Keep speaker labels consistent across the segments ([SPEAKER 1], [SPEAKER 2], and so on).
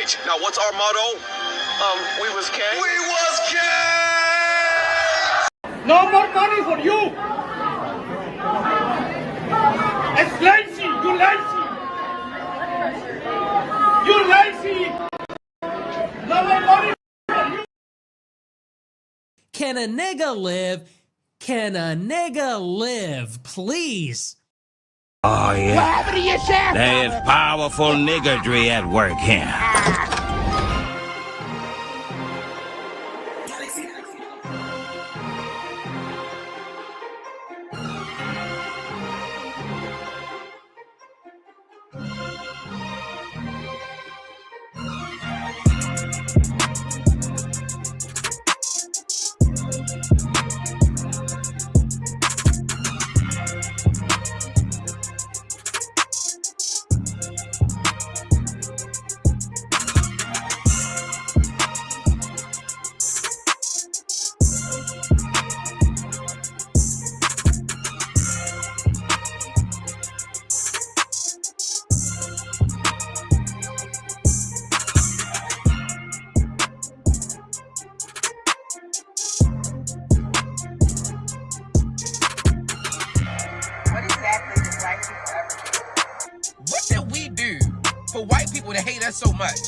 [SPEAKER 1] right. Now, what's our motto? We was king. We was king!
[SPEAKER 2] No more money for you! It's lazy! You lazy! You lazy! No more money for you!
[SPEAKER 3] Can a nigga live? Can a nigga live? Please.
[SPEAKER 4] Oh, yeah.
[SPEAKER 5] What happened to your sheriff?
[SPEAKER 4] There is powerful niggardry at work here.
[SPEAKER 6] What did we do for white people to hate us so much?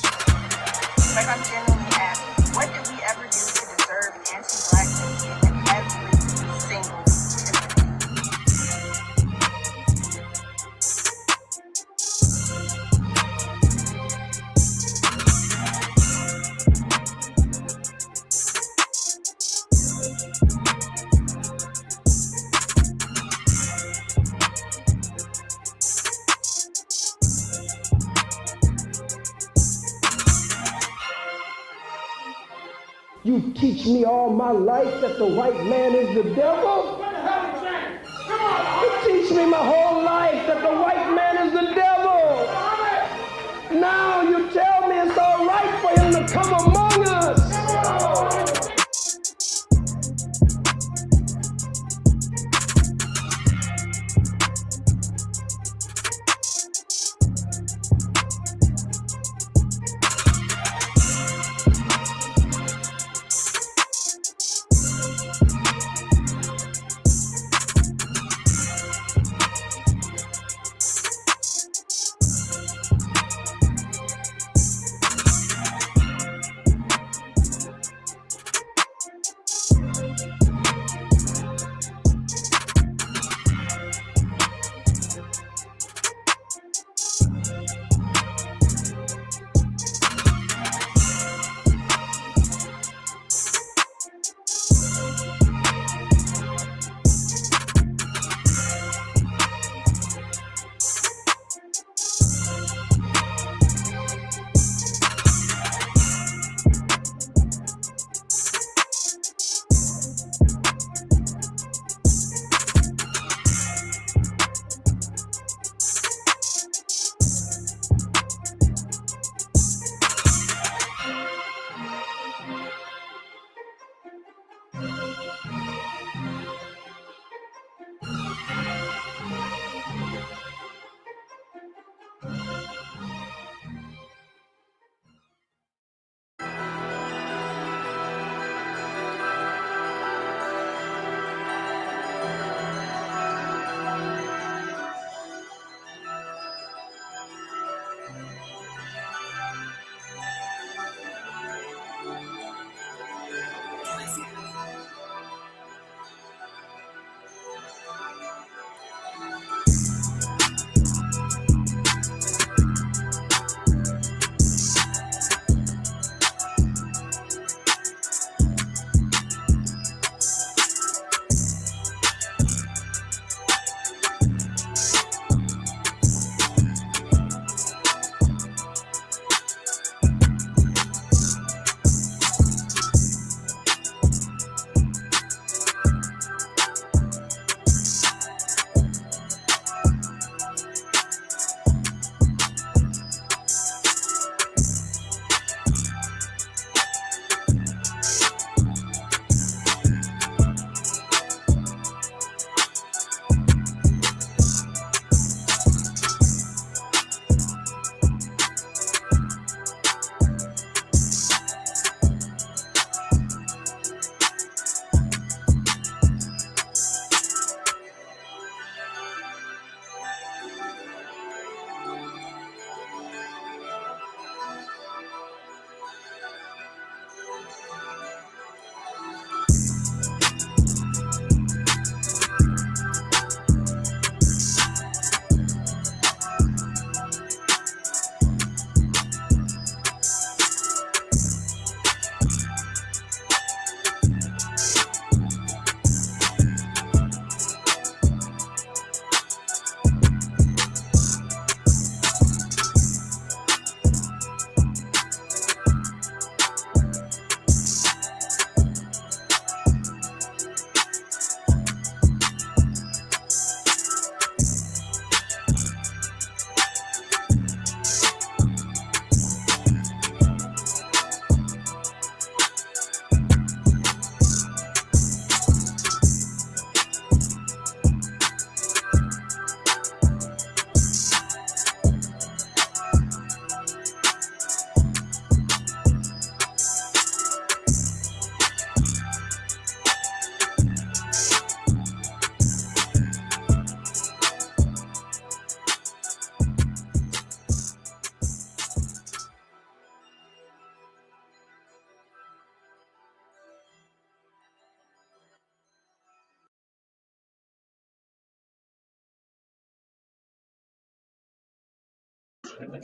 [SPEAKER 7] Like, I'm genuinely asking, what did we ever do to deserve anti-blackness in every single
[SPEAKER 8] You teach me all my life that the white man is the devil? You teach me my whole life that the white man is the devil. Now you tell me it's all right for him to come among us.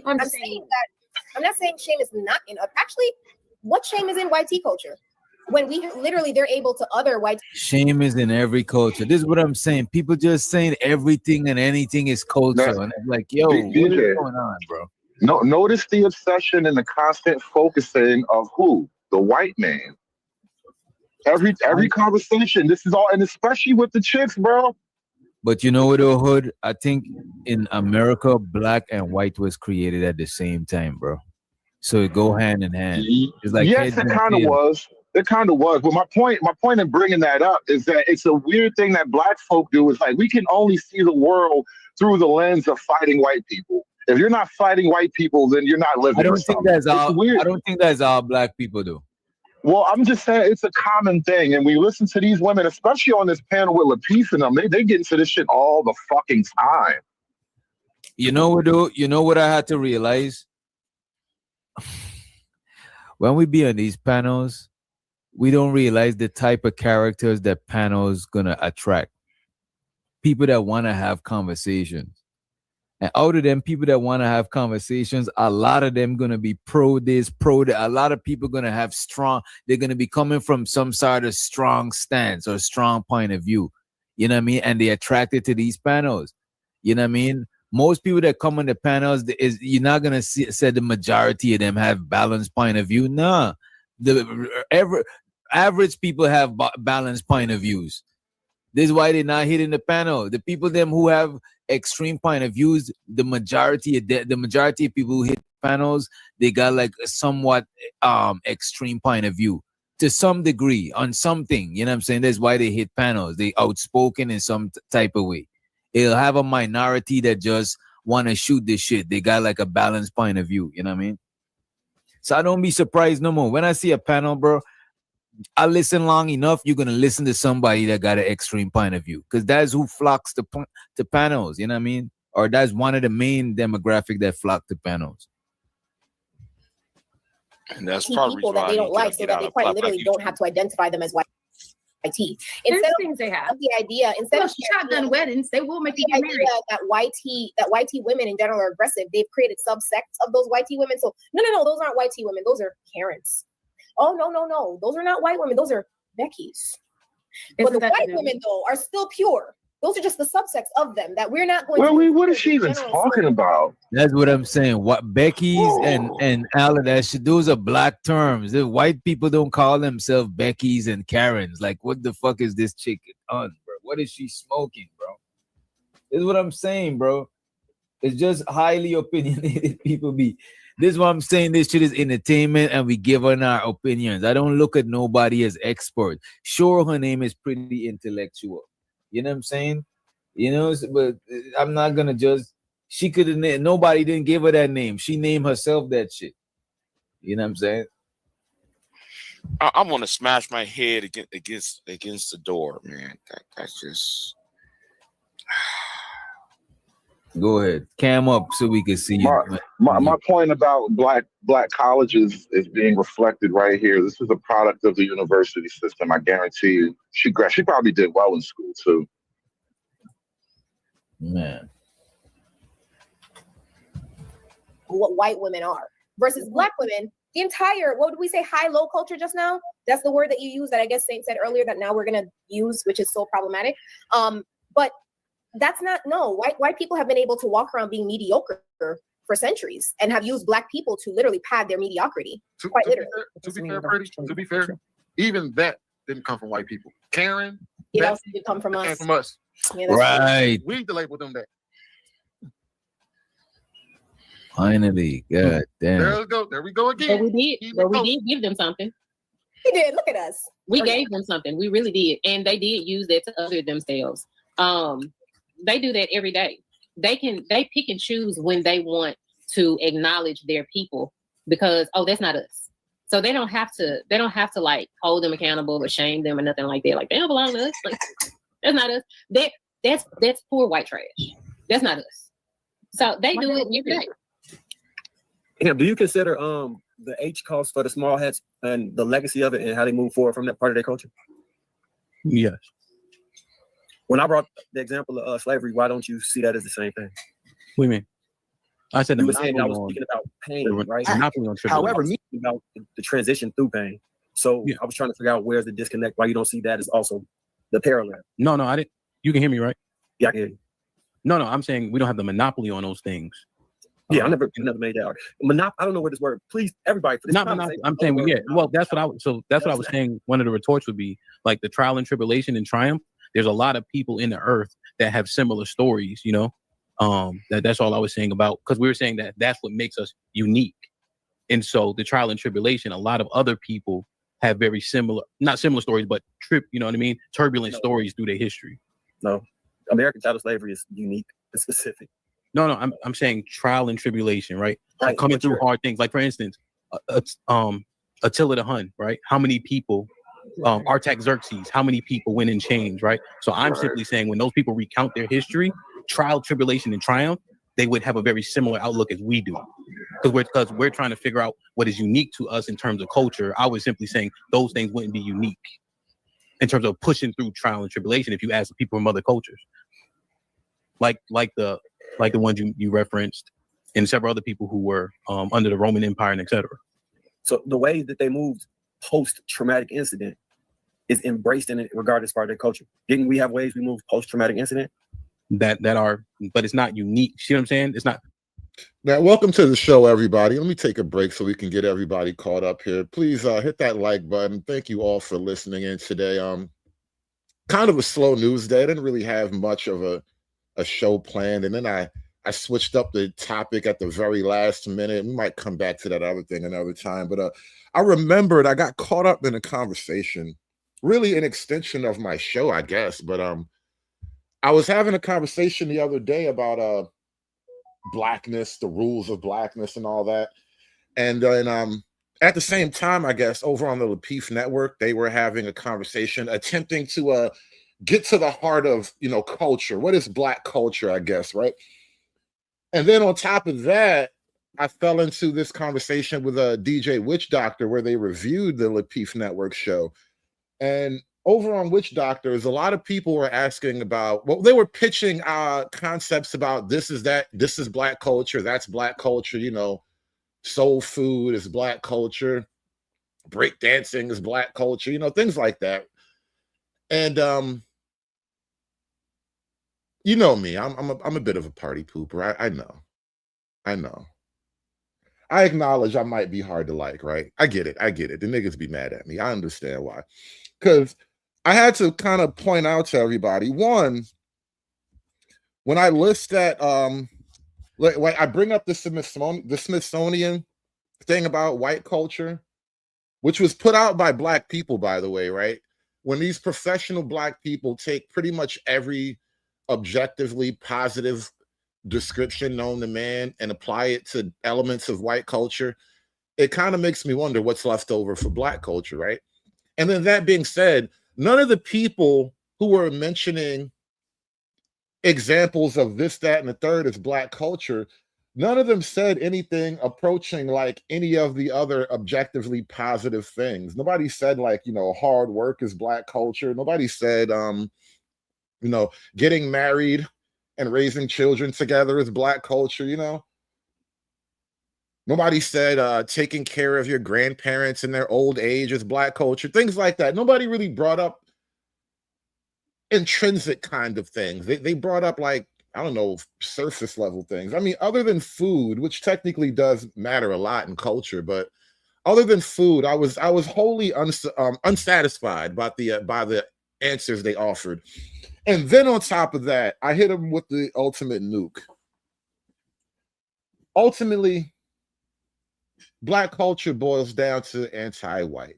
[SPEAKER 5] I'm saying that I'm not saying shame is not in actually what shame is in white tea culture when we literally they're able to other white
[SPEAKER 9] Shame is in every culture. This is what I'm saying. People just saying everything and anything is culture, and it's like, yo, what is going on, bro?
[SPEAKER 10] No, notice the obsession and the constant focusing of who? The white man. Every conversation. This is all, and especially with the chicks, bro.
[SPEAKER 9] But you know what, Hood? I think in America, black and white was created at the same time, bro. So it go hand in hand. It's like
[SPEAKER 10] yes, it kind of was. It kind of was. But my point in bringing that up is that it's a weird thing that black folk do. Is like we can only see the world through the lens of fighting white people. If you're not fighting white people, then you're not living.
[SPEAKER 9] I don't think that's all. I don't think that's all black people do.
[SPEAKER 10] Well, I'm just saying it's a common thing, and we listen to these women, especially on this panel with LaPiece and them. They get into this shit all the fucking time.
[SPEAKER 9] You know what, though? You know what I had to realize? When we be on these panels, we don't realize the type of characters that panels gonna attract. People that want to have conversations. And out of them people that want to have conversations, a lot of them going to be pro this, pro that. A lot of people going to have they're going to be coming from some sort of strong stance or strong point of view. You know what I mean? And they're attracted to these panels. You know what I mean? Most people that come on the panels, you're not going to say the majority of them have balanced point of view. Nah. The average people have balanced point of views. This is why they're not hitting the panel. The people them who have extreme point of views, the majority of people who hit panels, they got like a somewhat extreme point of view to some degree on something. You know what I'm saying? That's why they hit panels. They outspoken in some type of way. It'll have a minority that just want to shoot this shit. They got like a balanced point of view. You know what I mean? So I don't be surprised no more. When I see a panel, bro, I listen long enough, you're gonna listen to somebody that got an extreme point of view, because that's who flocks to panels. You know what I mean? Or that's one of the main demographic that flock to panels.
[SPEAKER 11] And that's
[SPEAKER 5] probably people that they don't like, so that they quite literally don't have to identify them as white tea. Instead of things they have the idea, instead of shotgun weddings, they will make you get married. That white tea women in general are aggressive. They've created subsects of those white tea women. So no, those aren't white tea women. Those are Karens. Oh, no. Those are not white women. Those are Beckys. But the white women, though, are still pure. Those are just the subsects of them that we're not going to...
[SPEAKER 10] What is she even talking about?
[SPEAKER 9] That's what I'm saying. What Becky's and all of that shit, those are black terms. The white people don't call themselves Becky's and Karens. Like, what the fuck is this chick on, bro? What is she smoking, bro? This is what I'm saying, bro. It's just highly opinionated people be... This is what I'm saying. This shit is entertainment, and we give on our opinions. I don't look at nobody as expert. Sure, her name is pretty intellectual. You know what I'm saying? You know, but I'm not gonna just. She could have. Nobody didn't give her that name. She named herself that shit. You know what I'm saying?
[SPEAKER 11] I'm gonna smash my head against the door, man. That's just.
[SPEAKER 9] Go ahead, cam up so we can see you.
[SPEAKER 10] My point about black colleges is being reflected right here. This is a product of the university system. I guarantee you. She probably did well in school too.
[SPEAKER 9] Man,
[SPEAKER 5] what white women are versus black women. The entire, what did we say, high-low culture just now? That's the word that you used that I guess Saint said earlier that now we're gonna use, which is so problematic. But that's not, no, white people have been able to walk around being mediocre for centuries and have used black people to literally pad their mediocrity. To
[SPEAKER 12] be fair, even that didn't come from white people. Karen,
[SPEAKER 5] it also did come from us.
[SPEAKER 12] Came from us.
[SPEAKER 9] Yeah, right.
[SPEAKER 12] We labeled them that.
[SPEAKER 9] Finally, god damn.
[SPEAKER 12] There we go again.
[SPEAKER 13] But we did give them something.
[SPEAKER 5] We did. Look at us.
[SPEAKER 13] We gave them something. We really did, and they did use that to other themselves. They do that every day. They pick and choose when they want to acknowledge their people because that's not us. So they don't have to like hold them accountable or shame them or nothing like that. Like they don't belong to us. Like that's not us. That's poor white trash. That's not us. So they do it every day.
[SPEAKER 14] Yeah, do you consider the H cost for the small hats and the legacy of it and how they move forward from that part of their culture?
[SPEAKER 9] Yes.
[SPEAKER 14] When I brought the example of slavery, why don't you see that as the same thing?
[SPEAKER 9] What do you mean?
[SPEAKER 15] I said the
[SPEAKER 14] You were saying I was
[SPEAKER 15] monopoly
[SPEAKER 14] speaking about pain,
[SPEAKER 15] on
[SPEAKER 14] right?
[SPEAKER 15] monopoly on
[SPEAKER 14] However,
[SPEAKER 15] tribulation.
[SPEAKER 14] me about the transition through pain. So
[SPEAKER 15] Yeah.
[SPEAKER 14] I was trying to figure out where's the disconnect, why you don't see that as also the parallel.
[SPEAKER 15] No, I didn't. You can hear me, right?
[SPEAKER 14] Yeah, I can hear you.
[SPEAKER 15] No, I'm saying we don't have the monopoly on those things.
[SPEAKER 14] Yeah, I never made that argument. I don't know where this word. Please, everybody, for this
[SPEAKER 15] Not monopoly. I'm saying well, that's what I was saying. One of the retorts would be like the trial and tribulation and triumph. There's a lot of people in the earth that have similar stories, you know. That's all I was saying about, because we were saying that that's what makes us unique. And so the trial and tribulation, a lot of other people have very similar, not similar stories, but you know what I mean? Turbulent stories through their history.
[SPEAKER 14] No, American chattel slavery is unique and specific.
[SPEAKER 15] No, I'm saying trial and tribulation, right?
[SPEAKER 14] Right,
[SPEAKER 15] Coming
[SPEAKER 14] but
[SPEAKER 15] through
[SPEAKER 14] you're-
[SPEAKER 15] hard things. Like, for instance, Attila the Hun, right? How many people, Artaxerxes, how many people went and changed, right? So I'm simply saying when those people recount their history, trial, tribulation, and triumph, they would have a very similar outlook as we do. Because we're trying to figure out what is unique to us in terms of culture. I was simply saying those things wouldn't be unique in terms of pushing through trial and tribulation if you ask people from other cultures. Like the ones you referenced, and several other people who were under the Roman Empire and etc.
[SPEAKER 14] So the way that they moved post-traumatic incident is embraced and regarded as part of their culture. Didn't we have ways we moved post-traumatic incident?
[SPEAKER 15] That are, but it's not unique. See what I'm saying? It's not.
[SPEAKER 12] Now, welcome to the show, everybody. Let me take a break so we can get everybody caught up here. Please hit that like button. Thank you all for listening in today. Kind of a slow news day. I didn't really have much of a show planned, and then I switched up the topic at the very last minute. We might come back to that other thing another time, but I remembered I got caught up in a conversation, really an extension of my show, I guess. But I was having a conversation the other day about blackness, the rules of blackness, and all that, and then at the same time, I guess over on the Lapeef Network, they were having a conversation attempting to get to the heart of, you know, culture. What is Black culture, I guess, right? And then on top of that, I fell into this conversation with a DJ Witch Doctor where they reviewed the Lapeef Network show. And over on Witch Doctors, a lot of people were asking about, well, they were pitching concepts about this is Black culture, that's Black culture, you know, soul food is Black culture, break dancing is Black culture, you know, things like that. And you know me, I'm a bit of a party pooper. I know. I acknowledge I might be hard to like, right? I get it. The niggas be mad at me. I understand why. Because I had to kind of point out to everybody, one, when I list that, like I bring up the Smithsonian thing about white culture, which was put out by Black people, by the way, right? When these professional Black people take pretty much every objectively positive description known to man and apply it to elements of white culture, it kind of makes me wonder what's left over for Black culture, right? And then that being said, none of the people who were mentioning examples of this, that, and the third as Black culture, none of them said anything approaching like any of the other objectively positive things. Nobody said like, you know, hard work is Black culture. Nobody said, you know, getting married and raising children together is Black culture, you know. Nobody said taking care of your grandparents in their old age is Black culture, things like that. Nobody really brought up intrinsic kind of things. They brought up like, I don't know, surface level things. I mean, other than food, which technically does matter a lot in culture, but other than food, I was wholly unsatisfied by the answers they offered. And then on top of that, I hit them with the ultimate nuke. Ultimately, Black culture boils down to anti-white.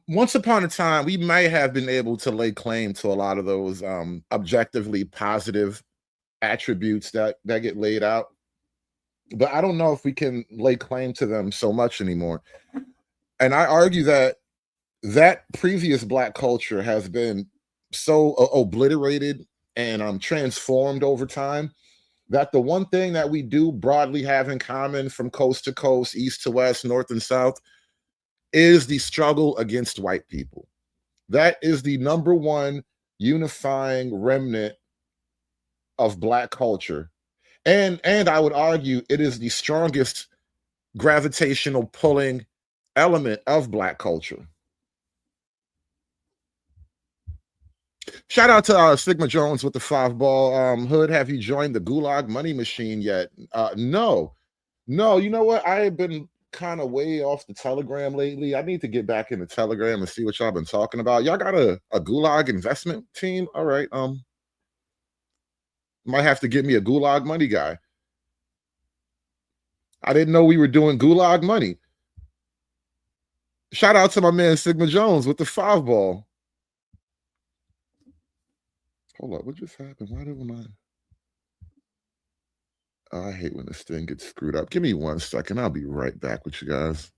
[SPEAKER 12] Once upon a time, we may have been able to lay claim to a lot of those objectively positive attributes that get laid out, but I don't know if we can lay claim to them so much anymore. And I argue that previous Black culture has been so obliterated and transformed over time that the one thing that we do broadly have in common from coast to coast, east to west, north and south, is the struggle against white people. That is the number one unifying remnant of Black culture. And I would argue it is the strongest gravitational pulling element of Black culture. Shout out to Sigma Jones with the 5-ball. Hood, have you joined the Gulag Money Machine yet? No. You know what? I have been kind of way off the Telegram lately. I need to get back in the Telegram and see what y'all been talking about. Y'all got a Gulag investment team? All right. Might have to get me a Gulag Money guy. I didn't know we were doing Gulag Money. Shout out to my man Sigma Jones with the 5-ball. Hold up, what just happened? Why did I? Oh, I hate when this thing gets screwed up. Give me 1 second. I'll be right back with you guys.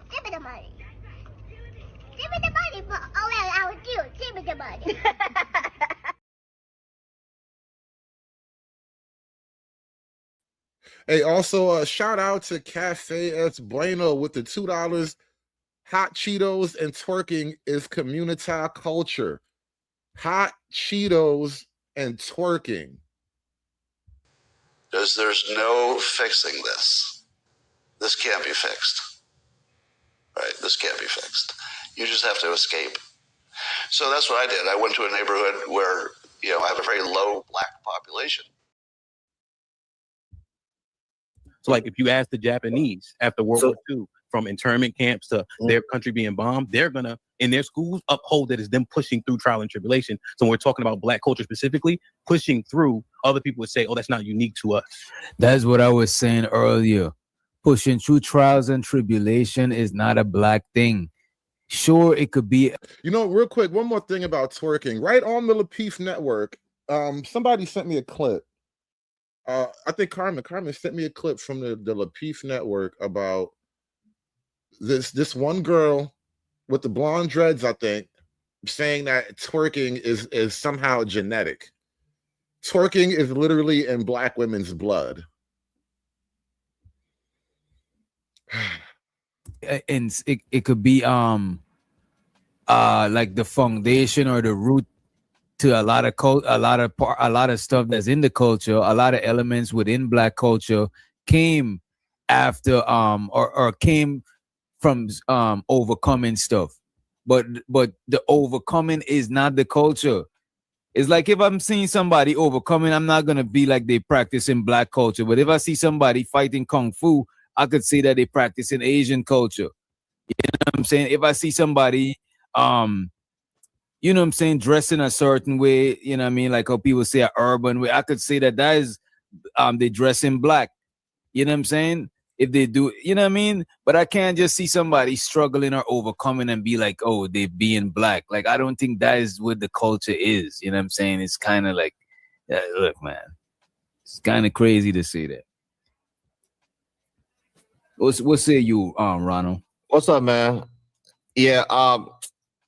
[SPEAKER 16] Give me the money. Give me the money for all that I would do. Give me the money.
[SPEAKER 12] Hey, also shout out to Cafe Es Bueno with the $2. Hot Cheetos and twerking is communita culture. Hot Cheetos and twerking.
[SPEAKER 17] There's no fixing this. This can't be fixed. Right? This can't be fixed. You just have to escape. So that's what I did. I went to a neighborhood where, I have a very low Black population.
[SPEAKER 15] So, like, if you ask the Japanese after World War II, from internment camps to their country being bombed, they're gonna, in their schools, uphold that as them pushing through trial and tribulation. So when we're talking about Black culture specifically, pushing through, other people would say, oh, that's not unique to us.
[SPEAKER 9] That's what I was saying earlier. Pushing through trials and tribulation is not a Black thing. Sure, it could be.
[SPEAKER 12] Real quick, one more thing about twerking. Right on the Lapeef network, somebody sent me a clip. I think Carmen sent me a clip from the Lapeef network about this one girl with the blonde dreads, I think, saying that twerking is somehow genetic. Twerking is literally in Black women's blood.
[SPEAKER 9] And it could be like the foundation or the root to a lot of stuff that's in the culture. A lot of elements within Black culture came after or came from overcoming stuff, but the overcoming is not the culture. It's like if I'm seeing somebody overcoming, I'm not gonna be like they practice in Black culture. But if I see somebody fighting kung fu, I could say that they practice in Asian culture. You know what I'm saying? If I see somebody, you know what I'm saying, dressing a certain way, you know what I mean, like how people say an urban way, I could say that is they dress in Black. You know what I'm saying? If they do, you know what I mean? But I can't just see somebody struggling or overcoming and be like, oh, they being Black. Like, I don't think that is what the culture is. You know what I'm saying? It's kind of like, look, man, it's kind of crazy to say that. What say you, Ronald?
[SPEAKER 18] What's up, man? Yeah, I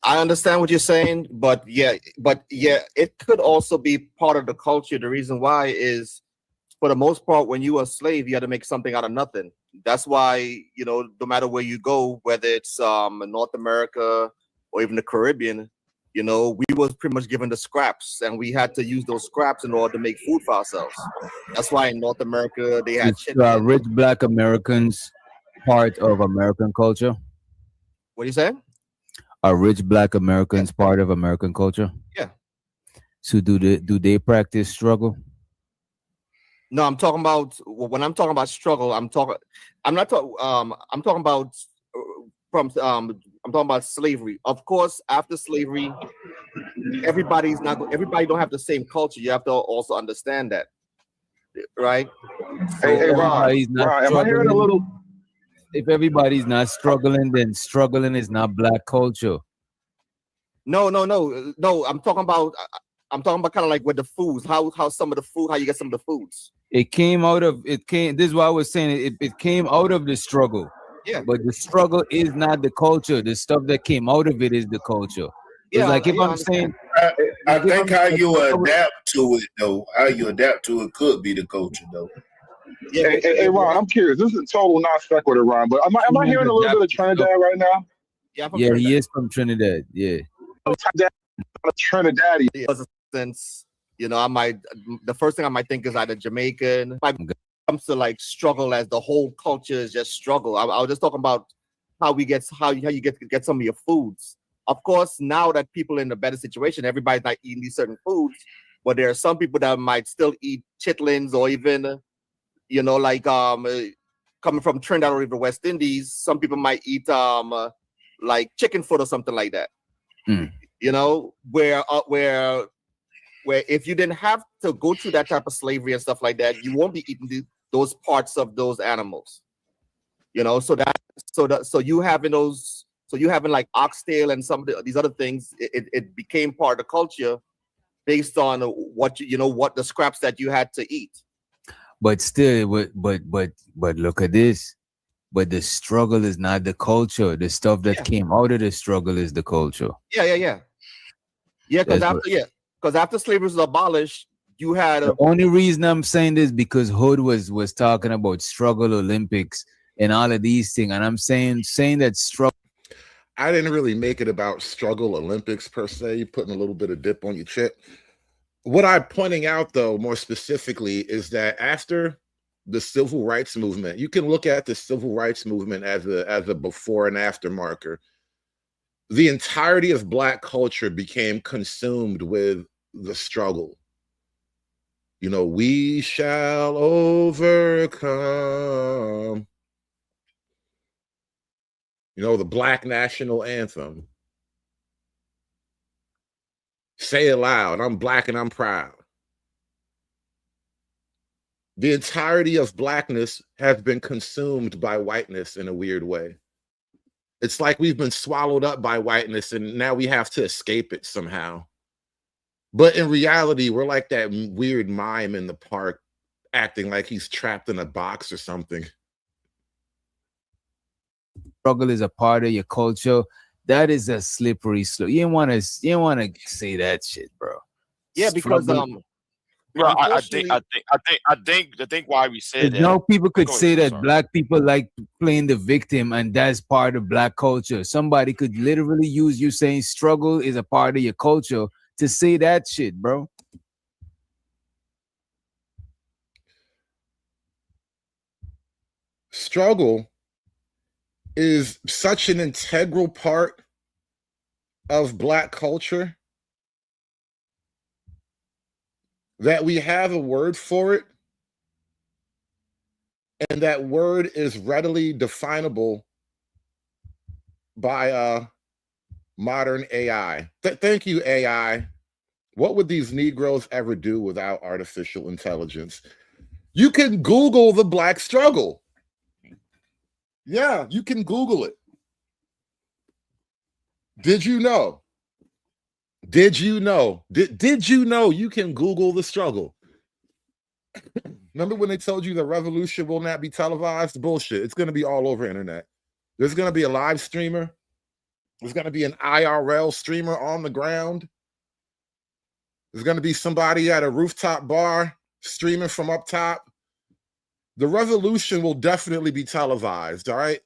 [SPEAKER 18] understand what you're saying, but yeah, it could also be part of the culture. The reason why is, for the most part, when you were a slave, you had to make something out of nothing. That's why, no matter where you go, whether it's North America or even the Caribbean, we was pretty much given the scraps, and we had to use those scraps in order to make food for ourselves. That's why in North America they had
[SPEAKER 9] rich Black Americans part of American culture.
[SPEAKER 18] What do you say?
[SPEAKER 9] Are rich Black Americans part of American culture?
[SPEAKER 18] Yeah.
[SPEAKER 9] So do they practice struggle?
[SPEAKER 18] No, I'm talking about, when I'm talking about struggle, I'm talking about slavery. Of course, after slavery, everybody don't have the same culture. You have to also understand that, right?
[SPEAKER 12] Hey, Ron, am I hearing a little?
[SPEAKER 9] If everybody's not struggling, then struggling is not Black culture.
[SPEAKER 18] No. I'm talking about kind of like with the foods, how some of the food, how you get some of the foods.
[SPEAKER 9] This is why I was saying it came out of the struggle.
[SPEAKER 18] Yeah.
[SPEAKER 9] But the struggle is not the culture. The stuff that came out of it is the culture. It's like if I'm saying,
[SPEAKER 19] I think how you adapt to it though, how you adapt to it could be the culture though.
[SPEAKER 10] Yeah, hey, Ron, I'm curious. This is a total not sequitur, Ron, but am I hearing a little bit of Trinidad right now?
[SPEAKER 9] Yeah, he is from Trinidad. Yeah.
[SPEAKER 10] Trinidadian.
[SPEAKER 18] Since I might, the first thing I might think is either Jamaican. Comes to like struggle as the whole culture is just struggle. I was just talking about how you get to get some of your foods. Of course, now that people are in a better situation, everybody's not eating these certain foods, but there are some people that might still eat chitlins or even, coming from Trinidad or even West Indies, some people might eat like chicken foot or something like that. Where if you didn't have to go through that type of slavery and stuff like that, you won't be eating those parts of those animals. So you having those. So you having like oxtail and some of these other things, it became part of the culture based on what the scraps that you had to eat.
[SPEAKER 9] But still, but look at this. But the struggle is not the culture. The stuff that came out of the struggle is the culture.
[SPEAKER 18] Yeah. Because after slavery was abolished, you had
[SPEAKER 9] the only reason I'm saying this because Hood was talking about struggle Olympics and all of these things, and I'm saying that struggle.
[SPEAKER 12] I didn't really make it about struggle Olympics per se. You're putting a little bit of dip on your chip. What I'm pointing out, though, more specifically, is that after the civil rights movement, you can look at the civil rights movement as a before and after marker. The entirety of Black culture became consumed with the struggle. We shall overcome. The Black national anthem. Say it loud. I'm Black and I'm proud. The entirety of Blackness has been consumed by whiteness in a weird way. It's like we've been swallowed up by whiteness and now we have to escape it somehow. But in reality, we're like that weird mime in the park acting like he's trapped in a box or something.
[SPEAKER 9] Struggle is a part of your culture. That is a slippery slope. You don't want to say that shit, bro.
[SPEAKER 18] Yeah, because
[SPEAKER 11] I think why we said that.
[SPEAKER 9] People could say that Black people like playing the victim, and that's part of Black culture. Somebody could literally use you saying struggle is a part of your culture to say that shit, bro.
[SPEAKER 12] Struggle is such an integral part of Black culture that we have a word for it, and that word is readily definable by modern AI. Thank you, AI. What would these Negroes ever do without artificial intelligence? You can Google the Black struggle. Yeah, you can Google it. Did you know? Did you know you can Google the struggle? Remember when they told you the revolution will not be televised? Bullshit. It's going to be all over internet. There's going to be a live streamer. There's going to be an IRL streamer on the ground. There's going to be somebody at a rooftop bar streaming from up top. The revolution will definitely be televised, all right?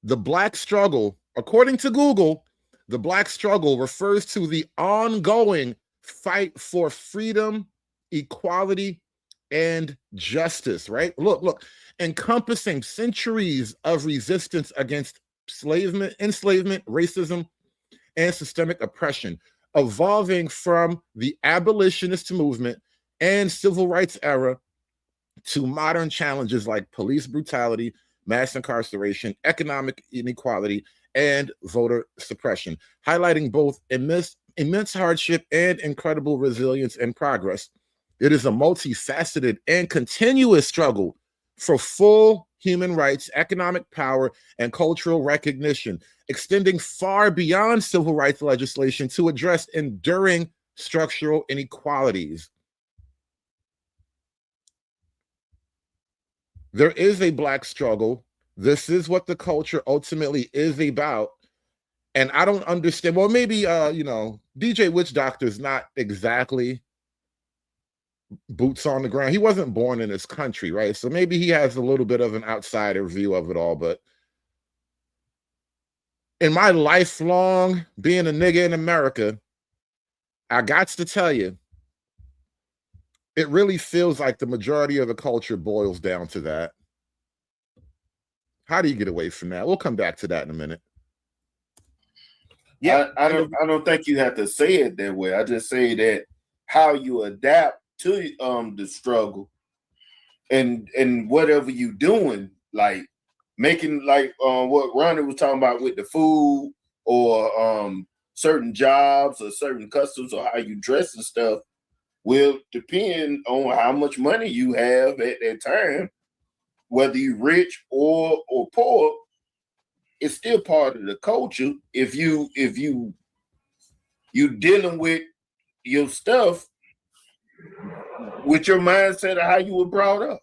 [SPEAKER 12] The Black struggle, according to Google, the Black struggle refers to the ongoing fight for freedom, equality, and justice, right? Look, encompassing centuries of resistance against enslavement, racism, and systemic oppression, evolving from the abolitionist movement and civil rights era to modern challenges like police brutality, mass incarceration, economic inequality, and voter suppression, highlighting both immense hardship and incredible resilience and progress. It is a multifaceted and continuous struggle for full human rights, economic power, and cultural recognition, extending far beyond civil rights legislation to address enduring structural inequalities. there is a black struggle. This is what the culture ultimately is about. And I don't understand. Well, maybe DJ Witch Doctor is not exactly boots on the ground. He wasn't born in this country, right? So maybe he has a little bit of an outsider view of it all. But in my lifelong being a nigga in America, I got to tell you, it really feels like the majority of the culture boils down to that. How do you get away from that? We'll come back to that in a minute.
[SPEAKER 19] Yeah, I don't think you have to say it that way. I just say that how you adapt to the struggle and whatever you doing, like making like what Ronnie was talking about with the food or certain jobs or certain customs or how you dress and stuff will depend on how much money you have at that time, whether you're rich or poor. It's still part of the culture. If you dealing with your stuff with your mindset of how you were brought up.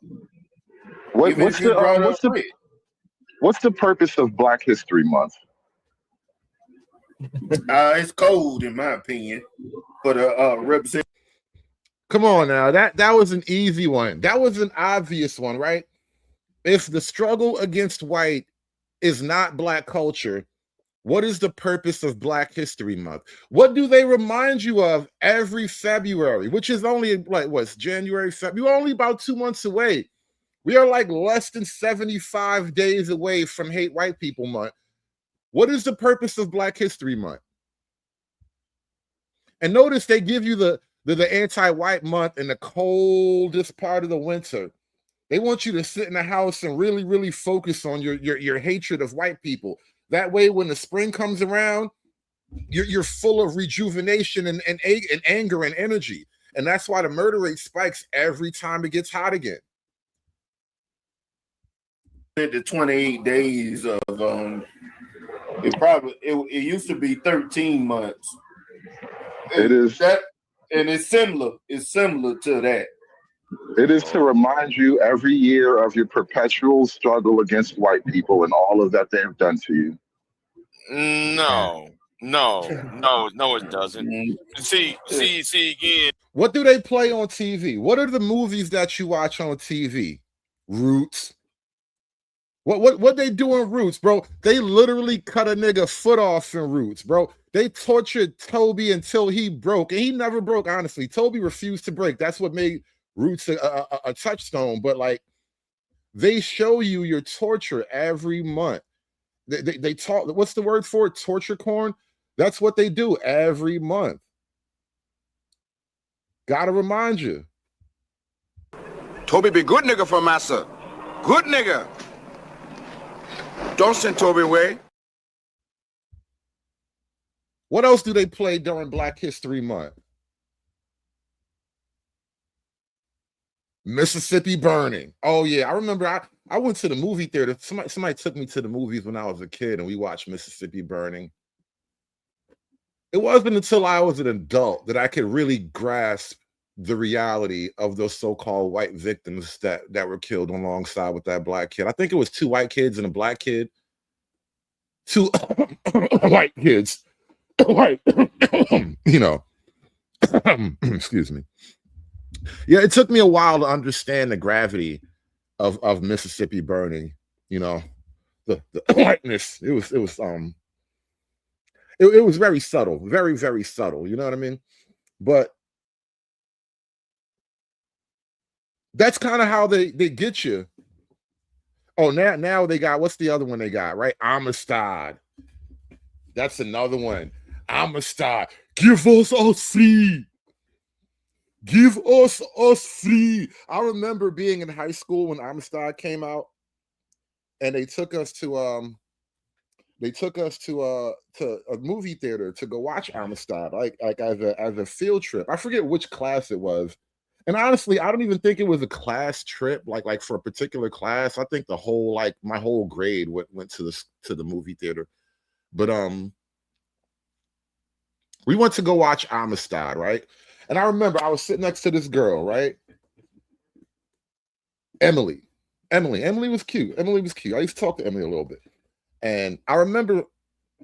[SPEAKER 10] What's the purpose of Black History Month?
[SPEAKER 19] It's cold, in my opinion, but represent.
[SPEAKER 12] Come on now, that was an easy one. That was an obvious one, right? If the struggle against white is not Black culture, what is the purpose of Black History Month? What do they remind you of every February, which is only like what's January, February? We're only about 2 months away. We are like less than 75 days away from Hate White People Month. What is the purpose of Black History Month? And notice they give you the anti-white month in the coldest part of the winter. They want you to sit in the house and really, really focus on your hatred of white people. That way, when the spring comes around, you're full of rejuvenation and anger and energy. And that's why the murder rate spikes every time it gets hot again.
[SPEAKER 19] The 28 days of it used to be 13 months.
[SPEAKER 10] It is
[SPEAKER 19] that, and it's similar. It's similar to that.
[SPEAKER 10] It is to remind you every year of your perpetual struggle against white people and all of that they have done to you.
[SPEAKER 11] No, it doesn't. See again.
[SPEAKER 12] What do they play on TV? What are the movies that you watch on TV? Roots. What they do in Roots, bro? They literally cut a nigga foot off in Roots, bro. They tortured Toby until he broke, and he never broke, honestly. Toby refused to break. That's what made Roots a touchstone. But like, they show you your torture every month. They talk, what's the word for it? Torture corn? That's what they do every month. Gotta remind you.
[SPEAKER 20] Toby be good nigga for massa. Good nigga. Don't send Toby away.
[SPEAKER 12] What else do they play during Black History Month? Mississippi Burning. Oh yeah, I remember I went to the movie theater. Somebody took me to the movies when I was a kid and we watched Mississippi Burning. It wasn't until I was an adult that I could really grasp the reality of those so-called white victims that were killed alongside with that black kid. I think it was 2 white kids and a black kid. 2 white kids. White, excuse me. Yeah, it took me a while to understand the gravity of Mississippi Burning. The whiteness. It was very subtle, very, very subtle. You know what I mean? But that's kind of how they get you. Oh, now they got, what's the other one they got, right? Amistad. That's another one. Amistad. Give us free. Give us free. I remember being in high school when Amistad came out, and they took us to a movie theater to go watch Amistad, like as a field trip. I forget which class it was. And honestly, I don't even think it was a class trip, like for a particular class. I think my whole grade went to the movie theater. But we went to go watch Amistad, right? And I remember I was sitting next to this girl, right? Emily. Emily was cute. I used to talk to Emily a little bit, and I remember,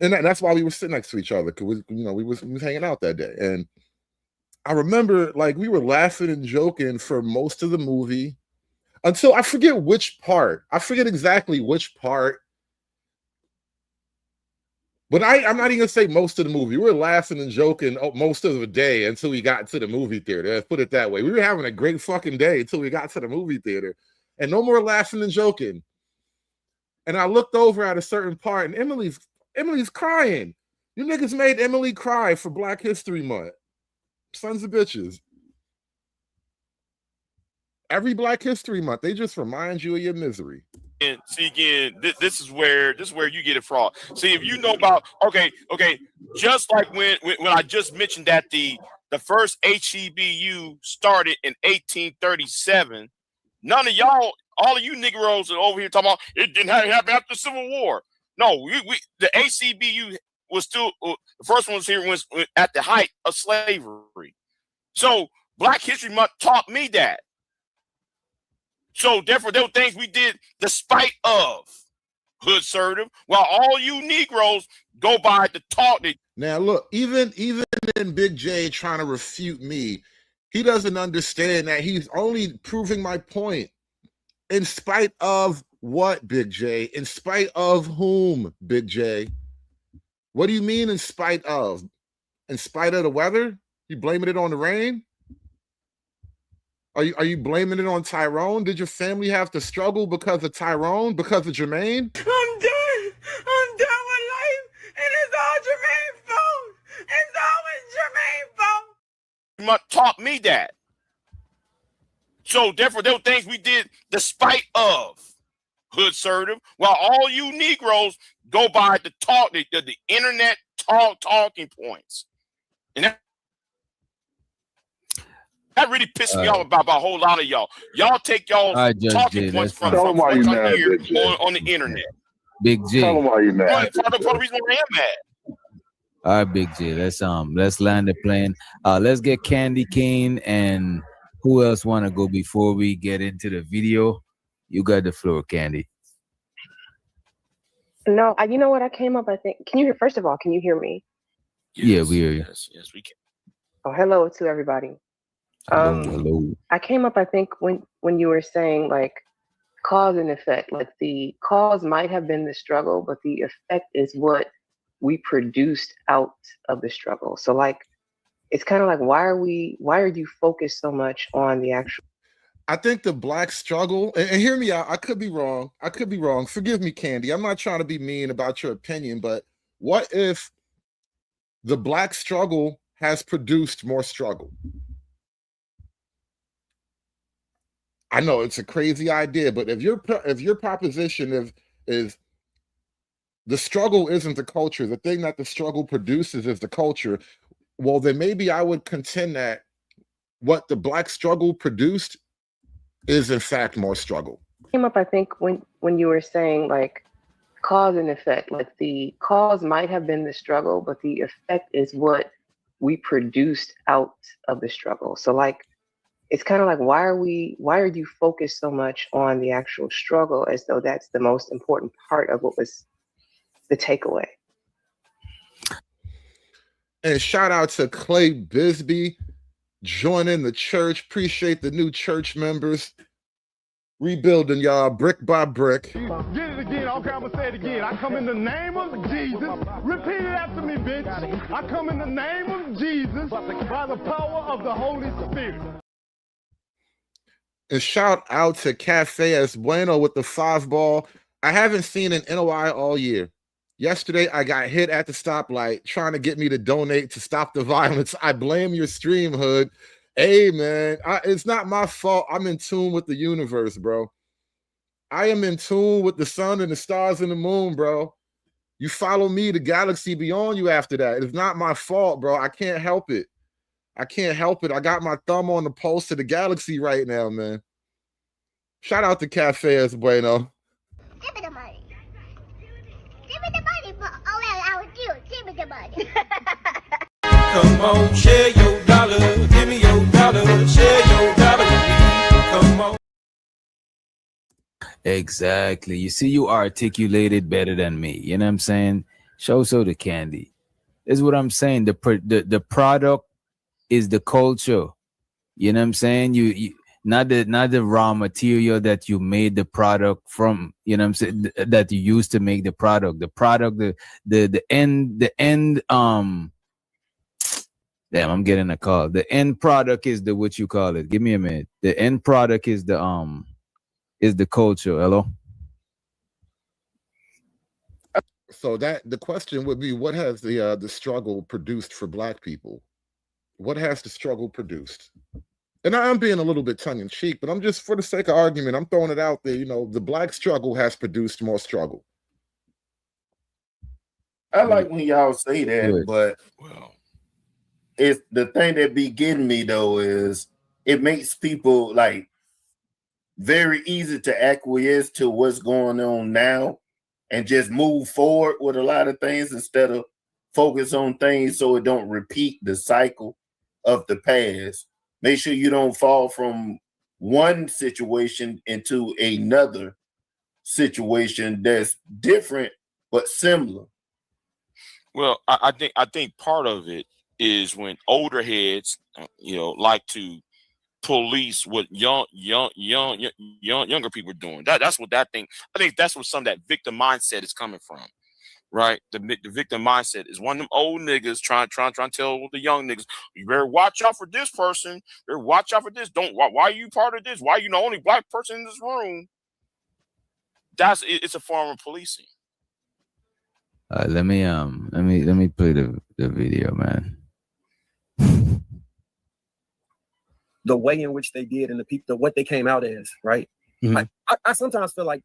[SPEAKER 12] and that's why we were sitting next to each other, because we was hanging out that day, and I remember like we were laughing and joking for most of the movie until I forget which part. I forget exactly which part. But I'm not even gonna say most of the movie. We were laughing and joking most of the day until we got to the movie theater. Let's put it that way. We were having a great fucking day until we got to the movie theater, and no more laughing and joking. And I looked over at a certain part, and Emily's crying. You niggas made Emily cry for Black History Month. Sons of bitches. Every Black History Month, they just remind you of your misery.
[SPEAKER 11] And see again, this is where you get it fraud. See, if you know about okay, just like when I just mentioned that the first HBCU started in 1837, none of y'all, all of you Negroes are over here talking about it didn't happen after the Civil War. No, the HBCU was still the first one was here was at the height of slavery. So Black History Month taught me that. So therefore, there were things we did despite of hood assertive, while all you Negroes go by the talk.
[SPEAKER 12] Now look, even in Big J trying to refute me, he doesn't understand that he's only proving my point. In spite of what, Big J? In spite of whom, Big J? What do you mean in spite of? In spite of the weather? You blaming it on the rain? Are you blaming it on Tyrone? Did your family have to struggle because of Tyrone? Because of Jermaine?
[SPEAKER 2] I'm done with life, and it's all Jermaine's fault. It's always Jermaine's fault.
[SPEAKER 11] Taught me that. So therefore, there were things we did despite of hood assertive, while all you Negroes go by the talk, the internet talking points, and that really pissed me off about a whole lot of y'all. Y'all take y'all talking points from here on the internet.
[SPEAKER 9] Big J.
[SPEAKER 12] Tell them why you mad.
[SPEAKER 11] For the reason why I am mad.
[SPEAKER 9] All right, Big J. Let's land the plane. Let's get Candy Cane and who else want to go before we get into the video? You got the floor, Candy.
[SPEAKER 21] No, you know what? I came up. I think. First of all, can you hear me?
[SPEAKER 9] Yes, yeah, we hear you.
[SPEAKER 11] Yes, we can.
[SPEAKER 21] Oh, hello to everybody.
[SPEAKER 9] Hello.
[SPEAKER 21] I came up, I think, when you were saying like cause and effect, like the cause might have been the struggle, but the effect is what we produced out of the struggle. So like, it's kind of like, why are you focused so much on the actual?
[SPEAKER 12] I think the Black struggle, and hear me out, I could be wrong. Forgive me, Candy. I'm not trying to be mean about your opinion, but what if the Black struggle has produced more struggle? I know it's a crazy idea, but if your proposition is the struggle isn't the culture, the thing that the struggle produces is the culture, well, then maybe I would contend that what the Black struggle produced is in fact more struggle.
[SPEAKER 21] Came up, I think, when you were saying like cause and effect, like the cause might have been the struggle, but the effect is what we produced out of the struggle. So like, it's kind of like, why are you focused so much on the actual struggle as though that's the most important part of what was the takeaway?
[SPEAKER 12] And shout out to Clay Bisbee joining the church. Appreciate the new church members. Rebuilding y'all brick by brick.
[SPEAKER 2] Get it again. Okay, I'm gonna say it again. I come in the name of Jesus. Repeat it after me, bitch. I come in the name of Jesus by the power of the Holy Spirit.
[SPEAKER 12] And shout out to Cafe Es Bueno with the 5-ball. I haven't seen an NOI all year. Yesterday, I got hit at the stoplight trying to get me to donate to stop the violence. I blame your stream, Hood. Hey, man, it's not my fault. I'm in tune with the universe, bro. I am in tune with the sun and the stars and the moon, bro. You follow me, the galaxy beyond you after that. It's not my fault, bro. I can't help it. I can't help it. I got my thumb on the pulse of the galaxy right now, man. Shout out to Cafe Es Bueno.
[SPEAKER 16] Give me the money. Give me the money for all that I would do. Give me the money.
[SPEAKER 2] Come on, share your dollar. Give me your dollar. Share your dollar with me. Come on.
[SPEAKER 9] Exactly. You see, you articulated better than me. You know what I'm saying? Show so the candy. This is what I'm saying. The product is the culture. You know what I'm saying? You not the raw material that you made the product from. You know what I'm saying? That you used to make the product. The product, the end. Damn, I'm getting a call. The end product is the what you call it. Give me a minute. The end product is the culture. Hello.
[SPEAKER 12] So that the question would be, what has the struggle produced for Black people? What has the struggle produced? And I'm being a little bit tongue in cheek, but I'm just, for the sake of argument, I'm throwing it out there. You know, the Black struggle has produced more struggle.
[SPEAKER 19] I like when y'all say that, but it's the thing that be getting me though is it makes people like very easy to acquiesce to what's going on now and just move forward with a lot of things instead of focus on things so it don't repeat the cycle of the past. Make sure you don't fall from one situation into another situation that's different but similar.
[SPEAKER 11] Well, I think part of it is when older heads, like to police what younger people are doing. That's what that thing. I think that's what some of that victim mindset is coming from, right? The victim mindset is one of them old niggas trying to tell the young niggas, you better watch out for this person. You better watch out for this. Why are you part of this? Why are you the only Black person in this room? It's a form of policing.
[SPEAKER 9] Let me play the video, man.
[SPEAKER 14] The way in which they did and the people, what they came out as, right? Mm-hmm. I sometimes feel like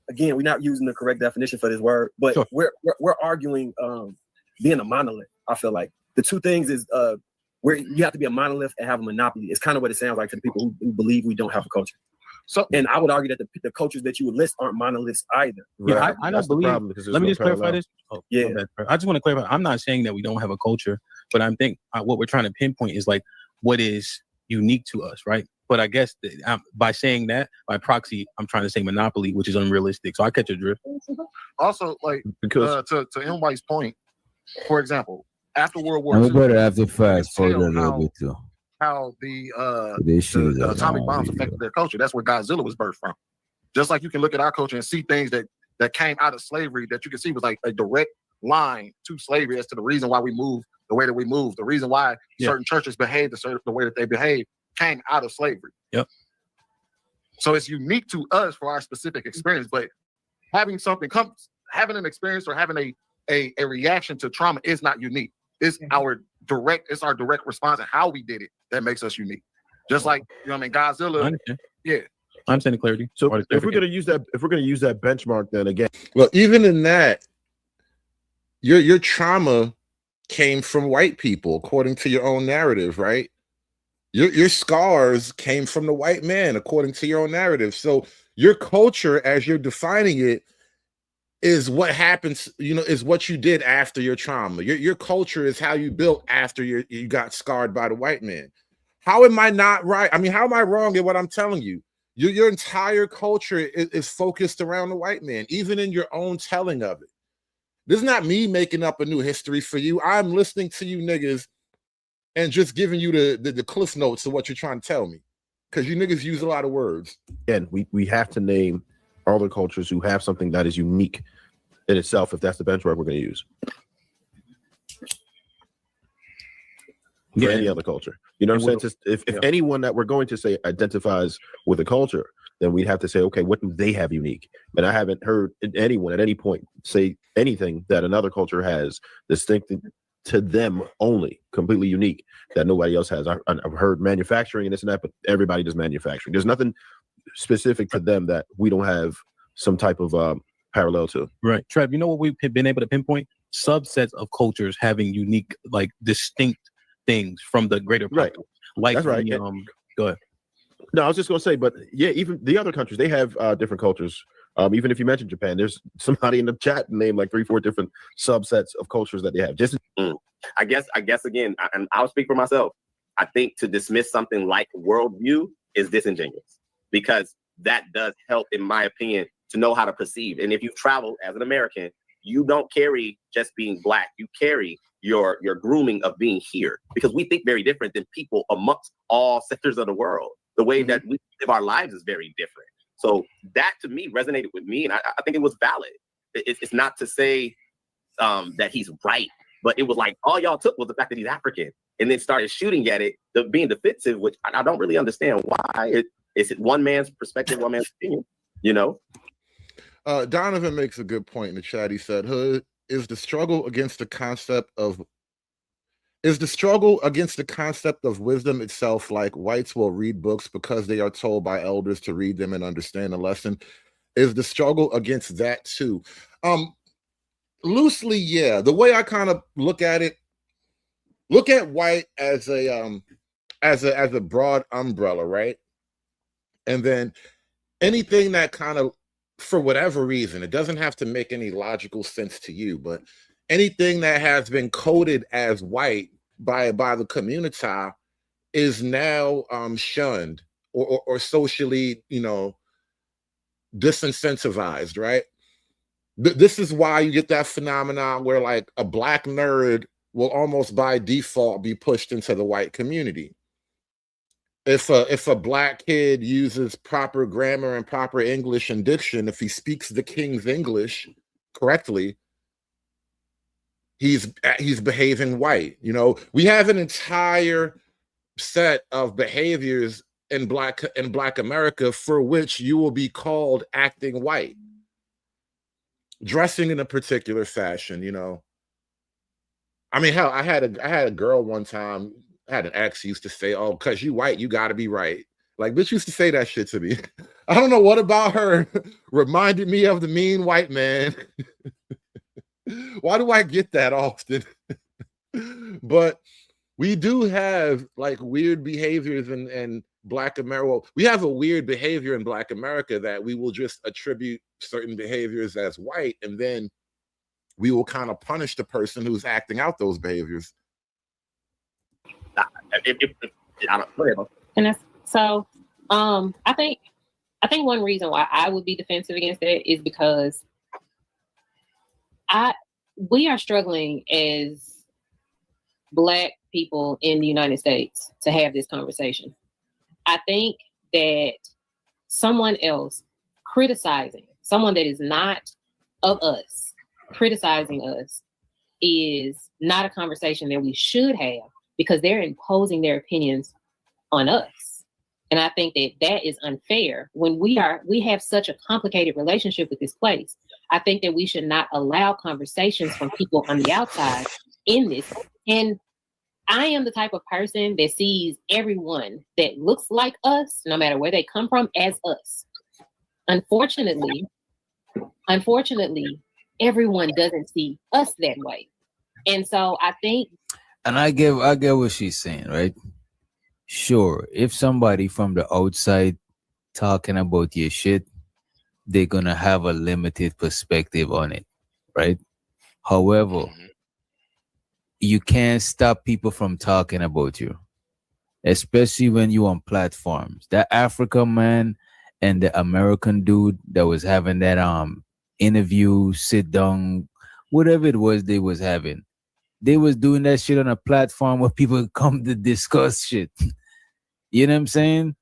[SPEAKER 14] again, we're not using the correct definition for this word, but sure. we're arguing being a monolith. I feel like the two things is where you have to be a monolith and have a monopoly. It's kind of what it sounds like to the people who believe we don't have a culture. So, and I would argue that the cultures that you would list aren't monoliths either.
[SPEAKER 15] Yeah, right. I don't believe. Let me just clarify this. Oh, yeah, I just want to clarify. I'm not saying that we don't have a culture, but I'm thinking what we're trying to pinpoint is like what is unique to us, right? But I guess by saying that, by proxy, I'm trying to say monopoly, which is unrealistic. So I catch your drift.
[SPEAKER 1] Also, like because to M. White's point, for example, after World War
[SPEAKER 9] II,
[SPEAKER 1] we
[SPEAKER 9] better have to fast forward a little bit too.
[SPEAKER 1] How the atomic bombs affected their culture. That's where Godzilla was birthed from. Just like you can look at our culture and see things that came out of slavery that you can see was like a direct line to slavery as to the reason why we moved the way that we moved, the reason why certain churches behaved the way that they behaved came out of slavery.
[SPEAKER 15] Yep.
[SPEAKER 1] So it's unique to us for our specific experience, but having an experience or having a reaction to trauma is not unique. It's our direct response and how we did it that makes us unique. Just like, Godzilla. Yeah.
[SPEAKER 15] I'm saying clarity.
[SPEAKER 22] So if we're gonna use that benchmark, then again.
[SPEAKER 12] Well, even in that, your trauma came from white people, according to your own narrative, right? Your scars came from the white man, according to your own narrative. So your culture, as you're defining it, is what happens, is what you did after your trauma. Your culture is how you built after you got scarred by the white man. How am I not right? I mean, how am I wrong in what I'm telling you? Your entire culture is focused around the white man, even in your own telling of it. This is not me making up a new history for you. I'm listening to you niggas and just giving you the cliff notes of what you're trying to tell me. Because you niggas use a lot of words.
[SPEAKER 22] And we have to name other cultures who have something that is unique in itself, if that's the benchmark we're going to use. For any other culture. You know what I'm saying? If anyone that we're going to say identifies with a culture, then we'd have to say, okay, what do they have unique? And I haven't heard anyone at any point say anything that another culture has distinct to them only, completely unique, that nobody else has. I've heard manufacturing and this and that, but everybody does manufacturing. There's nothing specific to them that we don't have some type of parallel to.
[SPEAKER 15] Right. Trev, you know what we've been able to pinpoint? Subsets of cultures having unique, like distinct things from the greater people. Like that's right. Go ahead.
[SPEAKER 22] No, I was just going to say, but yeah, even the other countries, they have different cultures. Even if you mentioned Japan, there's somebody in the chat named like 3-4 different subsets of cultures that they have. Just
[SPEAKER 23] I guess again, and I'll speak for myself. I think to dismiss something like worldview is disingenuous because that does help, in my opinion, to know how to perceive. And if you've traveled as an American, you don't carry just being Black. You carry your grooming of being here, because we think very different than people amongst all sectors of the world. The way that we live our lives is very different. So that to me resonated with me, and I think it was valid. It's not to say that he's right, but it was like all y'all took was the fact that he's African, and then started shooting at it, being defensive, which I don't really understand why. It's one man's perspective, one man's opinion, you know?
[SPEAKER 12] Donovan makes a good point in the chat. He said, Hood, is the struggle against the concept of wisdom itself, like whites will read books because they are told by elders to read them and understand the lesson? Is the struggle against that too? Loosely, yeah. The way I kind of look at it, look at white as a broad umbrella, right? And then anything that kind of, for whatever reason, it doesn't have to make any logical sense to you, but anything that has been coded as white by the community is now shunned or socially, disincentivized, right? This is why you get that phenomenon where like a Black nerd will almost by default be pushed into the white community. If a Black kid uses proper grammar and proper English and diction, if he speaks the King's English correctly, he's behaving white. We have an entire set of behaviors in Black America for which you will be called acting white. Dressing in a particular fashion, I mean, hell, I had a girl one time. I had an ex used to say, "Oh, because you white, you got to be right." Like, bitch used to say that shit to me. I don't know what about her reminded me of the mean white man. Why do I get that often? But we do have like weird behaviors in Black America. Well, we have a weird behavior in Black America that we will just attribute certain behaviors as white, and then we will kind of punish the person who's acting out those behaviors.
[SPEAKER 13] And so I think one reason why I would be defensive against that is because we are struggling as Black people in the United States to have this conversation. I think that someone else criticizing, someone that is not of us, criticizing us is not a conversation that we should have, because they're imposing their opinions on us. And I think that is unfair. When we have such a complicated relationship with this place, I think that we should not allow conversations from people on the outside in this. And I am the type of person that sees everyone that looks like us, no matter where they come from, as us. Unfortunately, everyone doesn't see us that way. And so I think,
[SPEAKER 9] and I get what she's saying, right? Sure, if somebody from the outside talking about your shit, they're gonna have a limited perspective on it, right? However, you can't stop people from talking about you, especially when you're on platforms. That African man and the American dude that was having that interview, sit down, whatever it was they was having. They was doing that shit on a platform where people come to discuss shit. You know what I'm saying?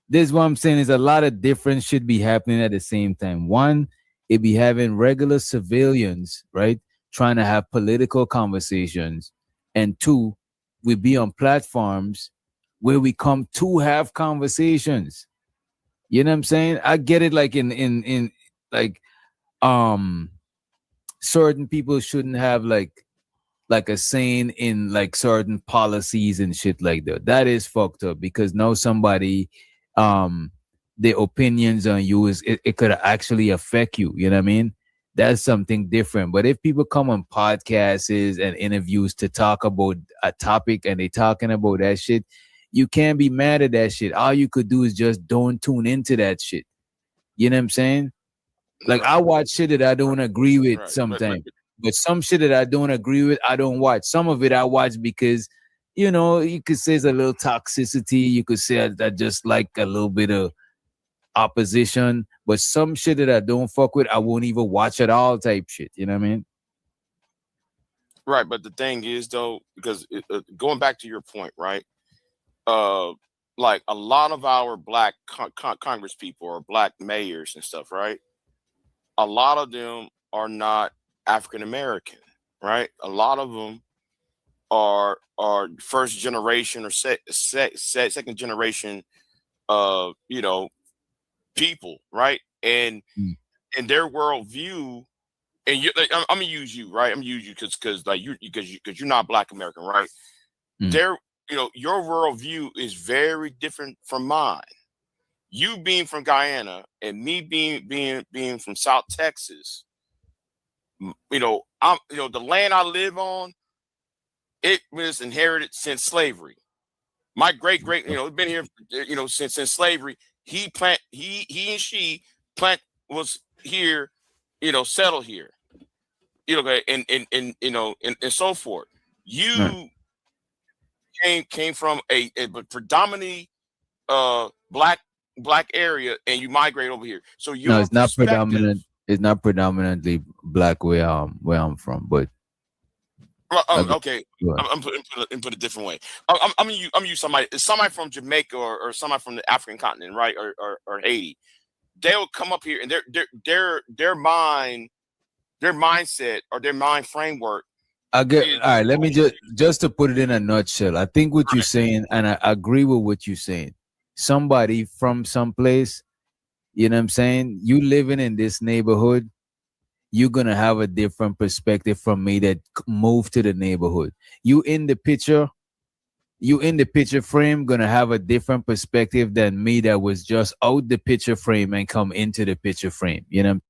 [SPEAKER 9] This is what I'm saying, is a lot of different shit be happening at the same time. One, it be having regular civilians, right, trying to have political conversations. And two, we be on platforms where we come to have conversations. You know what I'm saying? I get it, like in like certain people shouldn't have like a saying in like certain policies and shit like that. That is fucked up, because now somebody their opinions on you it could actually affect you. You know what I mean? That's something different. But if people come on podcasts and interviews to talk about a topic and they talking about that shit, you can't be mad at that shit. All you could do is just don't tune into that shit. You know what I'm saying? Like, I watch shit that I don't agree with sometimes. But some shit that I don't agree with, I don't watch. Some of it I watch because, you could say it's a little toxicity. You could say I just like a little bit of opposition, but some shit that I don't fuck with, I won't even watch at all type shit. You know what I mean?
[SPEAKER 11] Right, but the thing is though, because going back to your point, right? Like a lot of our black Congress people or black mayors and stuff, right? A lot of them are not African American, right? A lot of them are first generation or second generation, you know, people, right? And in their worldview, and I'm gonna use you, right? I'm gonna use you because you're not Black American, right? There, you know, your worldview is very different from mine. You being from Guyana and me being from South Texas, you know, the land I live on, it was inherited since slavery. My great, you know, been here, you know, since slavery. He and she was here, you know, settled here, you know, and you know, and so forth. You came from a predominantly black area, and you migrate over here. So
[SPEAKER 9] no, it's not predominant. It's not predominantly black where I'm from, but
[SPEAKER 11] okay. I'm put it a different way. I'm gonna use somebody from Jamaica or somebody from the African continent, right, or Haiti. They'll come up here and their mindset or their mind framework.
[SPEAKER 9] All right, let me just to put it in a nutshell. I think what you're saying, and I agree with what you're saying. Somebody from someplace, you know what I'm saying? You living in this neighborhood, you're gonna have a different perspective from me that moved to the neighborhood. You in the picture frame, gonna have a different perspective than me that was just out the picture frame and come into the picture frame. You know?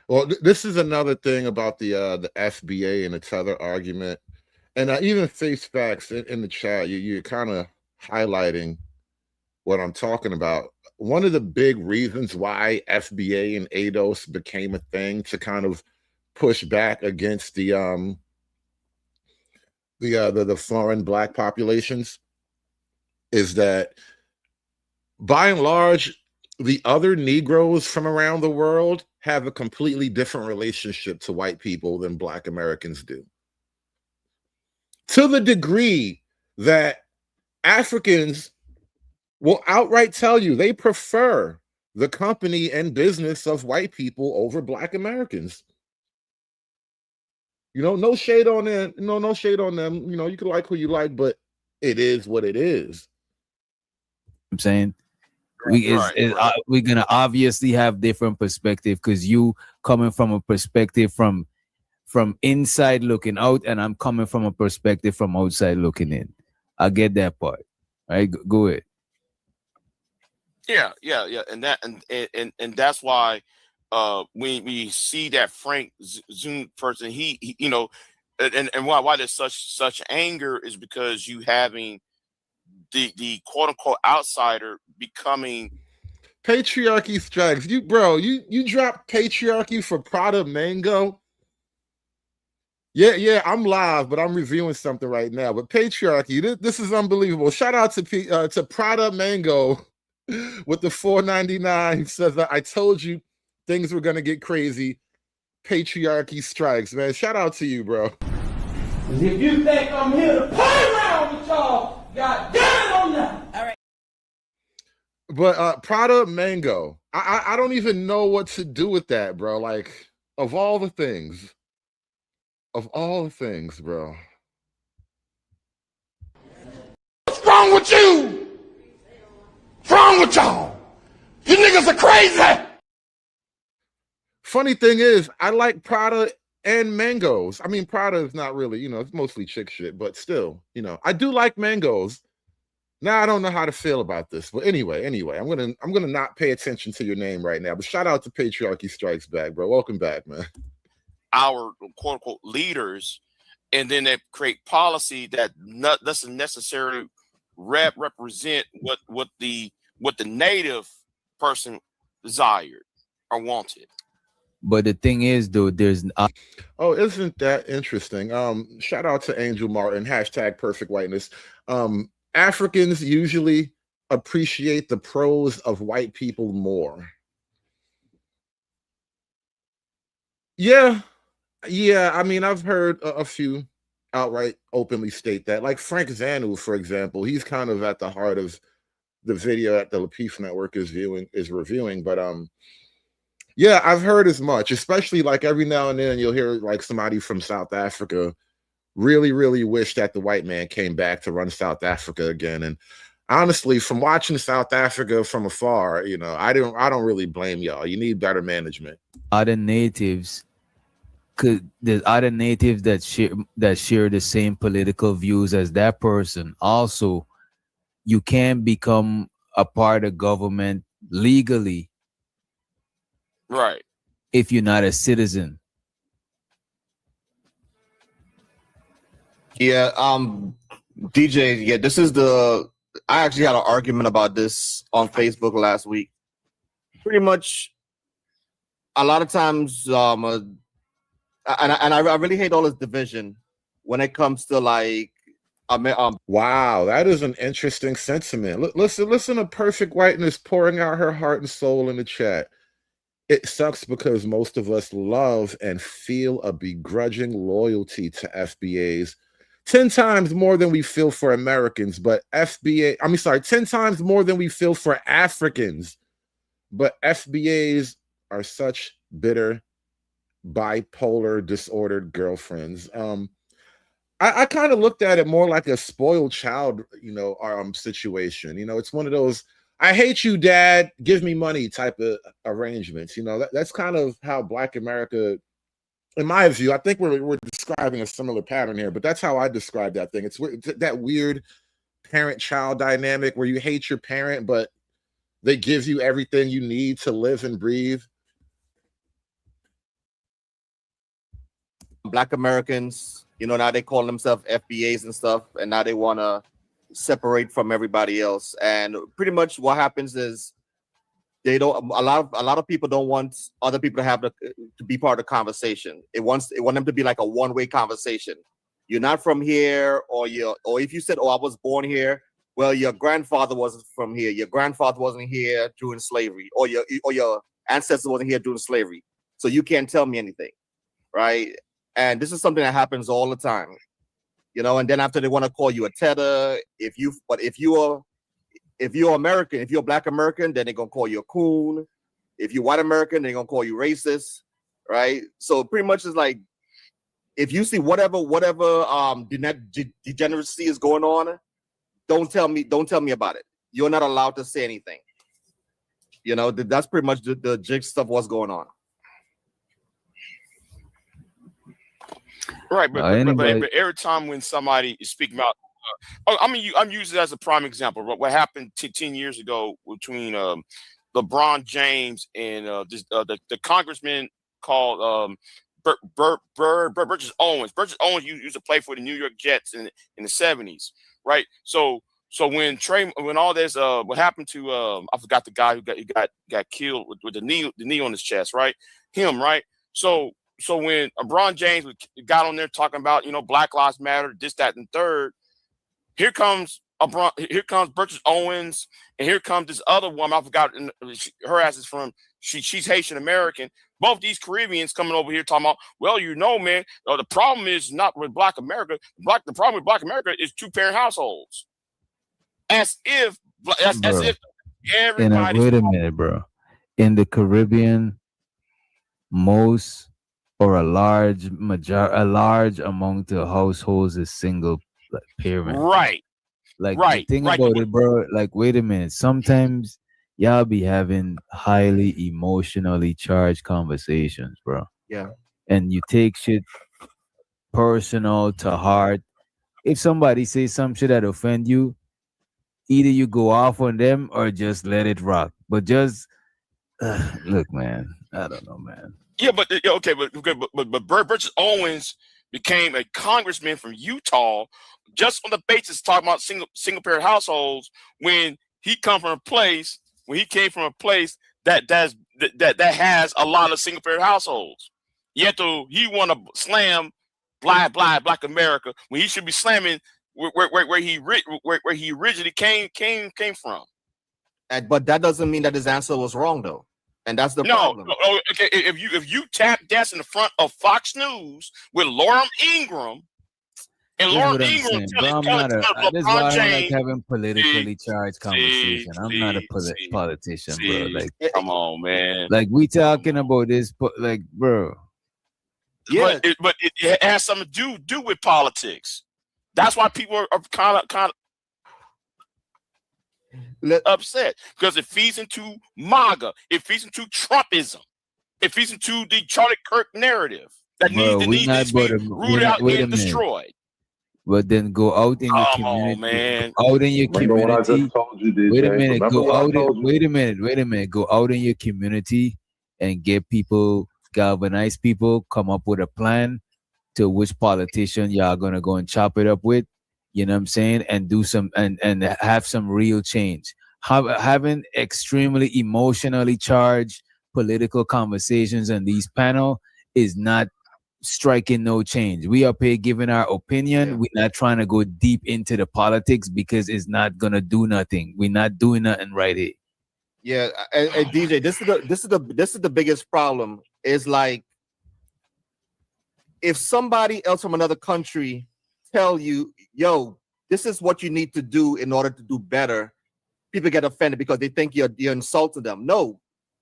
[SPEAKER 12] Well, this is another thing about the FBA and its other argument, and even Face Facts in the chat. You're kind of highlighting what I'm talking about. One of the big reasons why FBA and ADOS became a thing to kind of push back against the foreign black populations is that, by and large, the other Negroes from around the world have a completely different relationship to white people than Black Americans do. To the degree that Africans will outright tell you they prefer the company and business of white people over Black Americans. You know, no shade on them. No shade on them. You know, you can like who you like, but it is what it is.
[SPEAKER 9] I'm saying we're gonna obviously have different perspective because you coming from a perspective from inside looking out, and I'm coming from a perspective from outside looking in. I get that part. All right, go ahead.
[SPEAKER 11] Yeah, and that's why when we see that Frank Zoom person, he you know, and why there's such anger is because you having the quote unquote outsider becoming
[SPEAKER 12] patriarchy strikes. You dropped patriarchy for Prada Mango. Yeah, I'm live, but I'm reviewing something right now. But patriarchy, this is unbelievable. Shout out to Prada Mango with the $4.99. He says, I told you things were gonna get crazy. Patriarchy strikes, man. Shout out to you, bro.
[SPEAKER 8] If you think I'm here to play around with y'all, God damn it, I'm not. All right.
[SPEAKER 12] But Prada Mango, I don't even know what to do with that, bro. Like, of all the things, bro.
[SPEAKER 20] What's wrong with you? What's wrong with y'all? You niggas are crazy.
[SPEAKER 12] Funny thing is, I like Prada and mangoes. I mean, Prada is not really, you know, it's mostly chick shit, but still, you know, I do like mangoes. Now I don't know how to feel about this, but anyway, I'm gonna not pay attention to your name right now. But shout out to Patriarchy Strikes Back, bro. Welcome back, man.
[SPEAKER 11] Our quote unquote leaders, and then they create policy that doesn't necessarily represent what the native person desired or wanted.
[SPEAKER 9] But the thing is, though, there's
[SPEAKER 12] oh, isn't that interesting? Shout out to Angel Martin, #perfect whiteness. Africans usually appreciate the pros of white people more. Yeah. I mean, I've heard a few outright openly state that, like Frank Zanu, for example. He's kind of at the heart of the video that the Lapeef Network is reviewing. But yeah, I've heard as much, especially like every now and then you'll hear like somebody from South Africa really, really wish that the white man came back to run South Africa again. And honestly, from watching South Africa from afar, you know, I don't really blame y'all. You need better management.
[SPEAKER 9] Other natives there's other natives that share the same political views as that person. Also, you can't become a part of government legally,
[SPEAKER 11] right,
[SPEAKER 9] if you're not a citizen.
[SPEAKER 18] Yeah, DJ, yeah, this is I actually had an argument about this on Facebook last week. Pretty much a lot of times, and I really hate all this division when it comes to like,
[SPEAKER 12] wow, that is an interesting sentiment. Listen to Perfect Whiteness pouring out her heart and soul in the chat. It sucks because most of us love and feel a begrudging loyalty to FBAs 10 times more than we feel for Americans, but 10 times more than we feel for Africans. But FBAs are such bitter, bipolar, disordered girlfriends. I kind of looked at it more like a spoiled child, you know, situation. You know, it's one of those "I hate you, Dad, give me money" type of arrangements. You know, that's kind of how Black America, in my view, I think we're describing a similar pattern here, but that's how I describe that thing. It's that weird parent-child dynamic where you hate your parent, but they give you everything you need to live and breathe.
[SPEAKER 18] Black Americans, you know, now they call themselves FBAs and stuff, and now they want to separate from everybody else. And pretty much what happens is they don't. A lot of people don't want other people to be part of the conversation. They want them to be like a one-way conversation. You're not from here, or if you said, "Oh, I was born here," well, your grandfather wasn't from here. Your grandfather wasn't here during slavery, or your ancestor wasn't here during slavery. So you can't tell me anything, right? And this is something that happens all the time, you know. And then after they want to call you a tether, if you're American, if you're Black American, then they're gonna call you a coon. If you're white American, they're gonna call you racist, right? So pretty much it's like, if you see whatever degeneracy is going on, don't tell me about it. You're not allowed to say anything. You know, that's pretty much the jig stuff what's going on.
[SPEAKER 11] Right, but every time when somebody is speaking about, I'm using it as a prime example. What happened 10 years ago between LeBron James and the congressman called Burgess Owens. Burgess Owens used to play for the New York Jets in the 70s, right? So when all this what happened to I forgot the guy who got killed with the knee on his chest, right? Him, right? So when LeBron James got on there talking about, you know, Black Lives Matter, this, that, and third, here comes Burgess Owens, and here comes this other woman. I forgot her ass is from. She's Haitian American. Both these Caribbeans coming over here talking about, well, you know, man, the problem is not with Black America. The problem with Black America is two-parent households. As if everybody.
[SPEAKER 9] Wait a minute, bro. In the Caribbean, most or a large amount of households is single parent.
[SPEAKER 11] Right.
[SPEAKER 9] Like, the thing about it, bro, like, wait a minute. Sometimes y'all be having highly emotionally charged conversations, bro.
[SPEAKER 18] Yeah.
[SPEAKER 9] And you take shit personal to heart. If somebody says some shit that offend you, either you go off on them or just let it rock. But just look, man, I don't know, man.
[SPEAKER 11] Yeah, but Burgess Owens became a congressman from Utah just on the basis talking about single parent households when he came from a place that has a lot of single parent households. Yet he want to slam Black America when he should be slamming where he originally came from.
[SPEAKER 18] But that doesn't mean that his answer was wrong, though. And that's the problem.
[SPEAKER 11] No, okay. If you tap dance in the front of Fox News with Lauren Ingram, and Lauren Ingram
[SPEAKER 9] this is why I don't like having politically charged conversation. I'm not a politician, bro. Like,
[SPEAKER 11] come on, man.
[SPEAKER 9] Like, we talking about this, like, bro.
[SPEAKER 11] Yeah, but it has something to do with politics. That's why people are kind of upset, because it feeds into MAGA, it feeds into Trumpism, it feeds into the Charlie Kirk narrative that needs to be rooted out and destroyed.
[SPEAKER 9] But then go out in your community.
[SPEAKER 11] Man.
[SPEAKER 9] Go out in your community. Wait a minute. Go out. Wait a minute. Go out in your community and get people, galvanize people, come up with a plan to which politician y'all gonna go and chop it up with. You know what I'm saying? And do some and have some real change. Having extremely emotionally charged political conversations on these panel is not striking no change. We up here giving our opinion. We're not trying to go deep into the politics because it's not gonna do nothing. We're not doing nothing right here.
[SPEAKER 18] Yeah, and DJ, this is the biggest problem. Is like, if somebody else from another country tell you, yo, this is what you need to do in order to do better, people get offended because they think you're insulting them. No,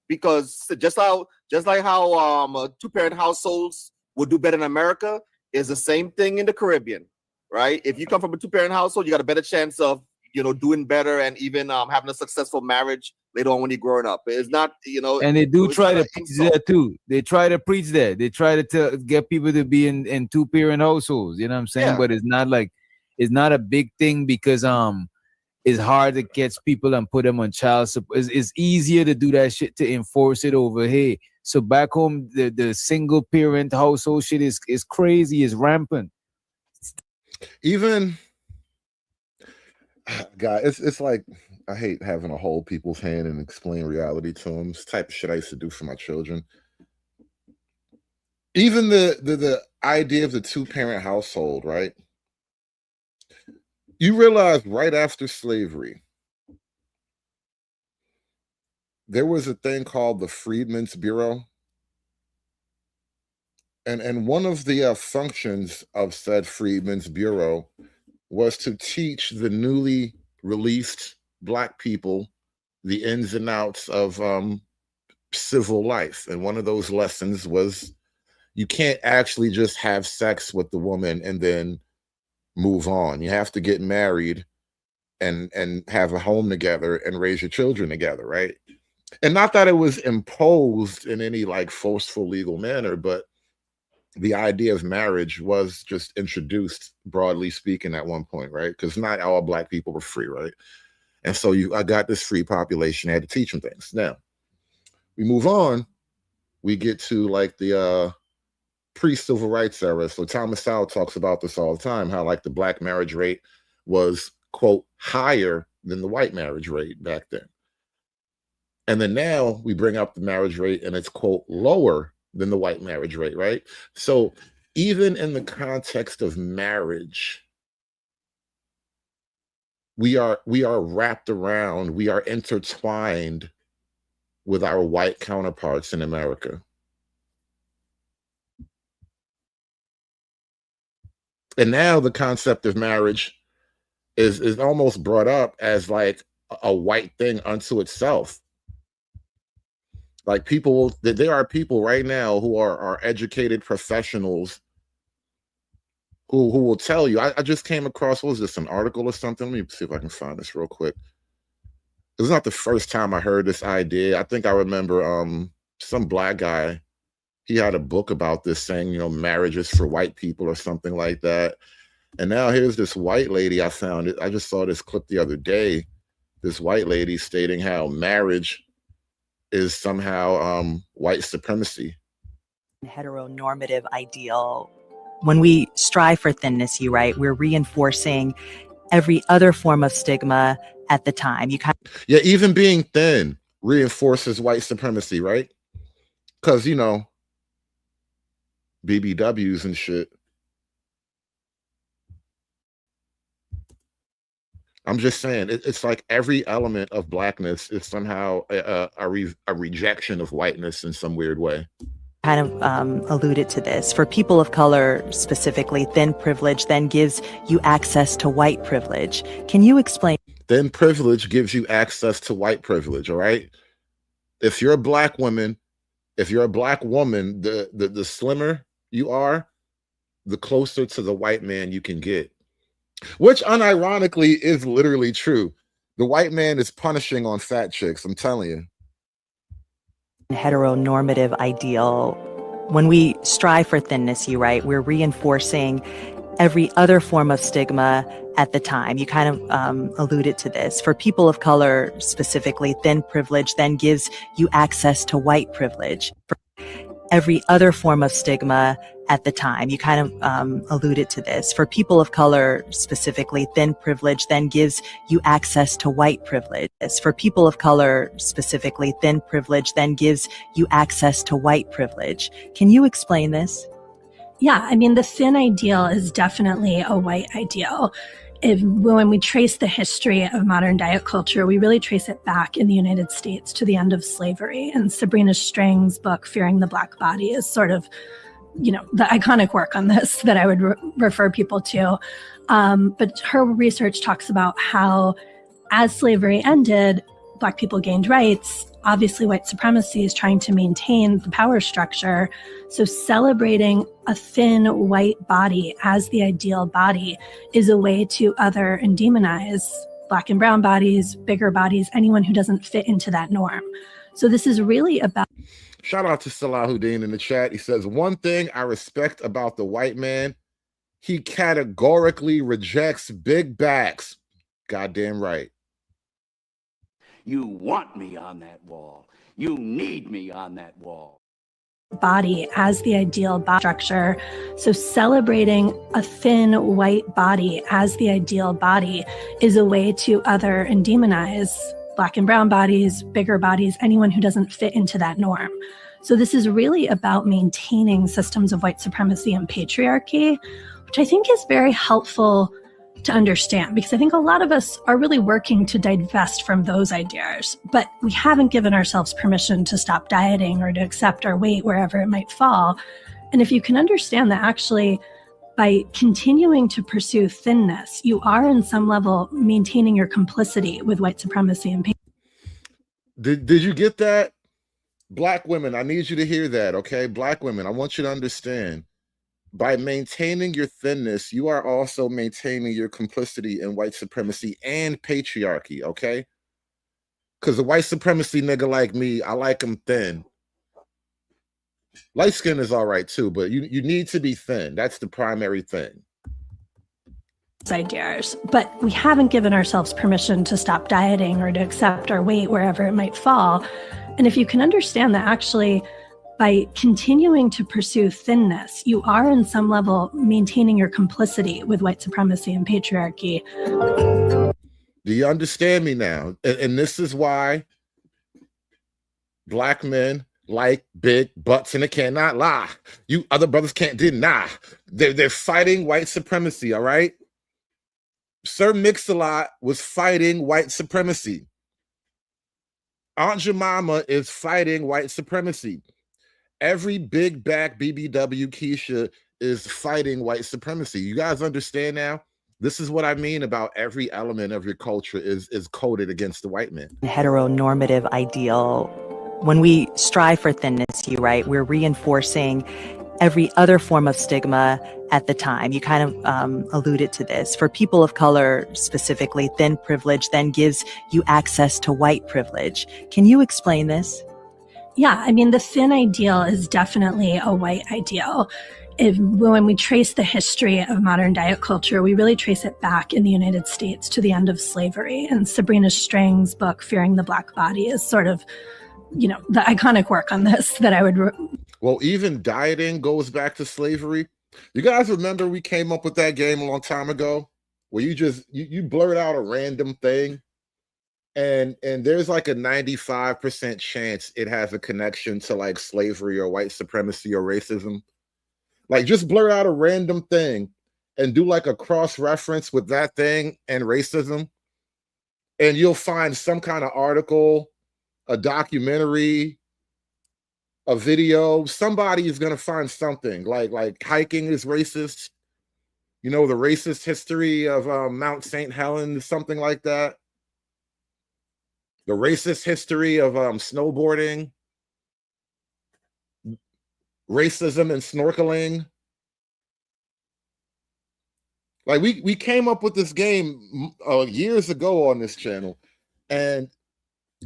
[SPEAKER 18] because just like how two-parent households would do better in America is the same thing in the Caribbean, right? If you come from a two-parent household, you got a better chance of, doing better and even having a successful marriage later on when you're growing up. It's not,
[SPEAKER 9] And they do try to preach that too. They try to preach that. They try to get people to be in two-parent households. You know what I'm saying? Yeah. But it's not a big thing because it's hard to catch people and put them on child support. It's easier to do that shit to enforce it over here. So back home, the single parent household shit is crazy, is rampant.
[SPEAKER 12] Even, God, it's like, I hate having to hold people's hand and explain reality to them. It's the type of shit I used to do for my children. Even the idea of the two-parent household, right? You realize right after slavery, there was a thing called the Freedmen's Bureau. And one of the functions of said Freedmen's Bureau was to teach the newly released Black people the ins and outs of civil life. And one of those lessons was you can't actually just have sex with the woman and then move on. You have to get married and have a home together and raise your children together, right? And not that it was imposed in any like forceful legal manner, but the idea of marriage was just introduced, broadly speaking, at one point, right? Because not all Black people were free, right? And so I got this free population. I had to teach them things. Now, we move on. We get to like the pre-civil rights era. So Thomas Sowell talks about this all the time, how like the Black marriage rate was, quote, higher than the white marriage rate back then. And then now we bring up the marriage rate and it's, quote, lower than the white marriage rate, right? So even in the context of marriage, we are wrapped around, we are intertwined with our white counterparts in America. And now the concept of marriage is almost brought up as like a white thing unto itself. Like there are people right now who are educated professionals who will tell you, I just came across, what was this, an article or something? Let me see if I can find this real quick. It was not the first time I heard this idea. I think I remember some Black guy, he had a book about this saying, marriage is for white people or something like that. And now here's this white lady, I found it. I just saw this clip the other day. This white lady stating how marriage is somehow white supremacy.
[SPEAKER 3] Heteronormative ideal. When we strive for thinness, we're reinforcing every other form of stigma at the time.
[SPEAKER 12] Yeah, even being thin reinforces white supremacy, right? Because, BBWs and shit. I'm just saying, it's like every element of blackness is somehow a rejection of whiteness in some weird way.
[SPEAKER 3] Kind of alluded to this. For people of color specifically, thin privilege then gives you access to white privilege. Can you explain?
[SPEAKER 12] Thin privilege gives you access to white privilege, all right? If you're a black woman, the slimmer you are, the closer to the white man you can get. Which unironically is literally true. The white man is punishing on fat chicks, I'm telling you.
[SPEAKER 3] Heteronormative ideal. When we strive for thinness, we're reinforcing every other form of stigma at the time. You kind of alluded to this. For people of color specifically, thin privilege then gives you access to white privilege. For every other form of stigma at the time. You kind of alluded to this. For people of color specifically, thin privilege then gives you access to white privilege. For people of color specifically, thin privilege then gives you access to white privilege. Can you explain this?
[SPEAKER 4] Yeah, I mean, the thin ideal is definitely a white ideal. When we trace the history of modern diet culture, we really trace it back in the United States to the end of slavery. And Sabrina Strang's book, Fearing the Black Body, is sort of, the iconic work on this that I would refer people to. But her research talks about how as slavery ended, Black people gained rights. Obviously, white supremacy is trying to maintain the power structure. So celebrating a thin white body as the ideal body is a way to other and demonize Black and brown bodies, bigger bodies, anyone who doesn't fit into that norm. So this is really about...
[SPEAKER 12] Shout out to Salahuddin in the chat. He says, one thing I respect about the white man, he categorically rejects big backs. Goddamn right.
[SPEAKER 6] You want me on that wall. You need me on that wall.
[SPEAKER 4] Body as the ideal body structure. So celebrating a thin white body as the ideal body is a way to other and demonize Black and brown bodies, bigger bodies, anyone who doesn't fit into that norm. So this is really about maintaining systems of white supremacy and patriarchy, which I think is very helpful to understand, because I think a lot of us are really working to divest from those ideas, but we haven't given ourselves permission to stop dieting or to accept our weight wherever it might fall. And if you can understand that actually by continuing to pursue thinness, you are in some level maintaining your complicity with white supremacy and pain.
[SPEAKER 12] Did you get that? Black women, I need you to hear that, okay? Black women, I want you to understand. By maintaining your thinness, you are also maintaining your complicity in white supremacy and patriarchy, okay? Because the white supremacy nigga like me, I like him thin. Light skin is all right too, but you need to be thin. That's the primary thing.
[SPEAKER 4] Ideas, but we haven't given ourselves permission to stop dieting or to accept our weight wherever it might fall. And if you can understand that actually by continuing to pursue thinness, you are in some level maintaining your complicity with white supremacy and patriarchy.
[SPEAKER 12] Do you understand me now? And this is why Black men like big butts, and they cannot lie. You other brothers can't deny. They're fighting white supremacy, all right? Sir Mix-a-Lot was fighting white supremacy. Aunt Jemima is fighting white supremacy. Every big back BBW Keisha is fighting white supremacy. You guys understand now? This is what I mean about every element of your culture is coded against the white man.
[SPEAKER 3] Heteronormative ideal. When we strive for thinness, we're reinforcing every other form of stigma at the time. You kind of alluded to this. For people of color specifically, thin privilege then gives you access to white privilege. Can you explain this?
[SPEAKER 4] Yeah, I mean, the thin ideal is definitely a white ideal. When we trace the history of modern diet culture, we really trace it back in the United States to the end of slavery. And Sabrina Strang's book, Fearing the Black Body, is sort of, the iconic work on this that I would...
[SPEAKER 12] Well, even dieting goes back to slavery. You guys remember we came up with that game a long time ago where you blurt out a random thing and there's like a 95% chance it has a connection to like slavery or white supremacy or racism. Like just blurt out a random thing and do like a cross reference with that thing and racism. and you'll find some kind of article, a documentary, a video. Somebody is going to find something like hiking is racist. You know, the racist history of Mount St. Helens, something like that. The racist history of snowboarding, racism and snorkeling. Like we came up with this game years ago on this channel, and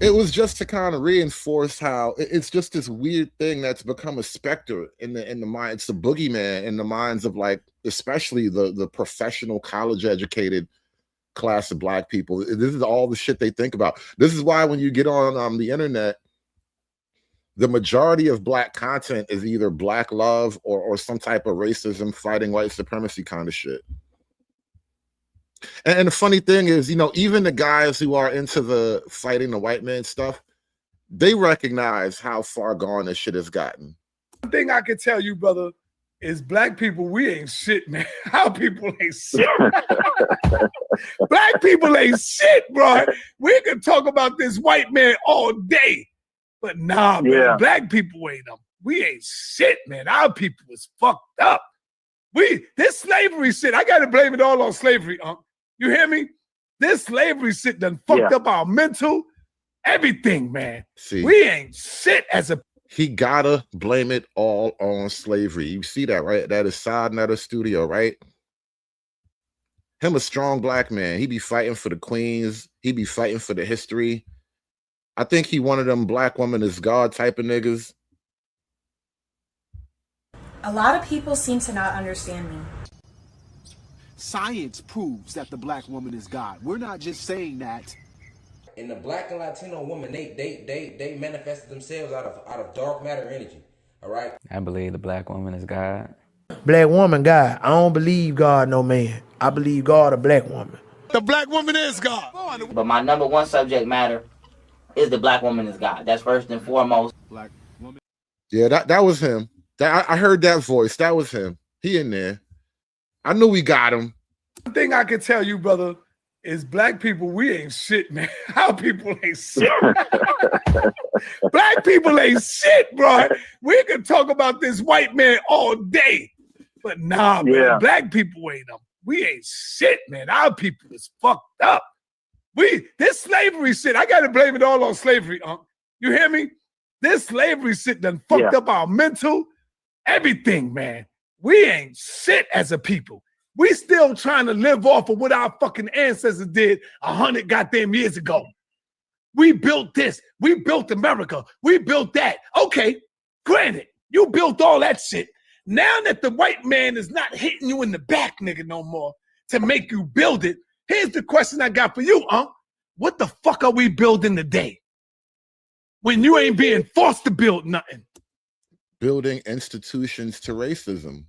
[SPEAKER 12] it was just to kind of reinforce how it's just this weird thing that's become a specter in the mind. It's the boogeyman in the minds of, like, especially the professional, college educated class of Black people. This is all the shit they think about. This is why when you get on the internet, the majority of Black content is either Black love or some type of racism, fighting white supremacy kind of shit. And the funny thing is, you know, even the guys who are into the fighting the white man stuff, they recognize how far gone this shit has gotten.
[SPEAKER 2] One thing I can tell you, brother, is Black people, we ain't shit, man. Our people ain't shit. Black people ain't shit, bro. We can talk about this white man all day, but nah, man, Black people ain't them. We ain't shit, man. Our people is fucked up. This slavery shit, I gotta blame it all on slavery, You hear me? This slavery shit done fucked up our mental, everything, man.
[SPEAKER 12] See,
[SPEAKER 2] we ain't shit as a.
[SPEAKER 12] He gotta blame it all on slavery. You see that, right? That is Side Nutter Studio, right? Him a strong Black man. He be fighting for the queens. He be fighting for the history. I think he one of them Black woman is God type of niggas.
[SPEAKER 5] A lot of people seem to not understand me.
[SPEAKER 7] Science proves that the Black woman is God. We're not just saying that.
[SPEAKER 17] And the Black and Latino woman, they manifested themselves out of dark matter energy. All right.
[SPEAKER 24] I believe the Black woman is God.
[SPEAKER 8] Black woman, God. I don't believe God, no man. I believe God, a Black woman.
[SPEAKER 2] The Black woman is God.
[SPEAKER 25] But my number one subject matter is the Black woman is God. That's first and foremost.
[SPEAKER 2] Black woman.
[SPEAKER 12] Yeah, that was him. I heard that voice. That was him. He in there. I knew we got him.
[SPEAKER 2] One thing I can tell you, brother, is Black people, we ain't shit, man. Our people ain't shit. Black people ain't shit, bro. We can talk about this white man all day, but nah, man. Black people ain't them. We ain't shit, man. Our people is fucked up. This slavery shit, I gotta blame it all on slavery, You hear me? This slavery shit done fucked up our mental, everything, man. We ain't shit as a people. We still trying to live off of what our fucking ancestors did 100 goddamn years ago. We built this. We built America. We built that. Okay, granted, you built all that shit. Now that the white man is not hitting you in the back, nigga, no more to make you build it, here's the question I got for you, What the fuck are we building today? When you ain't being forced to build nothing.
[SPEAKER 12] Building institutions to racism.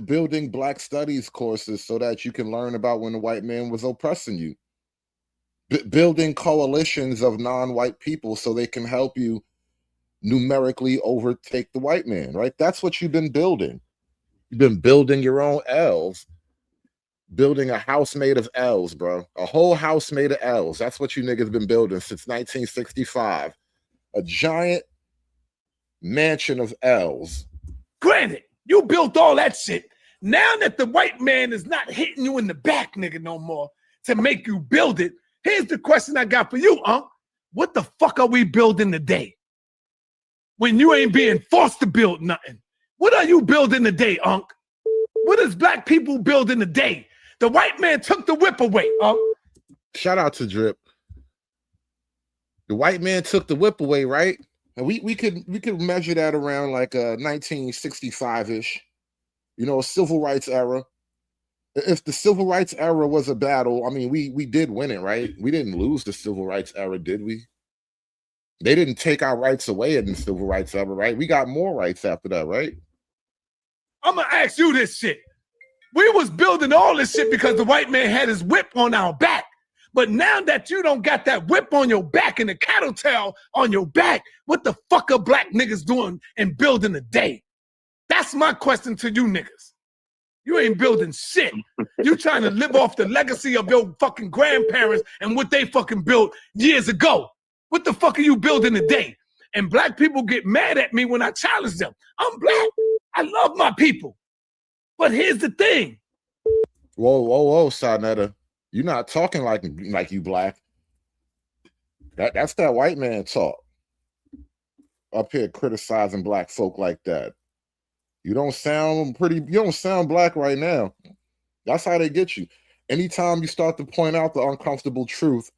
[SPEAKER 12] Building Black studies courses so that you can learn about when the white man was oppressing you. Building coalitions of non-white people so they can help you numerically overtake the white man, right? That's what you've been building. You've been building your own L's. Building a house made of L's, bro. A whole house made of L's. That's what you niggas been building since 1965. A giant mansion of L's.
[SPEAKER 2] Granted, you built all that shit. Now that the white man is not hitting you in the back, nigga, no more to make you build it, here's the question I got for you, What the fuck are we building today? When you ain't being forced to build nothing. What are you building today, What is Black people building today? The white man took the whip away,
[SPEAKER 12] Shout out to Drip. The white man took the whip away, right? And we could measure that around like 1965-ish, you know, civil rights era. If the civil rights era was a battle, I mean, we did win it, right? We didn't lose the civil rights era, did we? They didn't take our rights away in the civil rights era, right? We got more rights after that, right?
[SPEAKER 2] I'm gonna ask you this shit. We was building all this shit because the white man had his whip on our back. But now that you don't got that whip on your back and the cattle tail on your back, what the fuck are Black niggas doing and building today? That's my question to you niggas. You ain't building shit. You trying to live off the legacy of your fucking grandparents and what they fucking built years ago. What the fuck are you building today? And black people get mad at me when I challenge them. I'm black. I love my people. But here's the thing.
[SPEAKER 12] Whoa, Sarnetta. You're not talking like you black. That's that white man talk. Up here criticizing black folk like that. You don't sound black right now. That's how they get you. Anytime you start to point out the uncomfortable truth,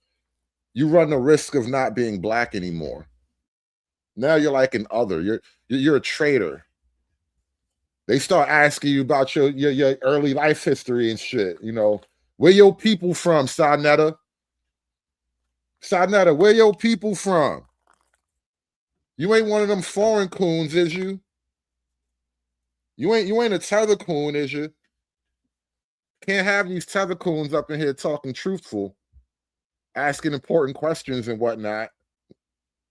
[SPEAKER 12] you run the risk of not being black anymore. Now you're like an other. You're a traitor. They start asking you about your early life history and shit. You know, where your people from, Sarnetta? Sarnetta, where your people from? You ain't one of them foreign coons, is you? You ain't a tether coon, is you? Can't have these tether coons up in here talking truthful, asking important questions and whatnot.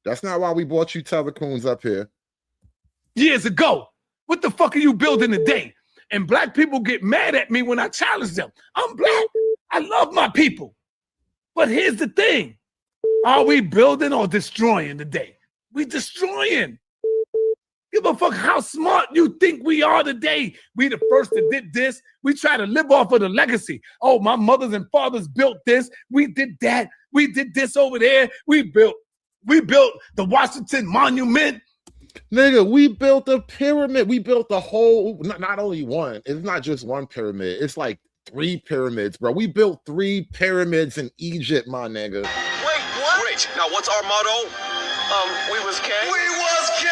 [SPEAKER 12] That's not why we brought you tether coons up here.
[SPEAKER 2] Years ago. What the fuck are you building today? And black people get mad at me when I challenge them. I'm black. I love my people. But here's the thing. Are we building or destroying today? We destroying. Give a fuck how smart you think we are today. We the first that did this. We try to live off of the legacy. Oh, my mothers and fathers built this. We did that. We did this over there. We built the Washington Monument.
[SPEAKER 12] Nigga, we built a pyramid. We built the whole, not only one. It's not just one pyramid. It's like 3 pyramids, bro. We built 3 pyramids in Egypt, my nigga.
[SPEAKER 10] Wait, what? Great. Now, what's our motto? We was kings. We was kings!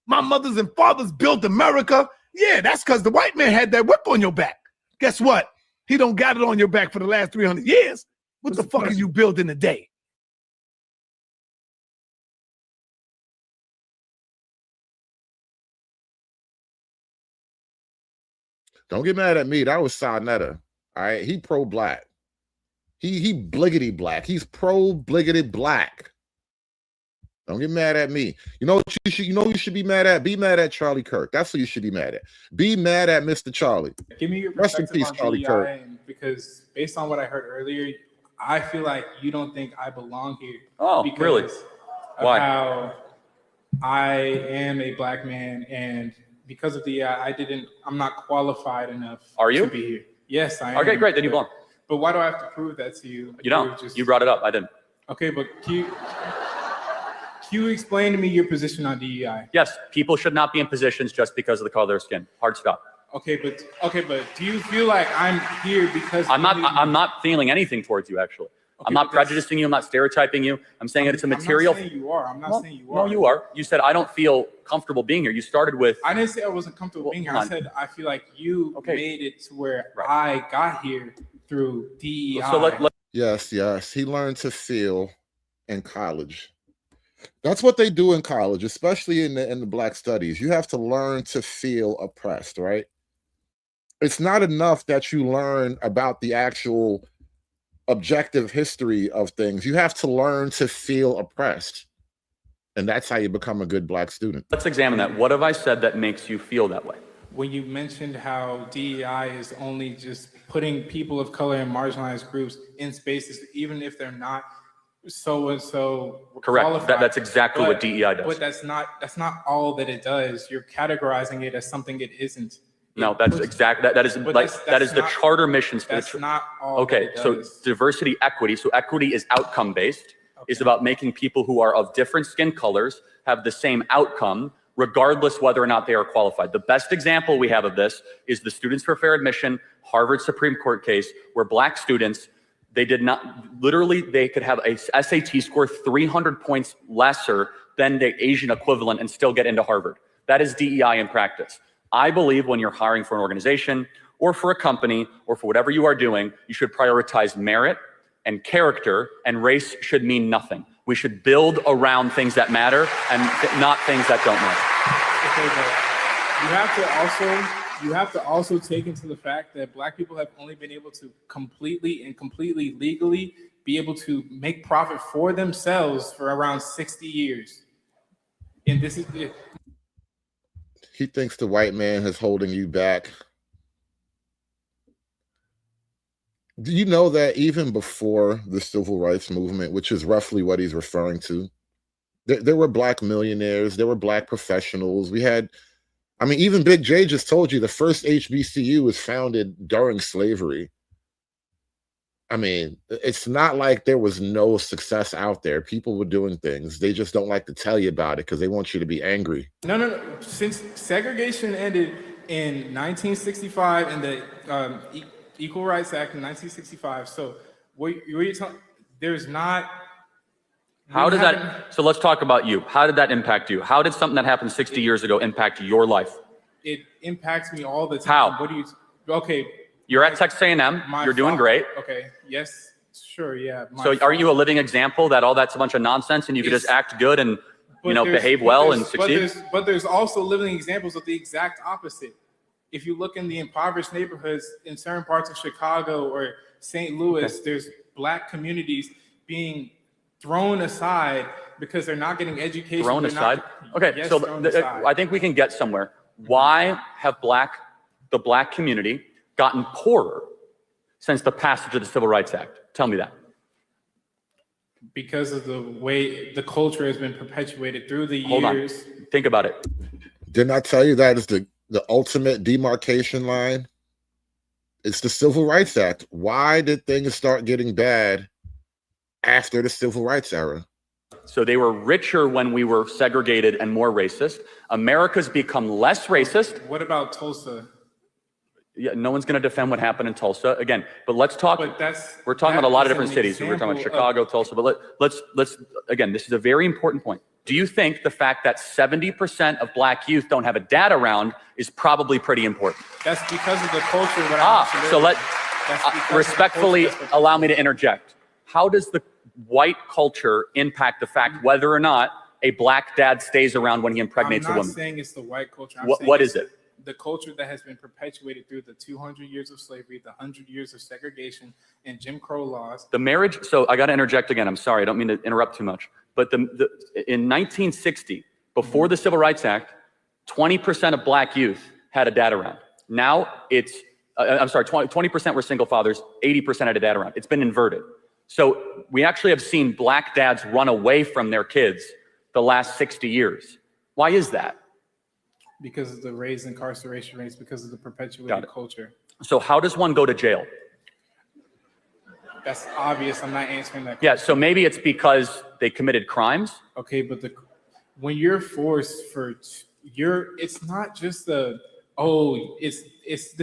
[SPEAKER 2] My mothers and fathers built America. Yeah, that's because the white man had that whip on your back. Guess what? He don't got it on your back for the last 300 years. What the fuck are you building today?
[SPEAKER 12] Don't get mad at me. That was Sarnetta. All right. He pro-black. He bliggity black. He's pro-bliggity black. Don't get mad at me. You know what you should be mad at? Be mad at Charlie Kirk. That's who you should be mad at. Be mad at Mr. Charlie.
[SPEAKER 14] Give me your
[SPEAKER 12] Rest in
[SPEAKER 14] perspective
[SPEAKER 12] peace,
[SPEAKER 14] on
[SPEAKER 12] Charlie
[SPEAKER 14] DEI,
[SPEAKER 12] Kirk.
[SPEAKER 14] because based on what I heard earlier, I feel like you don't think I belong here.
[SPEAKER 16] Oh,
[SPEAKER 14] because
[SPEAKER 16] really?
[SPEAKER 14] of
[SPEAKER 16] Why?
[SPEAKER 14] How I am a black man, and because of DEI, I'm not qualified enough.
[SPEAKER 16] Are you?
[SPEAKER 14] To be here? Yes, I am.
[SPEAKER 16] Okay, great. Then you belong.
[SPEAKER 14] But why do I have to prove that to you?
[SPEAKER 16] You don't. You brought it up. I didn't.
[SPEAKER 14] Okay, but can you explain to me your position on DEI?
[SPEAKER 16] Yes, people should not be in positions just because of the color of their skin. Hard stop.
[SPEAKER 14] Okay, but do you feel like I'm here because
[SPEAKER 16] I'm not feeling anything towards you, actually.
[SPEAKER 14] Okay,
[SPEAKER 16] I'm not prejudicing you. I'm not stereotyping you. I'm saying that it's a material.
[SPEAKER 14] I'm not saying you are. I'm not saying you are.
[SPEAKER 16] No, you are. You said I don't feel comfortable being here. You started with.
[SPEAKER 14] I didn't say I wasn't comfortable being here. I said I feel like you made it to where I got here through DEI.
[SPEAKER 16] So
[SPEAKER 12] Yes. He learned to feel in college. That's what they do in college, especially in the Black studies. You have to learn to feel oppressed, right? It's not enough that you learn about the actual objective history of things. You have to learn to feel oppressed. And that's how you become a good Black student.
[SPEAKER 16] Let's examine that. What have I said that makes you feel that way?
[SPEAKER 14] When you mentioned how DEI is only just putting people of color and marginalized groups in spaces, even if they're not so and so
[SPEAKER 16] Correct.
[SPEAKER 14] qualified.
[SPEAKER 16] That's exactly what DEI does.
[SPEAKER 14] But that's not all that it does. You're categorizing it as something it isn't.
[SPEAKER 16] No, that's exactly that is like that is the charter mission.
[SPEAKER 14] That's not all.
[SPEAKER 16] Okay,
[SPEAKER 14] that it
[SPEAKER 16] so
[SPEAKER 14] does.
[SPEAKER 16] diversity, equity. So equity is outcome based. It's about making people who are of different skin colors have the same outcome, regardless whether or not they are qualified. The best example we have of this is the Students for Fair Admission Harvard Supreme Court case, where Black students, they could have a SAT score 300 points lesser than the Asian equivalent and still get into Harvard. That is DEI in practice. I believe when you're hiring for an organization or for a company or for whatever you are doing, you should prioritize merit and character, and race should mean nothing. We should build around things that matter and not things that don't matter.
[SPEAKER 14] Okay, but you have to also take into the fact that Black people have only been able to completely legally be able to make profit for themselves for around 60 years. And this is it.
[SPEAKER 12] He thinks the white man is holding you back. Do you know that even before the civil rights movement, which is roughly what he's referring to, there were black millionaires, there were black professionals. We had, I mean, even Big J just told you the first HBCU was founded during slavery. I mean, it's not like there was no success out there. People were doing things. They just don't like to tell you about it because they want you to be angry.
[SPEAKER 14] No. Since segregation ended in 1965 and the Equal Rights Act in 1965, so what you're telling, there's not.
[SPEAKER 16] How does that, so let's talk about you. How did that impact you? How did something that happened 60 years ago impact your life?
[SPEAKER 14] It impacts me all the time.
[SPEAKER 16] How?
[SPEAKER 14] What do you, okay.
[SPEAKER 16] You're at Texas A&M, you're doing great.
[SPEAKER 14] Okay, yes, sure, yeah.
[SPEAKER 16] So aren't you a living example that all that's a bunch of nonsense and you could just act good and, you know, behave well and succeed?
[SPEAKER 14] But there's also living examples of the exact opposite. If you look in the impoverished neighborhoods in certain parts of Chicago or St. Louis, there's black communities being thrown aside because they're not getting education.
[SPEAKER 16] Thrown aside? Okay,
[SPEAKER 14] yes,
[SPEAKER 16] so
[SPEAKER 14] aside.
[SPEAKER 16] I think we can get somewhere. Why have the black community gotten poorer since the passage of the Civil Rights Act? Tell me that.
[SPEAKER 14] Because of the way the culture has been perpetuated through the years.
[SPEAKER 16] Hold on. Think about it.
[SPEAKER 12] Didn't I tell you that is the ultimate demarcation line? It's the Civil Rights Act. Why did things start getting bad after the Civil Rights era?
[SPEAKER 16] So they were richer when we were segregated and more racist. America's become less racist.
[SPEAKER 14] What about Tulsa?
[SPEAKER 16] Yeah, no one's going to defend what happened in Tulsa again. But let's talk. We're talking about a lot of different cities. We're talking about Chicago, Tulsa. But let's again. This is a very important point. Do you think the fact that 70% of black youth don't have a dad around is probably pretty important?
[SPEAKER 14] That's because of the culture.
[SPEAKER 16] So respectfully allow me to interject. How does the white culture impact the fact whether or not a black dad stays around when he impregnates a woman?
[SPEAKER 14] I'm not saying it's the white culture.
[SPEAKER 16] What is it?
[SPEAKER 14] The culture that has been perpetuated through the 200 years of slavery, the 100 years of segregation, and Jim Crow laws.
[SPEAKER 16] The marriage, so I got to interject again. I'm sorry, I don't mean to interrupt too much. But in 1960, before the Civil Rights Act, 20% of black youth had a dad around. Now it's, 20% were single fathers, 80% had a dad around. It's been inverted. So we actually have seen black dads run away from their kids the last 60 years. Why is that?
[SPEAKER 14] Because of the raised incarceration rates, because of the perpetuated culture.
[SPEAKER 16] So how does one go to jail?
[SPEAKER 14] That's obvious. I'm not answering that question.
[SPEAKER 16] Yeah, so maybe it's because they committed crimes.
[SPEAKER 14] Okay, but when you're forced for it's not just this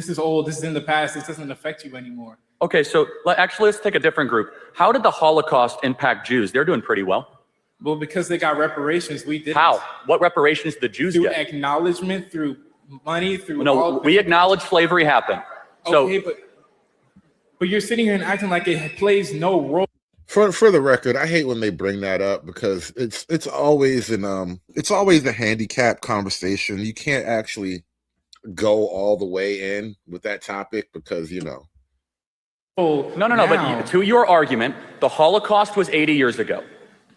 [SPEAKER 14] is old, this is in the past, this doesn't affect you anymore.
[SPEAKER 16] Okay, so actually let's take a different group. How did the Holocaust impact Jews? They're doing pretty well.
[SPEAKER 14] Well, because they got reparations, we didn't.
[SPEAKER 16] How? What reparations did the Jews get?
[SPEAKER 14] Through acknowledgement, through money, through
[SPEAKER 16] No, we acknowledge slavery happened.
[SPEAKER 14] Okay, but you're sitting here and acting like it plays no role.
[SPEAKER 12] For the record, I hate when they bring that up because it's always a handicap conversation. You can't actually go all the way in with that topic because No,
[SPEAKER 16] but to your argument, the Holocaust was 80 years ago.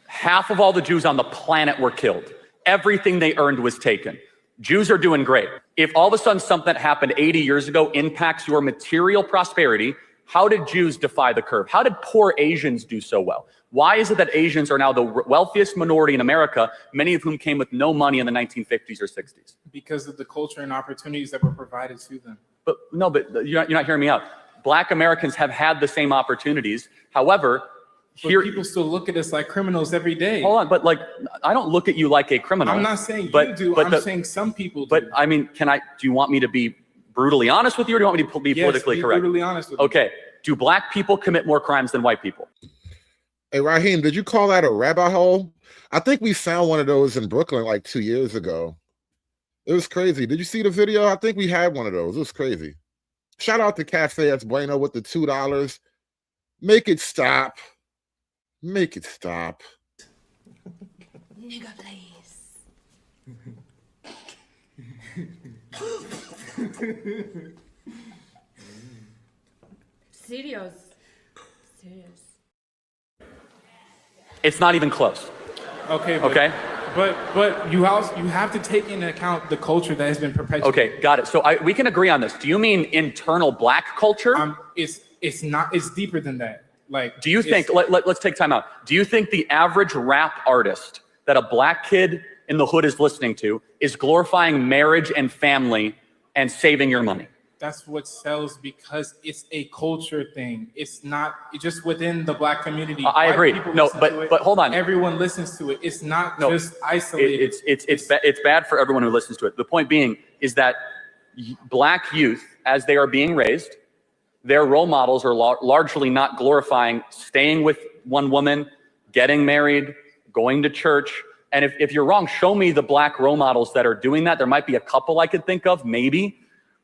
[SPEAKER 16] Half of all the Jews on the planet were killed. Everything they earned was taken. Jews are doing great. If all of a sudden something that happened 80 years ago impacts your material prosperity, how did Jews defy the curve? How did poor Asians do so well? Why is it that Asians are now the wealthiest minority in America, many of whom came with no money in the 1950s or 60s?
[SPEAKER 14] Because of the culture and opportunities that were provided to them.
[SPEAKER 16] But you're not hearing me out. Black Americans have had the same opportunities. However,
[SPEAKER 14] people still look at us like criminals every day.
[SPEAKER 16] Hold on, but I don't look at you like a criminal.
[SPEAKER 14] I'm not saying you do. I'm saying some people do.
[SPEAKER 16] But I mean, do you want me to be brutally honest with you, or do you want me to be politically correct?
[SPEAKER 14] Brutally honest with you.
[SPEAKER 16] Okay. Do black people commit more crimes than white people?
[SPEAKER 12] Hey, Raheem, did you call that a rabbit hole? I think we found one of those in Brooklyn like 2 years ago. It was crazy. Did you see the video? I think we had one of those. It was crazy. Shout out to Cafe That's Bueno with the $2. Make it stop. Make it stop.
[SPEAKER 5] Nigga, please. Serious.
[SPEAKER 16] It's not even close.
[SPEAKER 14] Okay.
[SPEAKER 16] Okay.
[SPEAKER 14] But you have to take into account the culture that has been perpetuated.
[SPEAKER 16] Okay, got it. So we can agree on this. Do you mean internal black culture?
[SPEAKER 14] It's not. It's deeper than that. Like,
[SPEAKER 16] do you think? Let's take time out. Do you think the average rap artist that a black kid in the hood is listening to is glorifying marriage and family and saving your money?
[SPEAKER 14] That's what sells because it's a culture thing. It's not just within the black community.
[SPEAKER 16] I agree. No, but hold on.
[SPEAKER 14] Everyone listens to it. It's not just isolated.
[SPEAKER 16] It's bad for everyone who listens to it. The point being is that black youth, as they are being raised, their role models are largely not glorifying staying with one woman, getting married, going to church. And if you're wrong, show me the black role models that are doing that. There might be a couple I could think of, maybe.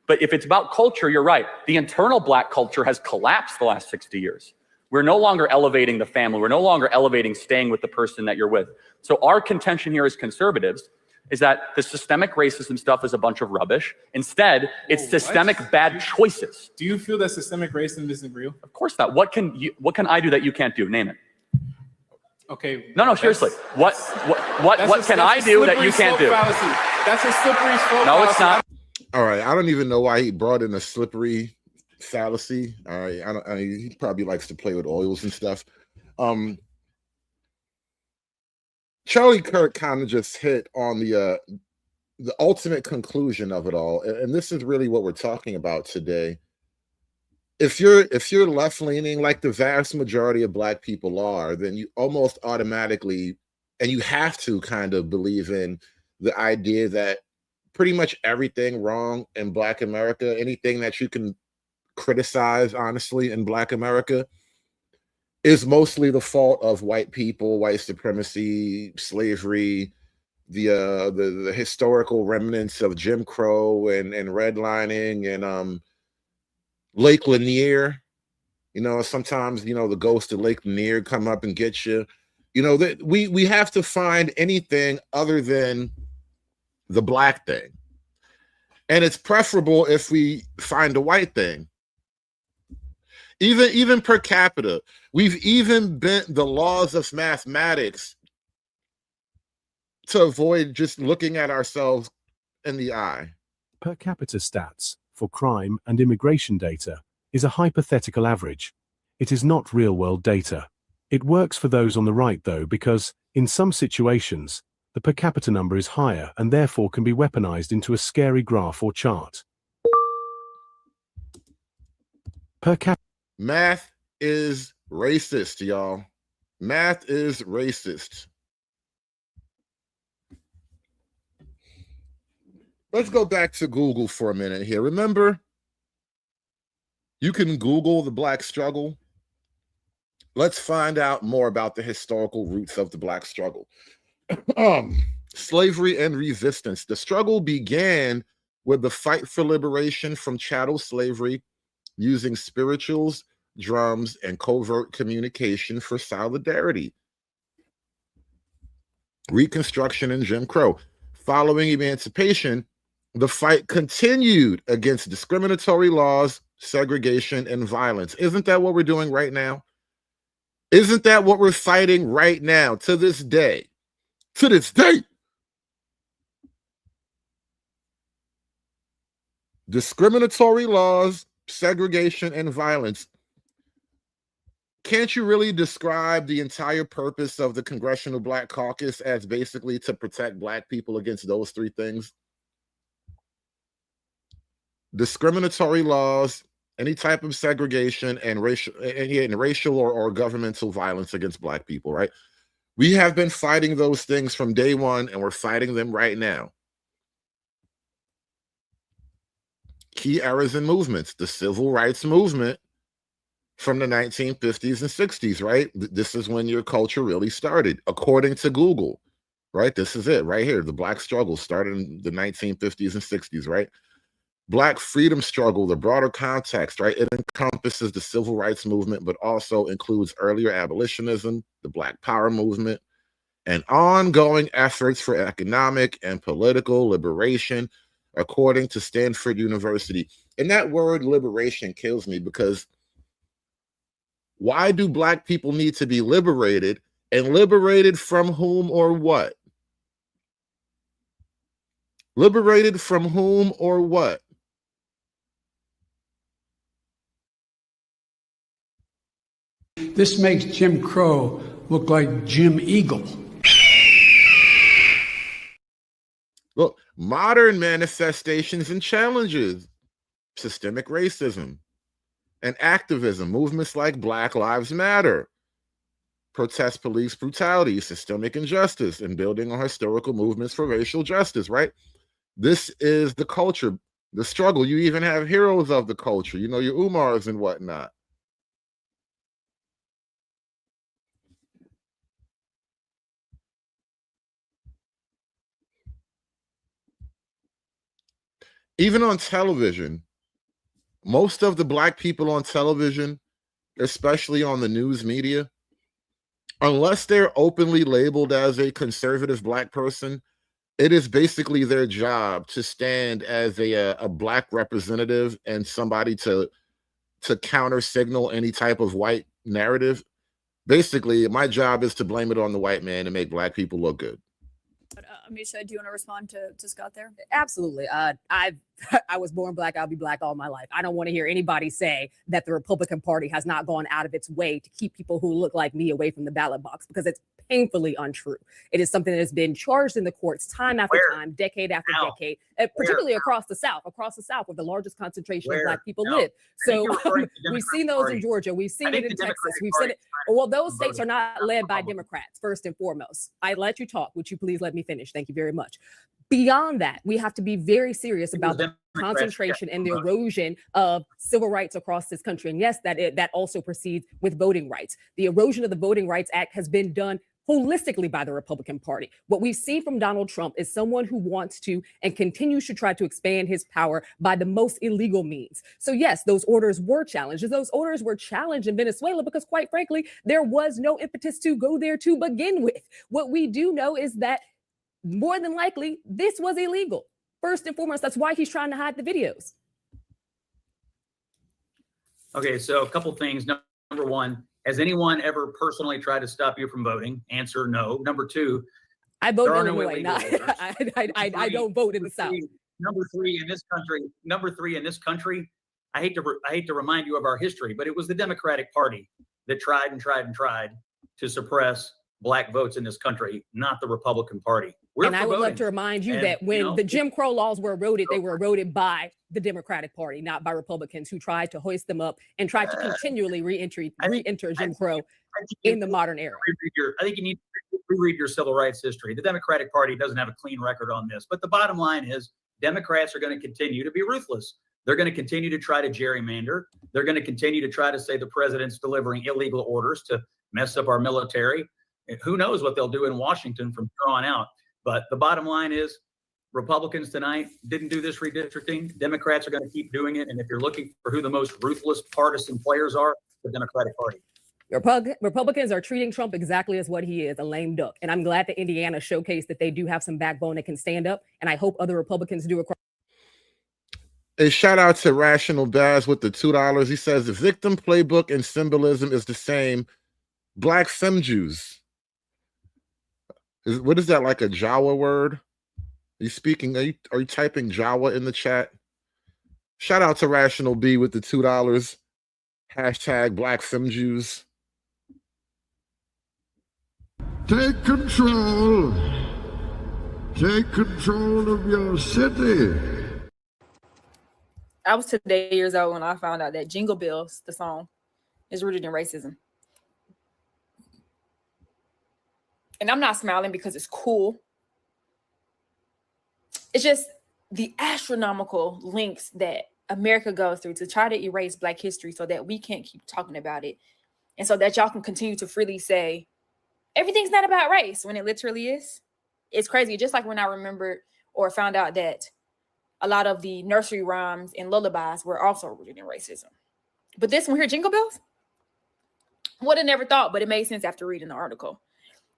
[SPEAKER 16] But if it's about culture, you're right. The internal black culture has collapsed the last 60 years. We're no longer elevating the family. We're no longer elevating staying with the person that you're with. So our contention here as conservatives is that the systemic racism stuff is a bunch of rubbish. Instead, it's systemic bad choices.
[SPEAKER 14] Do you feel that systemic racism isn't real?
[SPEAKER 16] Of course not. What can I do that you can't do? Name it.
[SPEAKER 14] Okay.
[SPEAKER 16] No, seriously. What can I do that you can't do?
[SPEAKER 14] That's a slippery slope.
[SPEAKER 16] No, it's not.
[SPEAKER 12] All right, I don't even know why he brought in a slippery fallacy. All right, he probably likes to play with oils and stuff. Charlie Kirk kind of just hit on the ultimate conclusion of it all, and this is really what we're talking about today. If you're left leaning, like the vast majority of black people are, then you almost automatically, and you have to kind of believe in the idea that pretty much everything wrong in Black America, anything that you can criticize, honestly, in Black America, is mostly the fault of white people, white supremacy, slavery, the historical remnants of Jim Crow and redlining and Lake Lanier. You know, sometimes, you know, the ghost of Lake Lanier come up and get you. You know, that we have to find anything other than the black thing. And it's preferable if we find a white thing. Even per capita, we've even bent the laws of mathematics to avoid just looking at ourselves in the eye.
[SPEAKER 1] Per capita stats for crime and immigration data is a hypothetical average. It is not real-world data. It works for those on the right, though, because, in some situations, the per capita number is higher and therefore can be weaponized into a scary graph or chart. Per capita.
[SPEAKER 12] Math is racist, y'all. Math is racist. Let's go back to Google for a minute here. Remember, you can Google the Black struggle. Let's find out more about the historical roots of the Black struggle. Slavery and resistance. The struggle began with the fight for liberation from chattel slavery, using spirituals, drums, and covert communication for solidarity. Reconstruction and Jim Crow. Following emancipation, the fight continued against discriminatory laws, segregation, and violence. Isn't that what we're doing right now? Isn't that what we're fighting right now, to this day? To this day. Discriminatory laws, segregation, and violence. Can't you really describe the entire purpose of the Congressional Black Caucus as basically to protect Black people against those three things? Discriminatory laws, any type of segregation, and racial or governmental violence against Black people, right? We have been fighting those things from day one, and we're fighting them right now. Key eras and movements. The civil rights movement from the 1950s and 60s, right? This is when your culture really started, according to Google, right? This is it right here. The Black struggle started in the 1950s and 60s, right? Black freedom struggle, the broader context, right? It encompasses the civil rights movement, but also includes earlier abolitionism, the Black Power movement, and ongoing efforts for economic and political liberation, according to Stanford University. And that word liberation kills me, because why do Black people need to be liberated, and liberated from whom or what? Liberated from whom or what?
[SPEAKER 15] This makes Jim Crow look like Jim Eagle.
[SPEAKER 12] Look, modern manifestations and challenges, systemic racism and activism, movements like Black Lives Matter, protest police brutality, systemic injustice, and building on historical movements for racial justice, right? This is the culture, the struggle. You even have heroes of the culture, you know, your Umars and whatnot. Even on television, most of the Black people on television, especially on the news media, unless they're openly labeled as a conservative Black person, it is basically their job to stand as a Black representative and somebody to counter signal any type of white narrative. Basically, my job is to blame it on the white man and make Black people look good.
[SPEAKER 19] Amisha, do you want to respond to Scott there? Absolutely. I was born Black. I'll be Black all my life. I don't want to hear anybody say that the Republican Party has not gone out of its way to keep people who look like me away from the ballot box, because it's painfully untrue. It is something that has been charged in the courts time after time, decade after decade, particularly across the South, where the largest concentration of Black people live. So we've seen those in Georgia. We've seen it in Texas. We've seen it. Well, those states are not led by Democrats, first and foremost. I let you talk. Would you please let me finish? Thank you very much. Beyond that, we have to be very serious about the concentration and the erosion of civil rights across this country. And yes, that also proceeds with voting rights. The erosion of the Voting Rights Act has been done holistically by the Republican Party. What we've seen from Donald Trump is someone who wants to and continues to try to expand his power by the most illegal means. So yes, those orders were challenged. Those orders were challenged in Venezuela because, quite frankly, there was no impetus to go there to begin with. What we do know is that more than likely, this was illegal. First and foremost, that's why he's trying to hide the videos.
[SPEAKER 21] Okay, so a couple things. Number one, has anyone ever personally tried to stop you from voting? Answer, no. Number two,
[SPEAKER 19] I vote in Illinois. I don't vote in the South.
[SPEAKER 21] Number three in this country, I hate to remind you of our history, but it was the Democratic Party that tried to suppress Black votes in this country, not the Republican Party.
[SPEAKER 19] And I would love to remind you that when the Jim Crow laws were eroded, they were eroded by the Democratic Party, not by Republicans who tried to hoist them up and tried to continually re-enter Jim Crow in the modern era.
[SPEAKER 21] I think you need to reread your civil rights history. The Democratic Party doesn't have a clean record on this, but the bottom line is Democrats are going to continue to be ruthless. They're going to continue to try to gerrymander. They're going to continue to try to say the president's delivering illegal orders to mess up our military. Who knows what they'll do in Washington from here on out. But the bottom line is Republicans tonight didn't do this redistricting. Democrats are going to keep doing it. And if you're looking for who the most ruthless partisan players are, the Democratic Party.
[SPEAKER 19] Republicans are treating Trump exactly as what he is, a lame duck. And I'm glad that Indiana showcased that they do have some backbone that can stand up. And I hope other Republicans do across.
[SPEAKER 12] A shout out to Rational Baz with the $2. He says the victim playbook and symbolism is the same. Black Femme Jews. What is that, like a Jawa word? Are you speaking? Are you typing Jawa in the chat? Shout out to Rational B with the $2. Hashtag Black Femme Jews.
[SPEAKER 20] Take control. Take control of your city.
[SPEAKER 22] I was today years old when I found out that Jingle Bells, the song, is rooted in racism. And I'm not smiling because it's cool. It's just the astronomical lengths that America goes through to try to erase Black history so that we can't keep talking about it. And so that y'all can continue to freely say, everything's not about race when it literally is. It's crazy. Just like when I remembered or found out that a lot of the nursery rhymes and lullabies were also rooted in racism. But this one here, Jingle Bells, would have never thought, but it made sense after reading the article.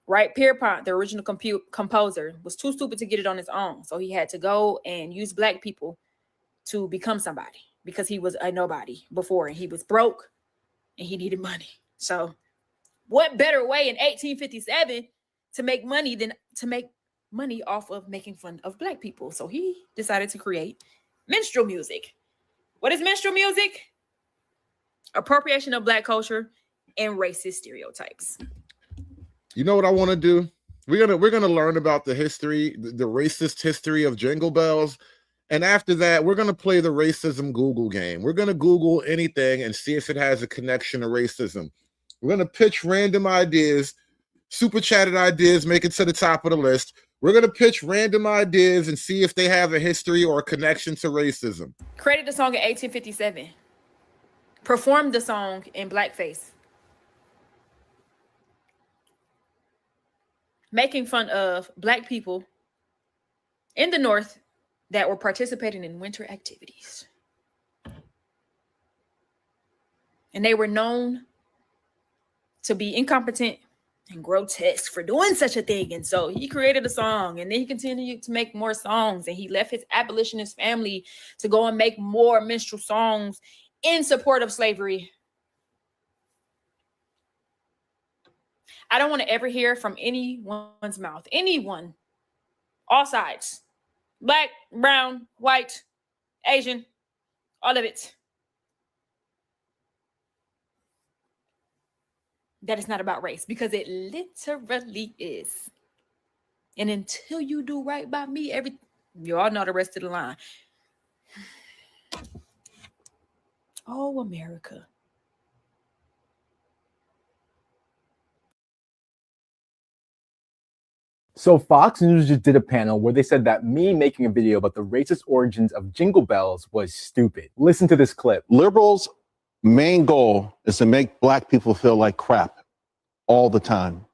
[SPEAKER 22] Right? Pierpont, the original composer, was too stupid to get it on his own. So he had to go and use Black people to become somebody because he was a nobody before and he was broke and he needed money. So what better way in 1857 to make money than to make money off of making fun of Black people. So he decided to create minstrel music. What is minstrel music? Appropriation of Black culture and racist stereotypes.
[SPEAKER 12] You know what I want to do? We're gonna learn about the history, the racist history of Jingle Bells. And after that, we're going to play the racism Google game. We're going to Google anything and see if it has a connection to racism. We're going to pitch random ideas, super chatted ideas, make it to the top of the list. We're going to pitch random ideas and see if they have a history or a connection to racism.
[SPEAKER 22] Created the song in 1857. Performed the song in blackface. Making fun of Black people in the North that were participating in winter activities. And they were known to be incompetent and grotesque for doing such a thing. And so he created a song, and then he continued to make more songs, and he left his abolitionist family to go and make more minstrel songs in support of slavery. I don't want to ever hear from anyone's mouth, anyone, all sides, Black, brown, white, Asian, all of it, that it's not about race, because it literally is. And until you do right by me, you all know the rest of the line. Oh, America.
[SPEAKER 9] So Fox News just did a panel where they said that me making a video about the racist origins of Jingle Bells was stupid. Listen to this clip.
[SPEAKER 11] Liberals' main goal is to make Black people feel like crap all the time,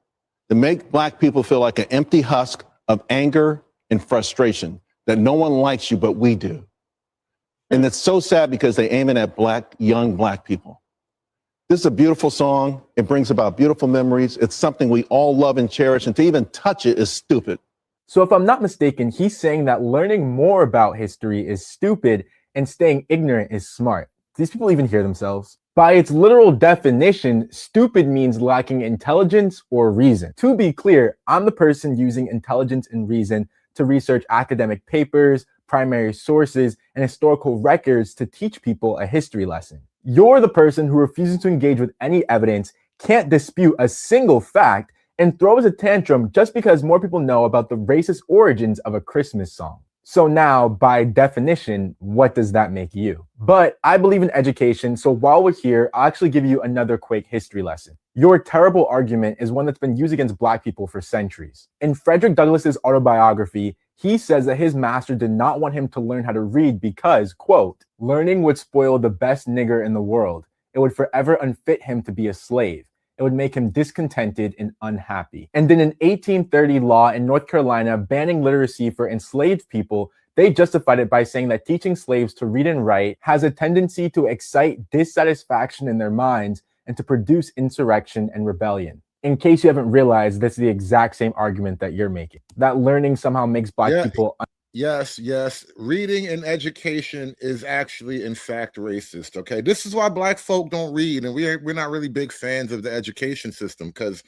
[SPEAKER 11] to make Black people feel like an empty husk of anger and frustration, that no one likes you but we do. And it's so sad because they aim it at young Black people. This is a beautiful song. It brings about beautiful memories. It's something we all love and cherish, and to even touch it is stupid.
[SPEAKER 9] So if I'm not mistaken, he's saying that learning more about history is stupid and staying ignorant is smart. Do these people even hear themselves? By its literal definition, stupid means lacking intelligence or reason. To be clear, I'm the person using intelligence and reason to research academic papers, primary sources, and historical records to teach people a history lesson. You're the person who refuses to engage with any evidence, can't dispute a single fact, and throws a tantrum just because more people know about the racist origins of a Christmas song. So now, by definition, what does that make you? But I believe in education, so while we're here, I'll actually give you another quick history lesson. Your terrible argument is one that's been used against Black people for centuries. In Frederick Douglass's autobiography, he says that his master did not want him to learn how to read because, quote, learning would spoil the best nigger in the world. It would forever unfit him to be a slave. It would make him discontented and unhappy. And in an 1830 law in North Carolina banning literacy for enslaved people, they justified it by saying that teaching slaves to read and write has a tendency to excite dissatisfaction in their minds and to produce insurrection and rebellion. In case you haven't realized, that's the exact same argument that you're making, that learning somehow makes Black people.
[SPEAKER 12] Yes. Reading and education is actually, in fact, racist. Okay, this is why Black folk don't read, and we're not really big fans of the education system, because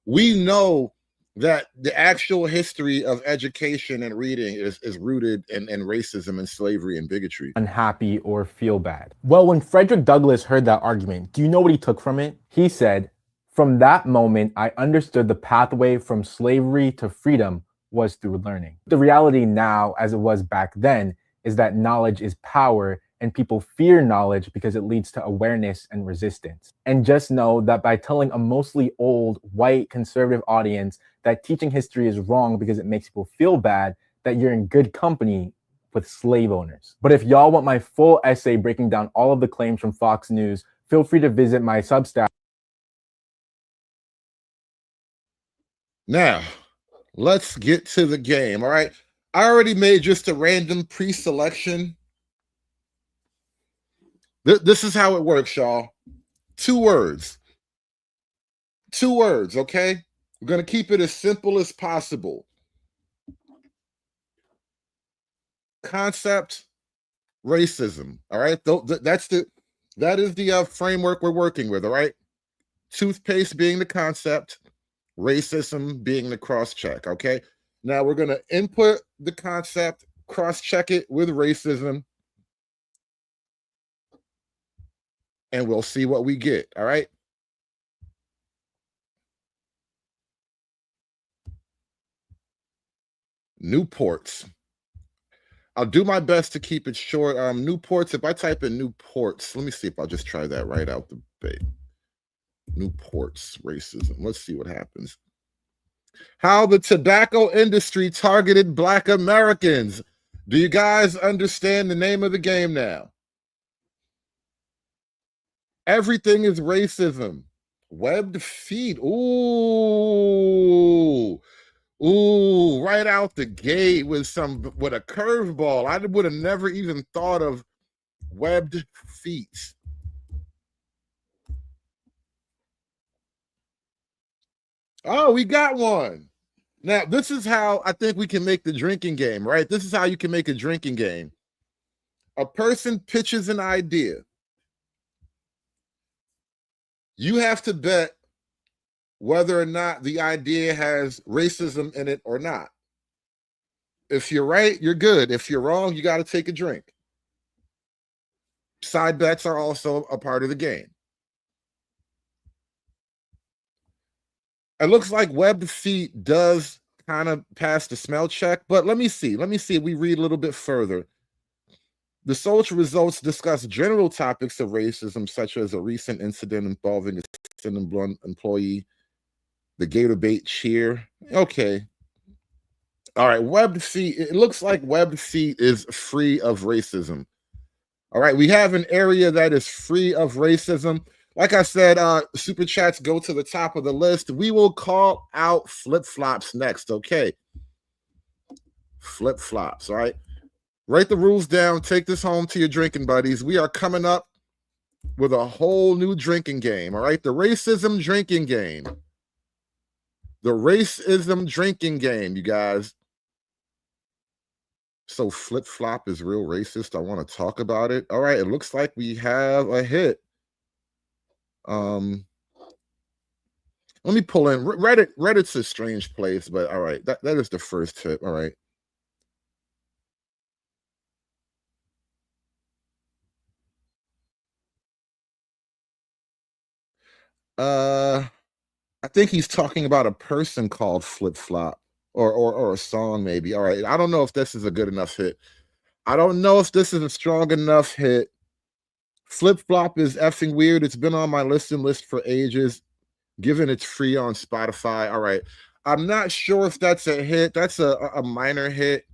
[SPEAKER 12] we know that the actual history of education and reading is rooted in racism and slavery and bigotry.
[SPEAKER 9] Unhappy or feel bad. Well, when Frederick Douglass heard that argument, do you know what he took from it? He said, "From that moment, I understood the pathway from slavery to freedom was through learning." The reality now, as it was back then, is that knowledge is power, and people fear knowledge because it leads to awareness and resistance. And just know that by telling a mostly old, white, conservative audience that teaching history is wrong because it makes people feel bad, that you're in good company with slave owners. But if y'all want my full essay breaking down all of the claims from Fox News, feel free to visit my Substack.
[SPEAKER 12] Now, let's get to the game, all right? I already made just a random pre-selection. This is how it works, y'all. Two words, okay? We're going to keep it as simple as possible. Concept, racism, all right? That is the framework we're working with, all right? Toothpaste being the concept, racism being the cross-check, okay? Now we're going to input the concept, cross-check it with racism, and we'll see what we get, all right? Newports. I'll do my best to keep it short. Newports, if I type in Newports, let me see if I'll just try that right out the bait. Newports, racism. Let's see what happens. How the tobacco industry targeted Black Americans. Do you guys understand the name of the game now? Everything is racism. Webbed feet. Ooh. Ooh, right out the gate with a curveball. I would have never even thought of webbed feet. Oh, we got one. Now, this is how I think we can make the drinking game, right? This is how you can make a drinking game. A person pitches an idea. You have to bet whether or not the idea has racism in it or not. If you're right, you're good. If you're wrong, you got to take a drink. Side bets are also a part of the game. It looks like webbed feet does kind of pass the smell check, but let me see. Let me see if we read a little bit further. The social results discuss general topics of racism, such as a recent incident involving a Cinnabon employee, the Gator bait cheer. Okay. All right. Webbed feet. It looks like webbed feet is free of racism. All right. We have an area that is free of racism. Like I said, super chats go to the top of the list. We will call out flip-flops next. Okay. Flip-flops. All right. Write the rules down. Take this home to your drinking buddies. We are coming up with a whole new drinking game. All right. The racism drinking game. The racism drinking game, you guys. So flip-flop is real racist. I want to talk about it. All right. It looks like we have a hit. Let me pull in Reddit. Reddit's a strange place, but all right. That is the first hit. All right. I think he's talking about a person called Flip Flop or a song maybe. All right. I don't know if this is a good enough hit. I don't know if this is a strong enough hit. Flip Flop is effing weird. It's been on my listen list for ages, given it's free on Spotify. All right. I'm not sure if that's a hit. That's a minor hit.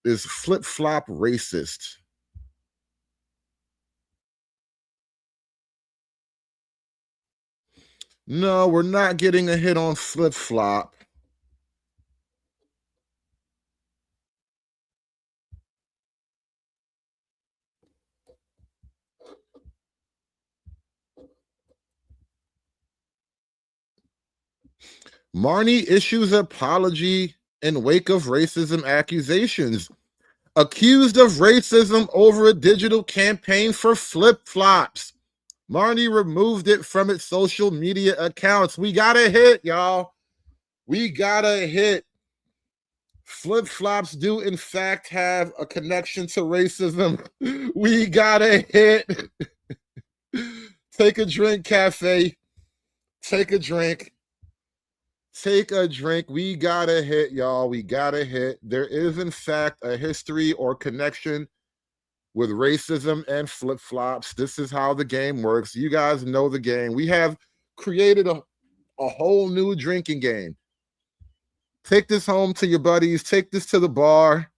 [SPEAKER 12] Is Flip Flop racist? No, we're not getting a hit on Flip Flop. Marnie issues apology in wake of racism accusations. Accused of racism over a digital campaign for flip-flops. Marnie removed it from its social media accounts. We got a hit, y'all. We got a hit. Flip-flops do, in fact, have a connection to racism. We got a hit. Take a drink, Cafe. Take a drink. Take a drink. We got a hit, y'all. We got a hit. There is, in fact, a history or connection with racism and flip-flops. This is how the game works. You guys know the game. We have created a whole new drinking game. Take this home to your buddies. Take this to the bar.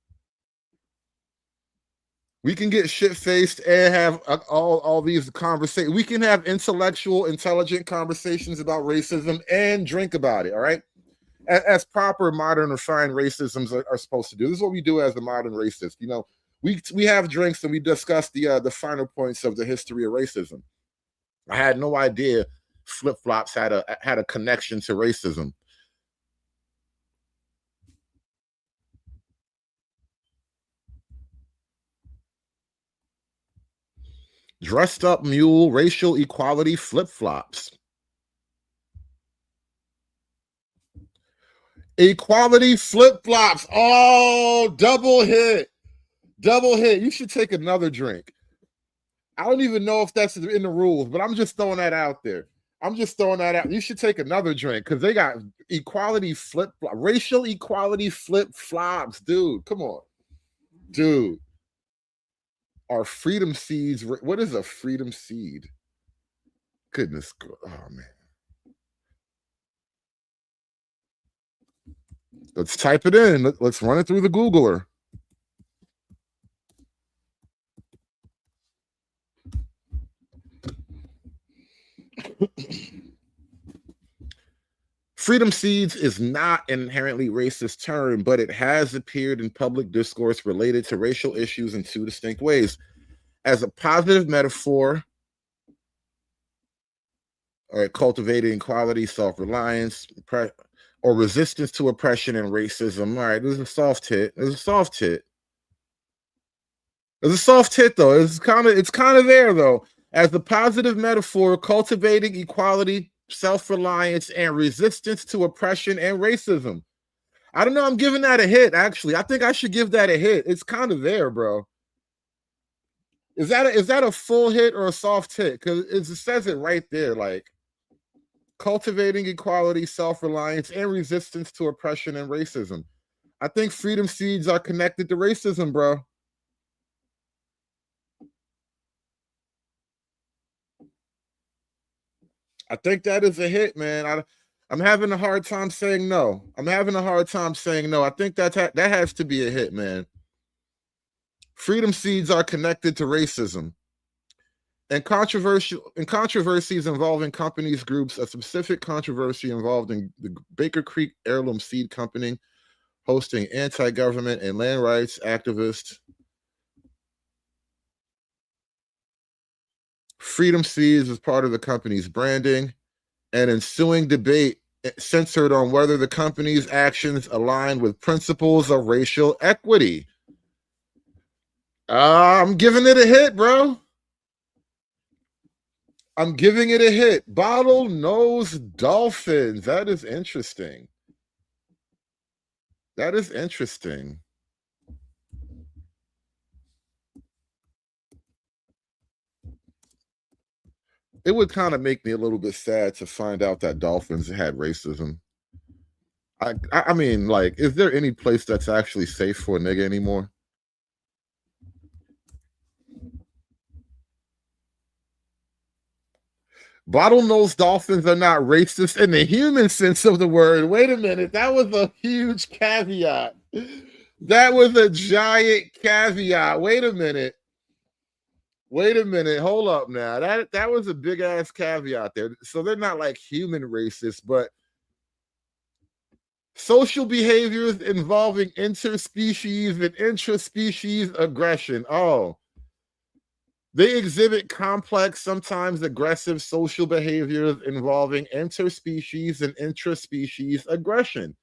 [SPEAKER 12] We can get shit-faced and have all these conversations. We can have intellectual, intelligent conversations about racism and drink about it, all right? As proper, modern, refined racisms are supposed to do. This is what we do as a modern racist. You know, we have drinks and we discuss the finer points of the history of racism. I had no idea flip-flops had a connection to racism. Dressed up mule, racial equality, flip-flops. Equality flip-flops. Oh, double hit. Double hit. You should take another drink. I don't even know if that's in the rules, but I'm just throwing that out there. I'm just throwing that out. You should take another drink because they got equality flip-flop, racial equality flip-flops. Dude, come on. Dude. Are freedom seeds, what is a freedom seed? Goodness, oh man. Let's type it in. Let's run it through the Googler. Freedom seeds is not an inherently racist term, but it has appeared in public discourse related to racial issues in two distinct ways. As a positive metaphor, or cultivating equality, self-reliance, or resistance to oppression and racism. All right, there's a soft hit. There's a soft hit. There's a soft hit though. It's kind of there though. As a positive metaphor, cultivating equality, self-reliance, and resistance to oppression and racism. I don't know. I'm giving that a hit. Actually, I think I should give that a hit. It's kind of there, bro. Is that a full hit or a soft hit? Because it says it right there, like cultivating equality, self-reliance, and resistance to oppression and racism. I think freedom seeds are connected to racism, bro. I think that is a hit, man. I'm having a hard time saying no. I think that has to be a hit, man. Freedom seeds are connected to racism. And controversies involving companies, groups, a specific controversy involved in the Baker Creek Heirloom Seed Company, hosting anti-government and land rights activists. Freedom Seeds is part of the company's branding, and ensuing debate centered on whether the company's actions align with principles of racial equity. I'm giving it a hit, bro. I'm giving it a hit. Bottlenose dolphins. That is interesting. That is interesting. It would kind of make me a little bit sad to find out that dolphins had racism. I mean, like, is there any place that's actually safe for a nigga anymore? Bottlenose dolphins are not racist in the human sense of the word. Wait a minute. That was a huge caveat. That was a giant caveat. Wait a minute. Hold up now. That was a big ass caveat there. So they're not like human racists, but social behaviors involving interspecies and intraspecies aggression. Oh. They exhibit complex, sometimes aggressive social behaviors involving interspecies and intraspecies aggression.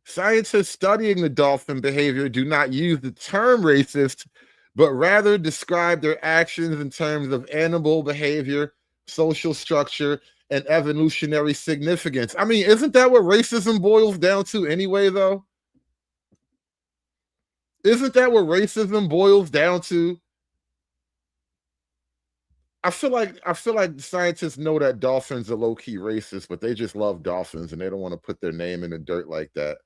[SPEAKER 12] Scientists studying the dolphin behavior do not use the term racist, but rather describe their actions in terms of animal behavior, social structure, and evolutionary significance. I mean, isn't that what racism boils down to anyway, though? Isn't that what racism boils down to? I feel like scientists know that dolphins are low-key racist, but they just love dolphins and they don't want to put their name in the dirt like that.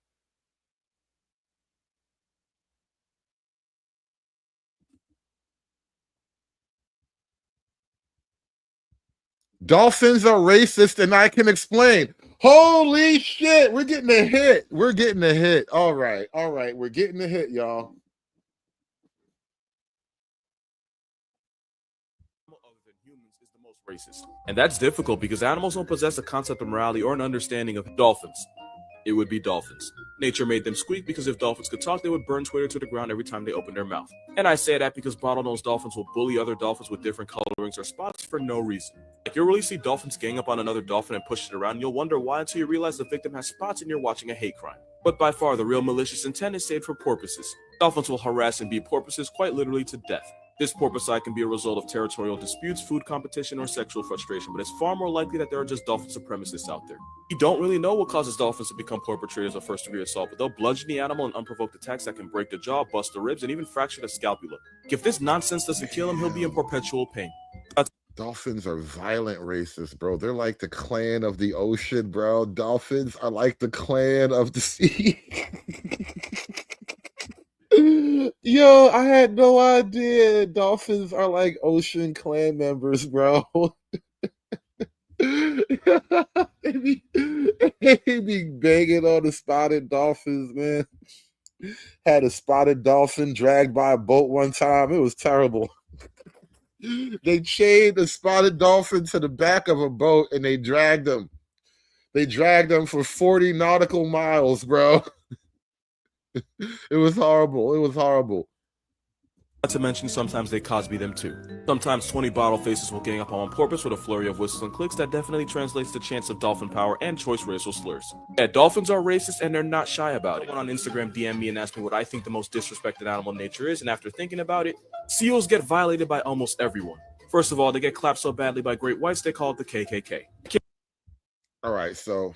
[SPEAKER 12] Dolphins are racist, and I can explain. Holy shit, we're getting a hit. All right. We're getting a hit, y'all.
[SPEAKER 3] Racist. And that's difficult because animals don't possess a concept of morality or an understanding of dolphins. It would be dolphins. Nature made them squeak because if dolphins could talk, they would burn Twitter to the ground every time they opened their mouth. And I say that because bottlenose dolphins will bully other dolphins with different colorings or spots for no reason. Like you'll really see dolphins gang up on another dolphin and push it around, and you'll wonder why until you realize the victim has spots and you're watching a hate crime. But by far, the real malicious intent is saved for porpoises. Dolphins will harass and beat porpoises quite literally to death. This porpoisecide can be a result of territorial disputes, food competition, or sexual frustration, but it's far more likely that there are just dolphin supremacists out there. We don't really know what causes dolphins to become perpetrators of first-degree assault, but they'll bludgeon the animal in unprovoked attacks that can break the jaw, bust the ribs, and even fracture the scapula. If this nonsense doesn't kill him, he'll be in perpetual pain.
[SPEAKER 12] Dolphins are violent racists, bro. They're like the clan of the ocean, bro. Dolphins are like the clan of the sea. Yo, I had no idea dolphins are like ocean clan members, bro. They be banging on the spotted dolphins, man. Had a spotted dolphin dragged by a boat one time. It was terrible. They chained a spotted dolphin to the back of a boat and they dragged them. They dragged them for 40 nautical miles, bro. It was horrible. It was horrible.
[SPEAKER 3] Not to mention, sometimes they Cosby them too. Sometimes 20 bottle faces will gang up on one porpoise with a flurry of whistles and clicks that definitely translates to chants of dolphin power and choice racial slurs. Yeah, dolphins are racist and they're not shy about it. Someone on Instagram DM me and asked me what I think the most disrespected animal in nature is, and after thinking about it, seals get violated by almost everyone. First of all, they get clapped so badly by great whites they call it the KKK.
[SPEAKER 12] All right, so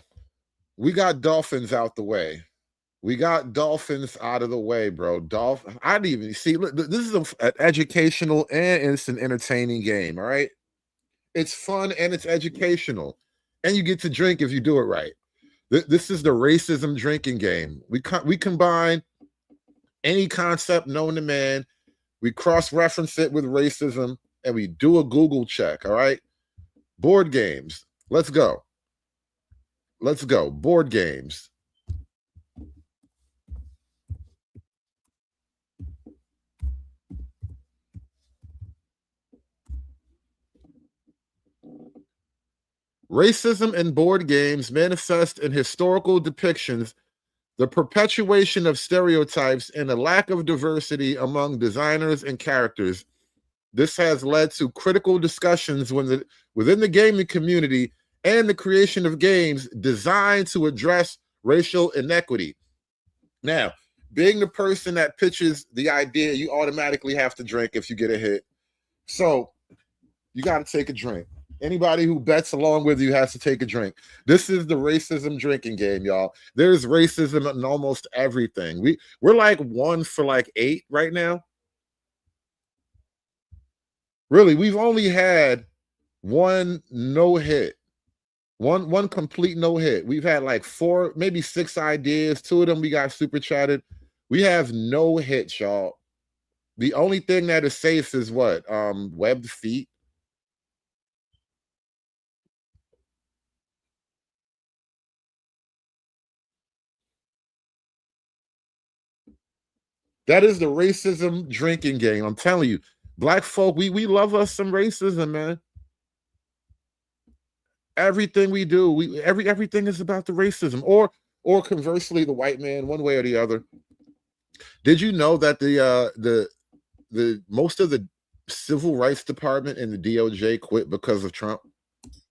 [SPEAKER 12] we got dolphins out the way. We got dolphins out of the way, bro. I didn't even see. Look, this is an educational and it's an entertaining game. All right, it's fun and it's educational, and you get to drink if you do it right. This is the racism drinking game. We combine any concept known to man, we cross-reference it with racism, and we do a Google check. All right, board games. Let's go. Let's go. Board games. Racism in board games manifests in historical depictions, the perpetuation of stereotypes, and a lack of diversity among designers and characters. This has led to critical discussions within the gaming community and the creation of games designed to address racial inequity. Now, being the person that pitches the idea, you automatically have to drink if you get a hit. So you got to take a drink. Anybody who bets along with you has to take a drink. This is the racism drinking game, y'all. There's racism in almost everything. We're like 1 for like 8 right now. Really, we've only had one no hit. One complete no hit. We've had like 4, maybe 6 ideas. 2 of them we got super chatted. We have no hits, y'all. The only thing that is safe is what? Webbed feet. That is the racism drinking game. I'm telling you, black folk, we love us some racism, man. Everything we do, everything is about the racism, or conversely, the white man, one way or the other. Did you know that the most of the civil rights department and the DOJ quit because of Trump?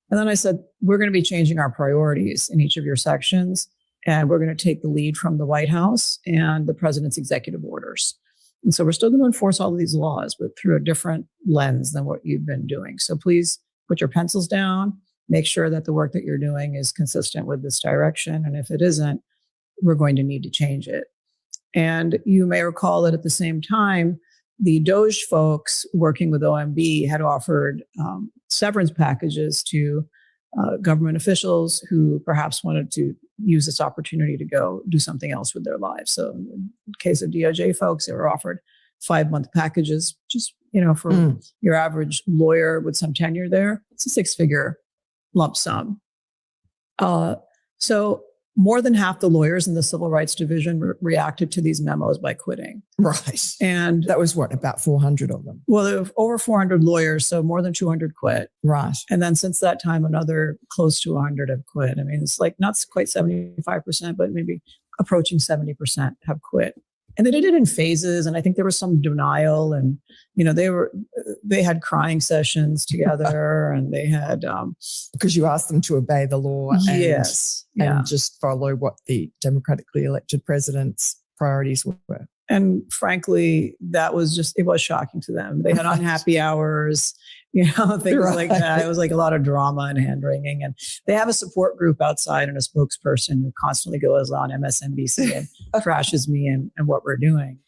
[SPEAKER 4] And then I said, we're going to be changing our priorities in each of your sections. And we're going to take the lead from the White House and the president's executive orders. And so we're still going to enforce all of these laws, but through a different lens than what you've been doing. So please put your pencils down, make sure that the work that you're doing is consistent with this direction. And if it isn't, we're going to need to change it. And you may recall that at the same time, the Doge folks working with OMB had offered severance packages to government officials who perhaps wanted to use this opportunity to go do something else with their lives. So in the case of DOJ folks, they were offered 5-month packages, just, for your average lawyer with some tenure there, it's a 6-figure lump sum. So more than half the lawyers in the Civil Rights Division reacted to these memos by quitting.
[SPEAKER 6] Right.
[SPEAKER 4] And
[SPEAKER 6] that was what, about 400 of them?
[SPEAKER 4] Well, there were over 400 lawyers, so more than 200 quit.
[SPEAKER 6] Right.
[SPEAKER 4] And then since that time, another close to 100 have quit. I mean, it's like not quite 75%, but maybe approaching 70% have quit. And they did it in phases. And I think there was some denial, and, they had crying sessions together, and they had,
[SPEAKER 6] because you asked them to obey the law
[SPEAKER 4] yes,
[SPEAKER 6] and just follow what the democratically elected president's priorities were.
[SPEAKER 4] And frankly, it was shocking to them. They had unhappy hours, things like that. It was like a lot of drama and hand wringing. And they have a support group outside and a spokesperson who constantly goes on MSNBC and trashes me and what we're doing.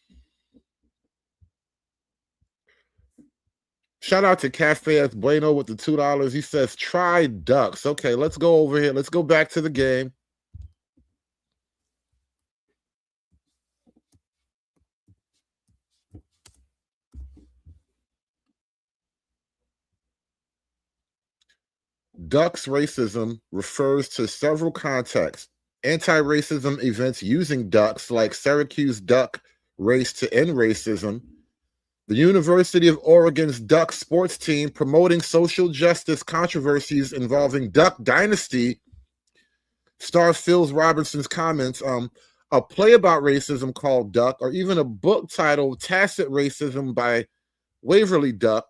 [SPEAKER 12] Shout out to Cafe Es Bueno with the $2. He says, try ducks. Okay, let's go over here. Let's go back to the game. Ducks racism refers to several contexts. Anti-racism events using ducks, like Syracuse Duck Race to End Racism, the University of Oregon's Duck sports team promoting social justice controversies involving Duck Dynasty, stars Phil Robinson's comments, a play about racism called Duck, or even a book titled Tacit Racism by Waverly Duck.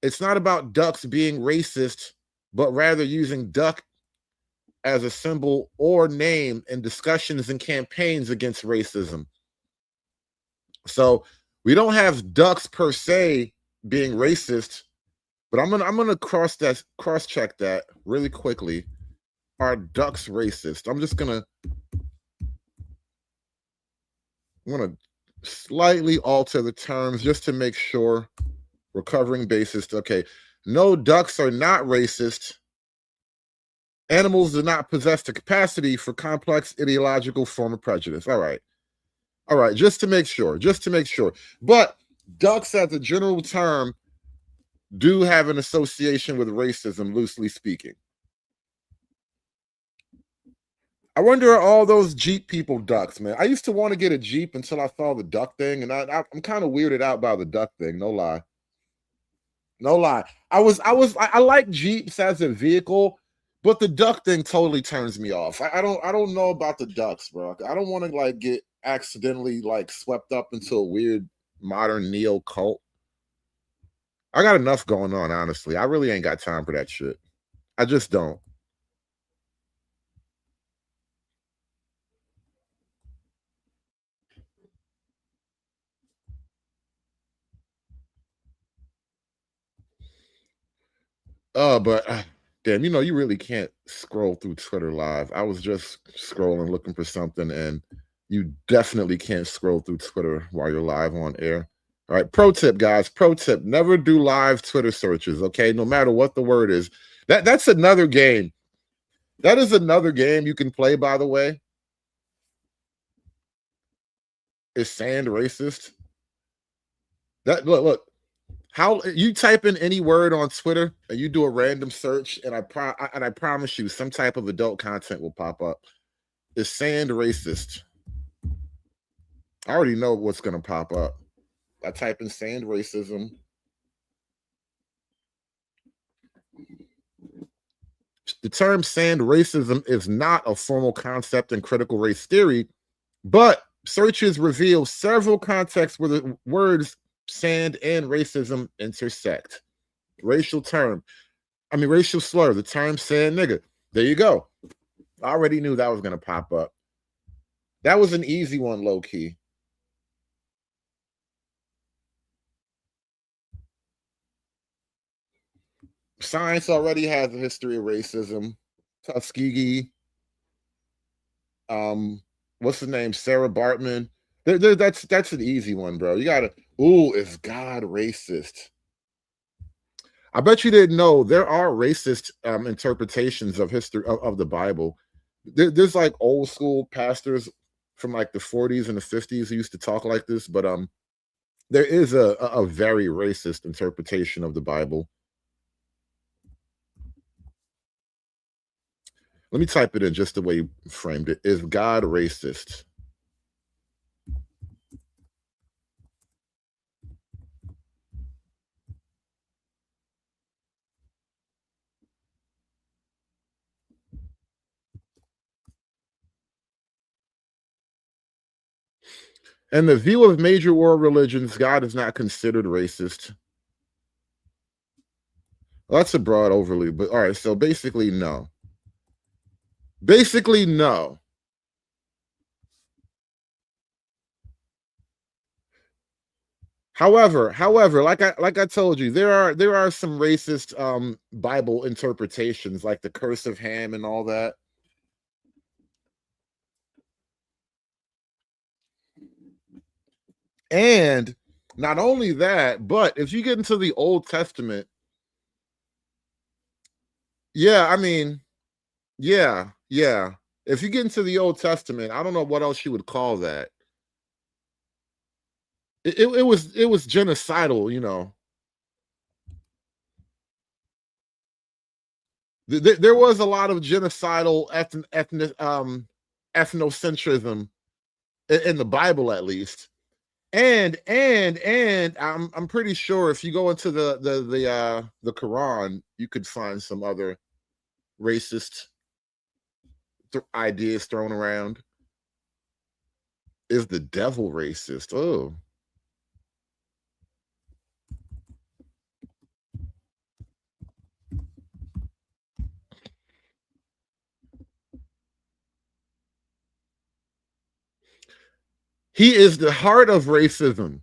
[SPEAKER 12] It's not about ducks being racist, but rather using duck as a symbol or name in discussions and campaigns against racism. So we don't have ducks per se being racist, but I'm gonna cross check that really quickly. Are ducks racist? I'm gonna slightly alter the terms just to make sure we're covering bases. Okay, no, ducks are not racist. Animals do not possess the capacity for complex ideological form of prejudice. All right, just to make sure. But ducks as a general term do have an association with racism, loosely speaking. I wonder, are all those Jeep people ducks, man? I used to want to get a Jeep until I saw the duck thing, and I'm kind of weirded out by the duck thing, no lie. I like Jeeps as a vehicle, but the duck thing totally turns me off. I don't know about the ducks, bro. I don't want to get accidentally swept up into a weird modern neo cult. I got enough going on, honestly. I really ain't got time for that shit. I just don't. But damn, you really can't scroll through Twitter live. I was just scrolling looking for something, and you definitely can't scroll through Twitter while you're live on air. All right, pro tip, guys. Pro tip: never do live Twitter searches. Okay, no matter what the word is. That's another game. That is another game you can play. By the way, is sand racist? That look. How you type in any word on Twitter and you do a random search, and I promise you some type of adult content will pop up. Is sand racist? I already know what's going to pop up. I type in sand racism. The term sand racism is not a formal concept in critical race theory, but searches reveal several contexts where the words sand and racism intersect. Racial slur, the term sand nigga. There you go. I already knew that was going to pop up. That was an easy one, low key. Science already has a history of racism. Tuskegee. What's the name? Sarah Bartman. That's an easy one, bro. You gotta. Ooh, is God racist? I bet you didn't know there are racist interpretations of history of the Bible. There's old school pastors from the 40s and the 50s who used to talk like this, but there is a very racist interpretation of the Bible. Let me type it in just the way you framed it. Is God racist? In the view of major world religions, God is not considered racist. Well, that's a broad overview, but all right, so basically, no. Basically, no. However, like I told you, there are some racist Bible interpretations, like the curse of Ham and all that. And not only that, but if you get into the Old Testament, yeah, I mean, yeah. If you get into the Old Testament, I don't know what else you would call that. It was genocidal, you know. There was a lot of genocidal ethnocentrism in the Bible, at least. And I'm pretty sure if you go into the Quran, you could find some other racist ideas thrown around. Is the devil racist? Oh. He is the heart of racism.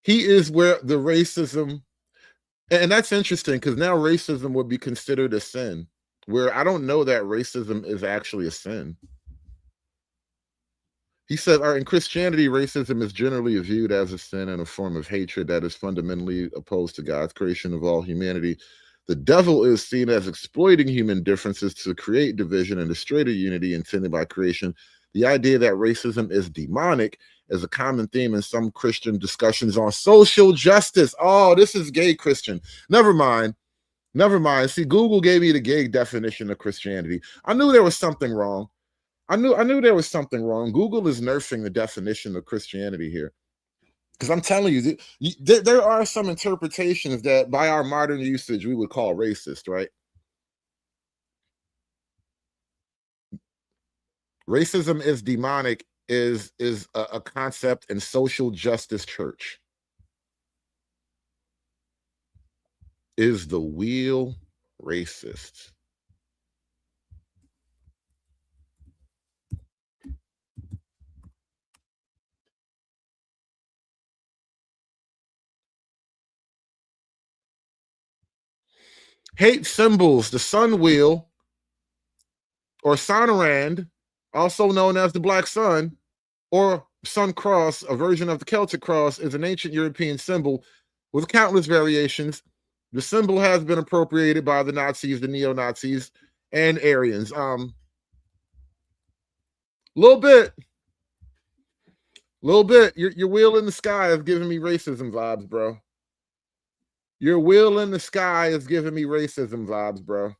[SPEAKER 12] He is where the racism, and that's interesting because now racism would be considered a sin, where I don't know that racism is actually a sin. He said, in Christianity, racism is generally viewed as a sin and a form of hatred that is fundamentally opposed to God's creation of all humanity. The devil is seen as exploiting human differences to create division and destroy the unity intended by creation. The idea that racism is demonic is a common theme in some Christian discussions on social justice. Oh, this is gay Christian. Never mind. See, Google gave me the gay definition of Christianity. I knew there was something wrong. I knew there was something wrong. Google is nerfing the definition of Christianity here. Because I'm telling you, there are some interpretations that by our modern usage, we would call racist, right? Racism is demonic is a concept in social justice church. Is the wheel racist? Hate symbols, the sun wheel, or Sonarand, also known as the Black Sun, or Sun Cross, a version of the Celtic cross, is an ancient European symbol with countless variations. The symbol has been appropriated by the Nazis, the neo-Nazis, and Aryans. Little bit. Your wheel in the sky is giving me racism vibes, bro. Your wheel in the sky is giving me racism vibes, bro.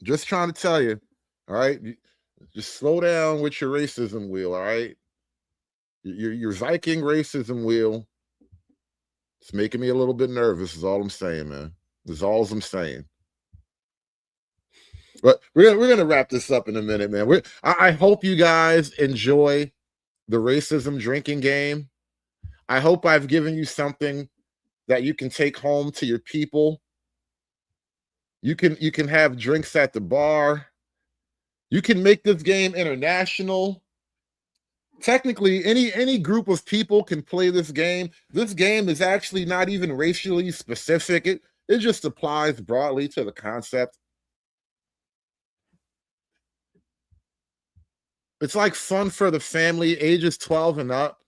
[SPEAKER 12] Just trying to tell you, all right? Just slow down with your racism wheel, all right? Your Viking racism wheel, it's making me a little bit nervous, is all I'm saying, man. That's all I'm saying. But we're gonna wrap this up in a minute, man. I hope you guys enjoy the racism drinking game. I hope I've given you something that you can take home to your people. You can have drinks at the bar. You can make this game international. Technically, any group of people can play this game. This game is actually not even racially specific. It just applies broadly to the concept. It's like fun for the family, ages 12 and up.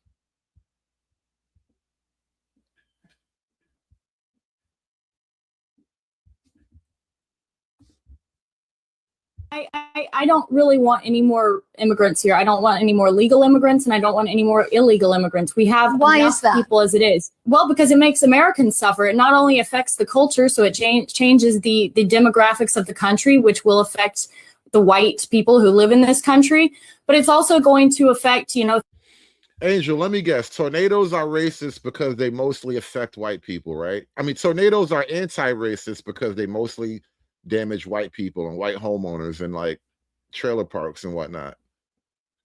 [SPEAKER 7] I don't really want any more immigrants here. I don't want any more legal immigrants, and I don't want any more illegal immigrants. We have enough people as it is. Well, because it makes Americans suffer. It not only affects the culture, so it changes the demographics of the country, which will affect the white people who live in this country, but it's also going to affect,
[SPEAKER 12] Angel, let me guess. Tornadoes are racist because they mostly affect white people, right? I mean, tornadoes are anti-racist because they mostly damage white people and white homeowners and like trailer parks and whatnot.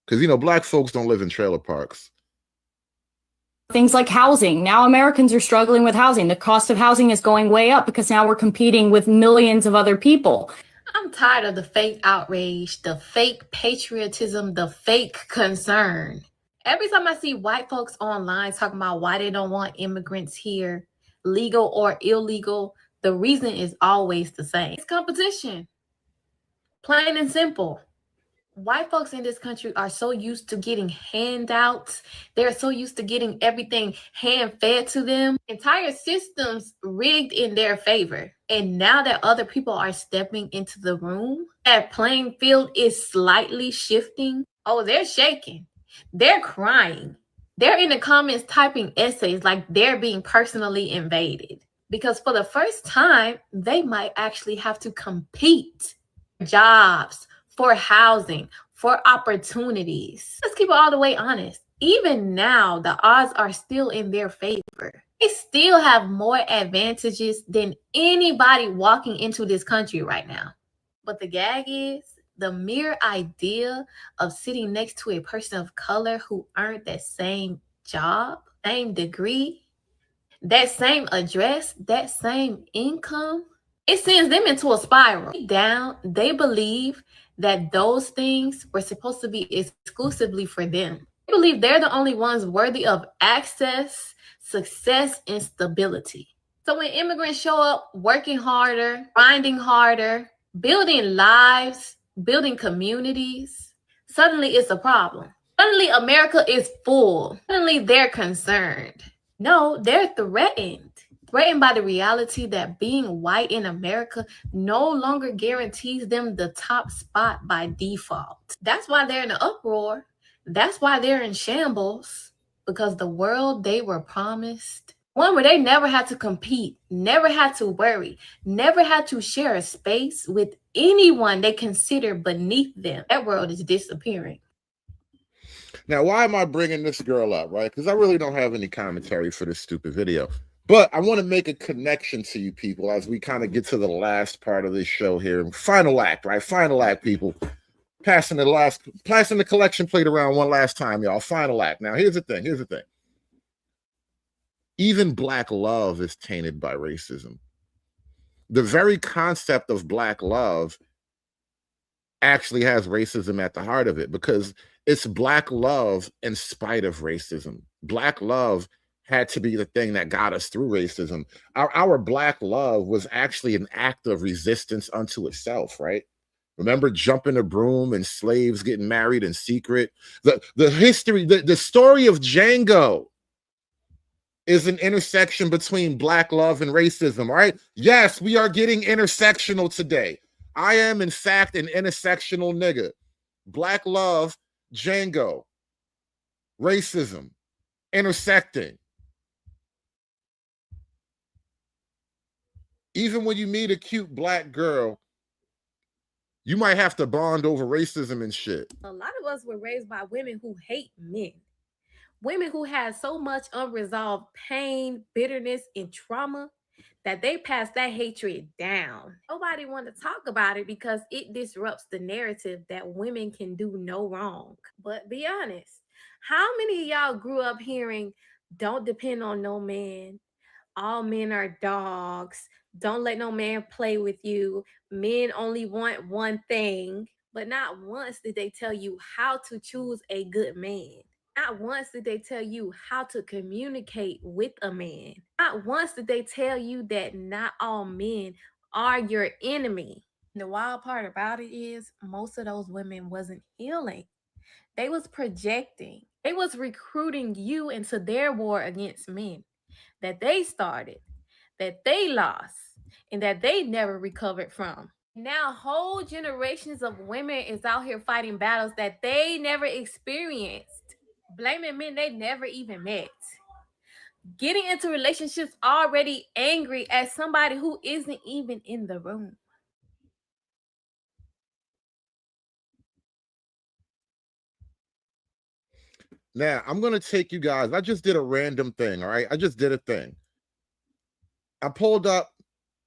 [SPEAKER 12] Because, black folks don't live in trailer parks.
[SPEAKER 7] Things like housing. Now Americans are struggling with housing. The cost of housing is going way up because now we're competing with millions of other people.
[SPEAKER 5] I'm tired of the fake outrage, the fake patriotism, the fake concern. Every time I see white folks online talking about why they don't want immigrants here, legal or illegal, the reason is always the same. It's competition. Plain and simple. White folks in this country are so used to getting handouts. They're so used to getting everything hand fed to them. Entire systems rigged in their favor. And now that other people are stepping into the room, that playing field is slightly shifting. Oh, they're shaking. They're crying. They're in the comments typing essays like they're being personally invaded. Because for the first time, they might actually have to compete for jobs, for housing, for opportunities. Let's keep it all the way honest. Even now, the odds are still in their favor. They still have more advantages than anybody walking into this country right now. But the gag is, the mere idea of sitting next to a person of color who earned that same job, same degree, that same address, that same income, it sends them into a spiral. Deep down, they believe that those things were supposed to be exclusively for them. They believe they're the only ones worthy of access, success, and stability. So when immigrants show up working harder, grinding harder, building lives, building communities, suddenly it's a problem. Suddenly America is full. Suddenly they're concerned. No, they're threatened. Threatened by the reality that being white in America no longer guarantees them the top spot by default. That's why they're in an uproar. That's why they're in shambles, because the world they were promised, one where they never had to compete, never had to worry, never had to share a space with anyone they consider beneath them, that world is disappearing.
[SPEAKER 12] Now, why am I bringing this girl up, right? Because I really don't have any commentary for this stupid video. But I want to make a connection to you people as we kind of get to the last part of this show here. Final act, right? Final act, people. Passing the collection plate around one last time, y'all. Final act. Now, here's the thing. Even Black love is tainted by racism. The very concept of Black love actually has racism at the heart of it, because it's Black love in spite of racism. Black love had to be the thing that got us through racism. Our Black love was actually an act of resistance unto itself, right? Remember jumping a broom and slaves getting married in secret? The history, the story of Django is an intersection between Black love and racism, right? Yes, we are getting intersectional today. I am, in fact, an intersectional nigga. Black love, Django, racism, intersecting. Even when you meet a cute Black girl, you might have to bond over racism and shit.
[SPEAKER 5] A lot of us were raised by women who hate men. Women who had so much unresolved pain, bitterness, and trauma that they passed that hatred down. Nobody wanted to talk about it because it disrupts the narrative that women can do no wrong. But be honest, how many of y'all grew up hearing, don't depend on no man, all men are dogs, don't let no man play with you, men only want one thing, but not once did they tell you how to choose a good man. Not once did they tell you how to communicate with a man. Not once did they tell you that not all men are your enemy. The wild part about it is most of those women wasn't healing. They was projecting. They was recruiting you into their war against men that they started, that they lost, and that they never recovered from. Now whole generations of women is out here fighting battles that they never experienced, blaming men they never even met, getting into relationships already angry at somebody who isn't even in the room.
[SPEAKER 12] Now, I'm going to take you guys. I just did a random thing, all right? I just did a thing. I pulled up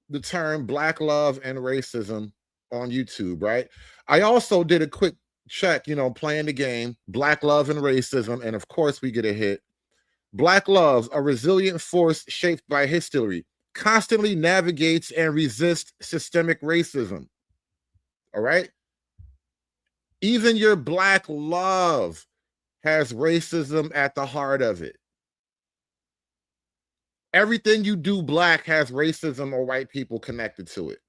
[SPEAKER 12] the term Black love and racism on YouTube, right? I also did a quick check, playing the game, Black love and racism, and of course we get a hit. Black love, a resilient force shaped by history, constantly navigates and resists systemic racism. all right? Even your black love has racism at the heart of it. Everything you do black has racism or white people connected to it.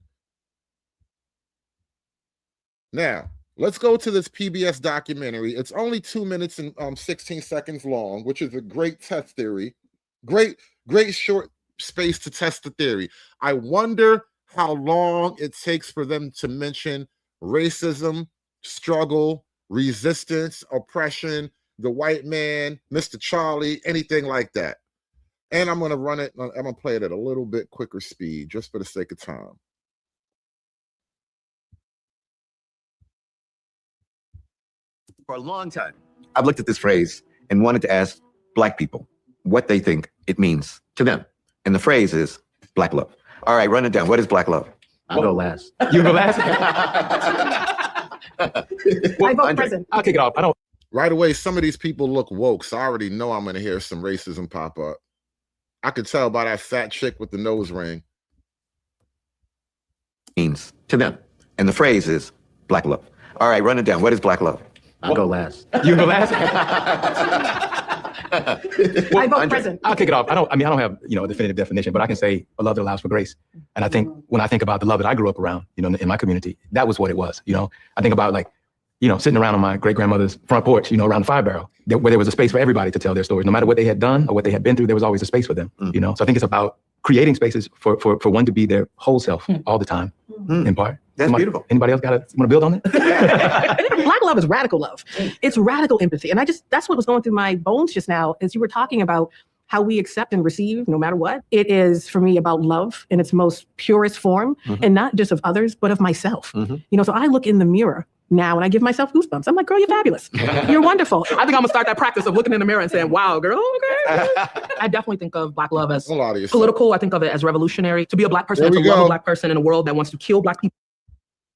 [SPEAKER 12] Now, let's go to this PBS documentary. It's only 2 minutes and 16 seconds long, which is a great test theory. Great short space to test the theory. I wonder how long it takes for them to mention racism, struggle, resistance, oppression, the white man, Mr. Charlie, anything like that. And I'm going to run it. I'm going to play it at a little bit quicker speed just for the sake of time.
[SPEAKER 13] For a long time, I've looked at this phrase and wanted to ask black people what they think it means to them. And the phrase is black love. All right, run it down. What is black love?
[SPEAKER 17] I'll go last.
[SPEAKER 13] You go last?
[SPEAKER 17] I vote present. I'll kick it off. I don't.
[SPEAKER 12] Right away, some of these people look woke, so I already know I'm going to hear some racism pop up. I could tell by that fat chick with the nose ring.
[SPEAKER 13] Means to them. And the phrase is black love. All right, run it down. What is black love?
[SPEAKER 17] I'll go last.
[SPEAKER 13] You go last?
[SPEAKER 17] I vote present. I'll kick it off. I don't have, a definitive definition, but I can say a love that allows for grace. And I think when I think about the love that I grew up around, in my community, that was what it was. I think about sitting around on my great grandmother's front porch, around the fire barrel, where there was a space for everybody to tell their stories. No matter what they had done or what they had been through, there was always a space for them. So I think it's about creating spaces for one to be their whole self all the time, in part.
[SPEAKER 13] That's beautiful.
[SPEAKER 17] Anybody else want to build on it?
[SPEAKER 18] Black love is radical love. It's radical empathy. And that's what was going through my bones just now as you were talking about how we accept and receive no matter what. It is, for me, about love in its most purest form, and not just of others, but of myself. So I look in the mirror now and I give myself goosebumps. I'm like, girl, you're fabulous. You're wonderful. I think I'm gonna start that practice of looking in the mirror and saying, wow, girl, okay. I definitely think of black love as political. I think of it as revolutionary. To be a black person, to love a black person in a world that wants to kill black people.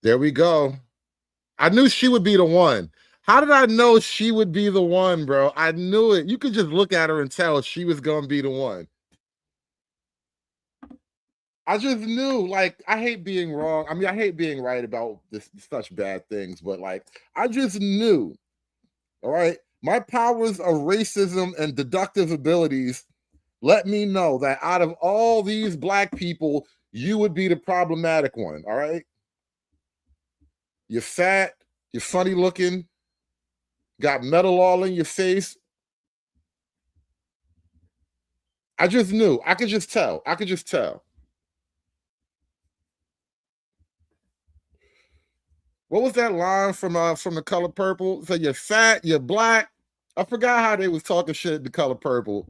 [SPEAKER 12] There we go. I knew she would be the one. How did I know she would be the one, bro? I knew it. You could just look at her and tell she was going to be the one. I just knew, I hate being wrong. I mean, I hate being right about such bad things, but I just knew, all right? My powers of racism and deductive abilities let me know that out of all these black people, you would be the problematic one, all right? You're fat, you're funny looking, got metal all in your face. I just knew. I could just tell. What was that line from The Color Purple? So you're fat, you're black. I forgot how they was talking shit in The Color Purple.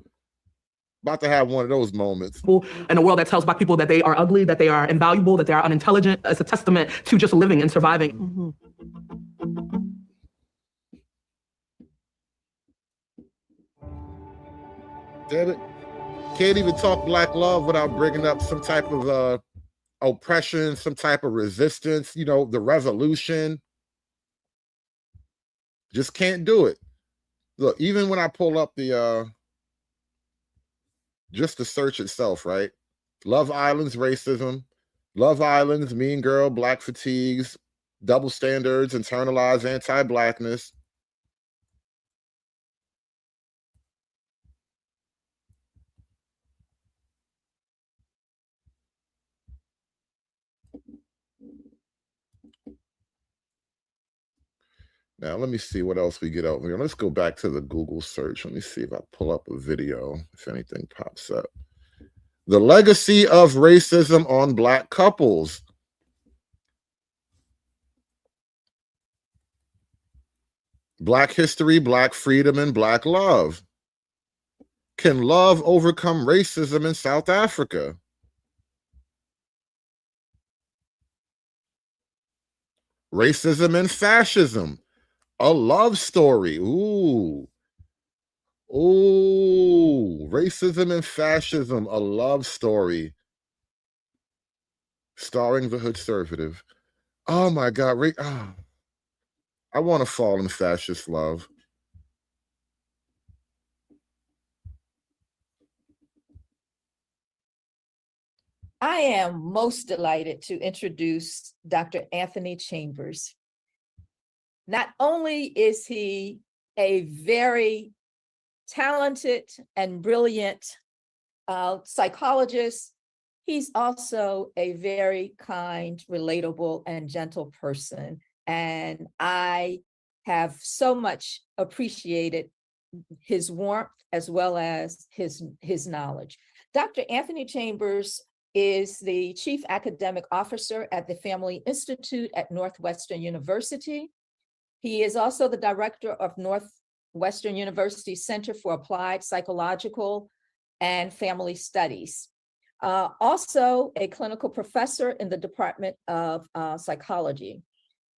[SPEAKER 12] About to have one of those moments.
[SPEAKER 18] In a world that tells black people that they are ugly, that they are invaluable, that they are unintelligent, it's a testament to just living and surviving.
[SPEAKER 12] Damn it. Can't even talk black love without bringing up some type of oppression, some type of resistance, the revolution. Just can't do it. Look, even when I pull up the just the search itself, right? Love Island's racism, Love Island's Mean Girl, Black Fatigues, Double Standards, Internalized Anti-Blackness. Now, let me see what else we get over here. Let's go back to the Google search. Let me see if I pull up a video, if anything pops up. The legacy of racism on black couples. Black history, black freedom, and black love. Can love overcome racism in South Africa? Racism and fascism. A love story. Ooh. Racism and fascism, a love story. Starring the Hoodservative. Oh my God. I want to fall in fascist love.
[SPEAKER 8] I am most delighted to introduce Dr. Anthony Chambers. Not only is he a very talented and brilliant psychologist, he's also a very kind, relatable, and gentle person. And I have so much appreciated his warmth as well as his knowledge. Dr. Anthony Chambers is the Chief Academic Officer at the Family Institute at Northwestern University. He is also the Director of Northwestern University Center for Applied Psychological and Family Studies. Also a clinical professor in the Department of Psychology.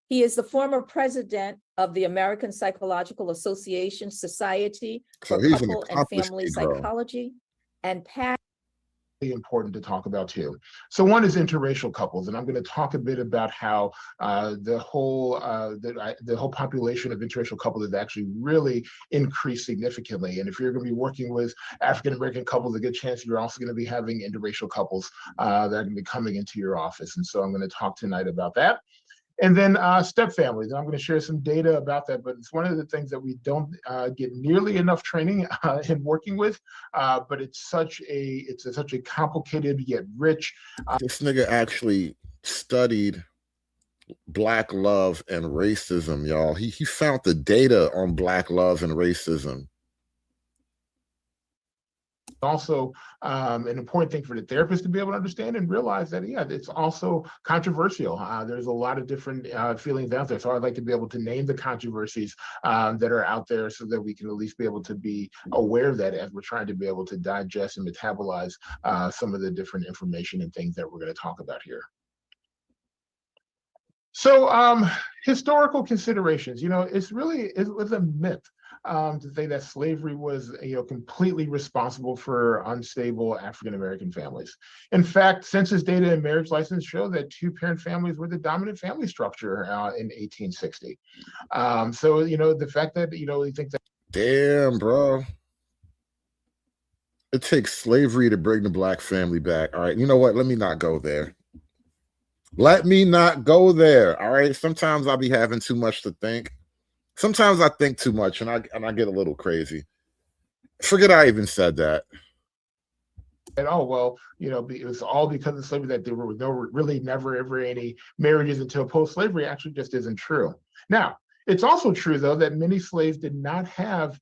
[SPEAKER 8] He is the former president of the American Psychological Association Society for Couple and Family Psychology, and past
[SPEAKER 12] important to talk about too. So one is interracial couples, and I'm going to talk a bit about how the whole population of interracial couples has actually really increased significantly. And if you're going to be working with African American couples, a good chance you're also going to be having interracial couples that are going to be coming into your office. And so I'm going to talk tonight about that. And then step families, and I'm going to share some data about that, but it's one of the things that we don't get nearly enough training in working with, but it's such a complicated yet rich. This nigga actually studied Black love and racism, y'all. He found the data on Black love and racism.
[SPEAKER 10] Also, an important thing for the therapist to be able to understand and realize that, yeah, it's also controversial. There's a lot of different feelings out there. So I'd like to be able to name the controversies that are out there so that we can at least be able to be aware of that as we're trying to be able to digest and metabolize some of the different information and things that we're going to talk about here. So historical considerations, it was a myth to say that slavery was, completely responsible for unstable African-American families. In fact, census data and marriage license show that two-parent families were the dominant family structure in 1860. So, the fact that, we think that.
[SPEAKER 12] Damn, bro. It takes slavery to bring the Black family back. All right, you know what? Let me not go there. Let me not go there. All right. Sometimes I'll be having too much to think. Sometimes I think too much and I get a little crazy. Forget I even said that.
[SPEAKER 10] And it was all because of slavery that there were really never ever any marriages until post-slavery actually just isn't true. Now, it's also true, though, that many slaves did not have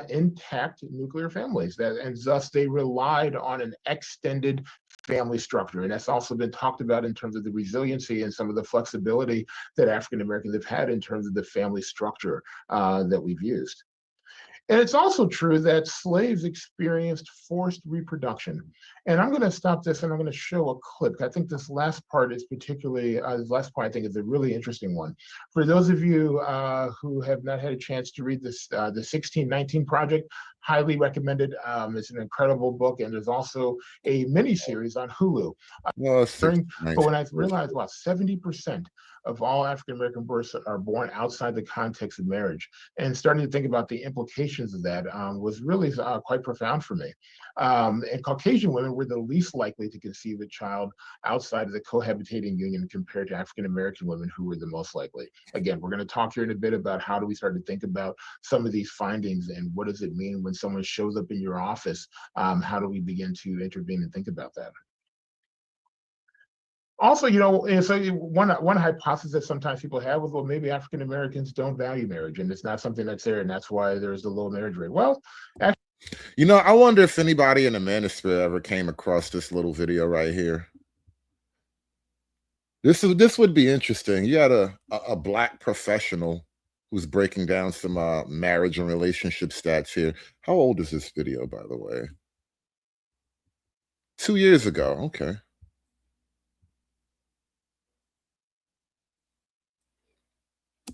[SPEAKER 10] intact nuclear families, and thus they relied on an extended family structure. And that's also been talked about in terms of the resiliency and some of the flexibility that African Americans have had in terms of the family structure that we've used. And it's also true that slaves experienced forced reproduction. And I'm going to stop this and I'm going to show a clip. I think this last part is particularly, this last part I think is a really interesting one. For those of you who have not had a chance to read this, the 1619 Project, highly recommended. It's an incredible book, and there's also a mini series on Hulu. But when I realized about 70% of all African American births are born outside the context of marriage, and starting to think about the implications of that was really quite profound for me. And Caucasian women were the least likely to conceive a child outside of the cohabitating union compared to African American women, who were the most likely. Again, we're going to talk here in a bit about how do we start to think about some of these findings and what does it mean when someone shows up in your office. How do we begin to intervene and think about that? Also, so one hypothesis that sometimes people have was, well, maybe African Americans don't value marriage, and it's not something that's there, and that's why there's the low marriage rate. Well, actually,
[SPEAKER 12] I wonder if anybody in the manosphere ever came across this little video right here. This would be interesting. You had a Black professional who's breaking down some marriage and relationship stats here. How old is this video, by the way? 2 years ago. Okay.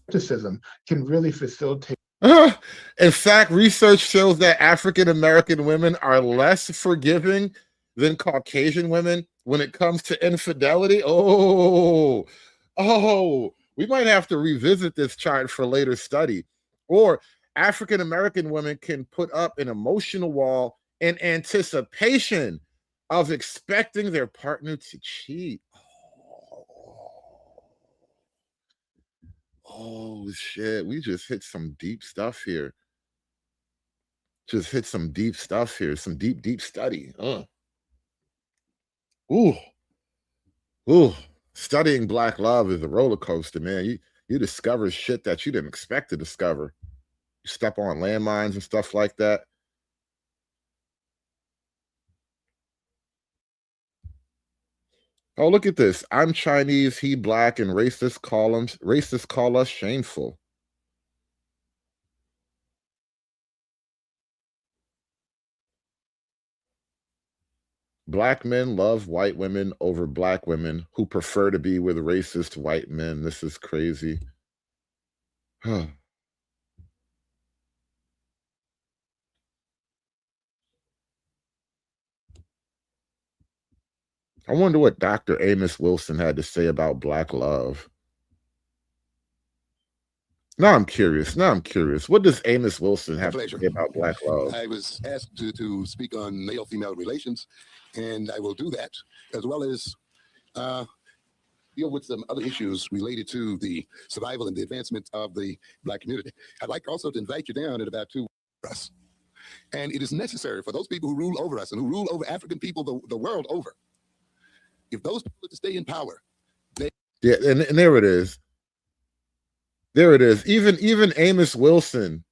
[SPEAKER 10] Skepticism can really facilitate.
[SPEAKER 12] In fact, research shows that African American women are less forgiving than Caucasian women when it comes to infidelity. Oh, we might have to revisit this chart for later study. Or African American women can put up an emotional wall in anticipation of expecting their partner to cheat. Oh shit, we just hit some deep stuff here. Some deep study. Ooh. Studying Black love is a roller coaster, man. You discover shit that you didn't expect to discover. You step on landmines and stuff like that. Oh, look at this. I'm Chinese, he Black, and racists call us shameful. Black men love white women over Black women who prefer to be with racist white men. This is crazy. I wonder what Dr. Amos Wilson had to say about Black love. Now I'm curious. What does Amos Wilson have to say about Black love?
[SPEAKER 2] I was asked to speak on male-female relations, and I will do that, as well as deal with some other issues related to the survival and the advancement of the Black community. I'd like also to invite you down at about 2 us. And it is necessary for those people who rule over us and who rule over African people the world over, if those people are to stay in power,
[SPEAKER 12] and there it is. There it is. Even Amos Wilson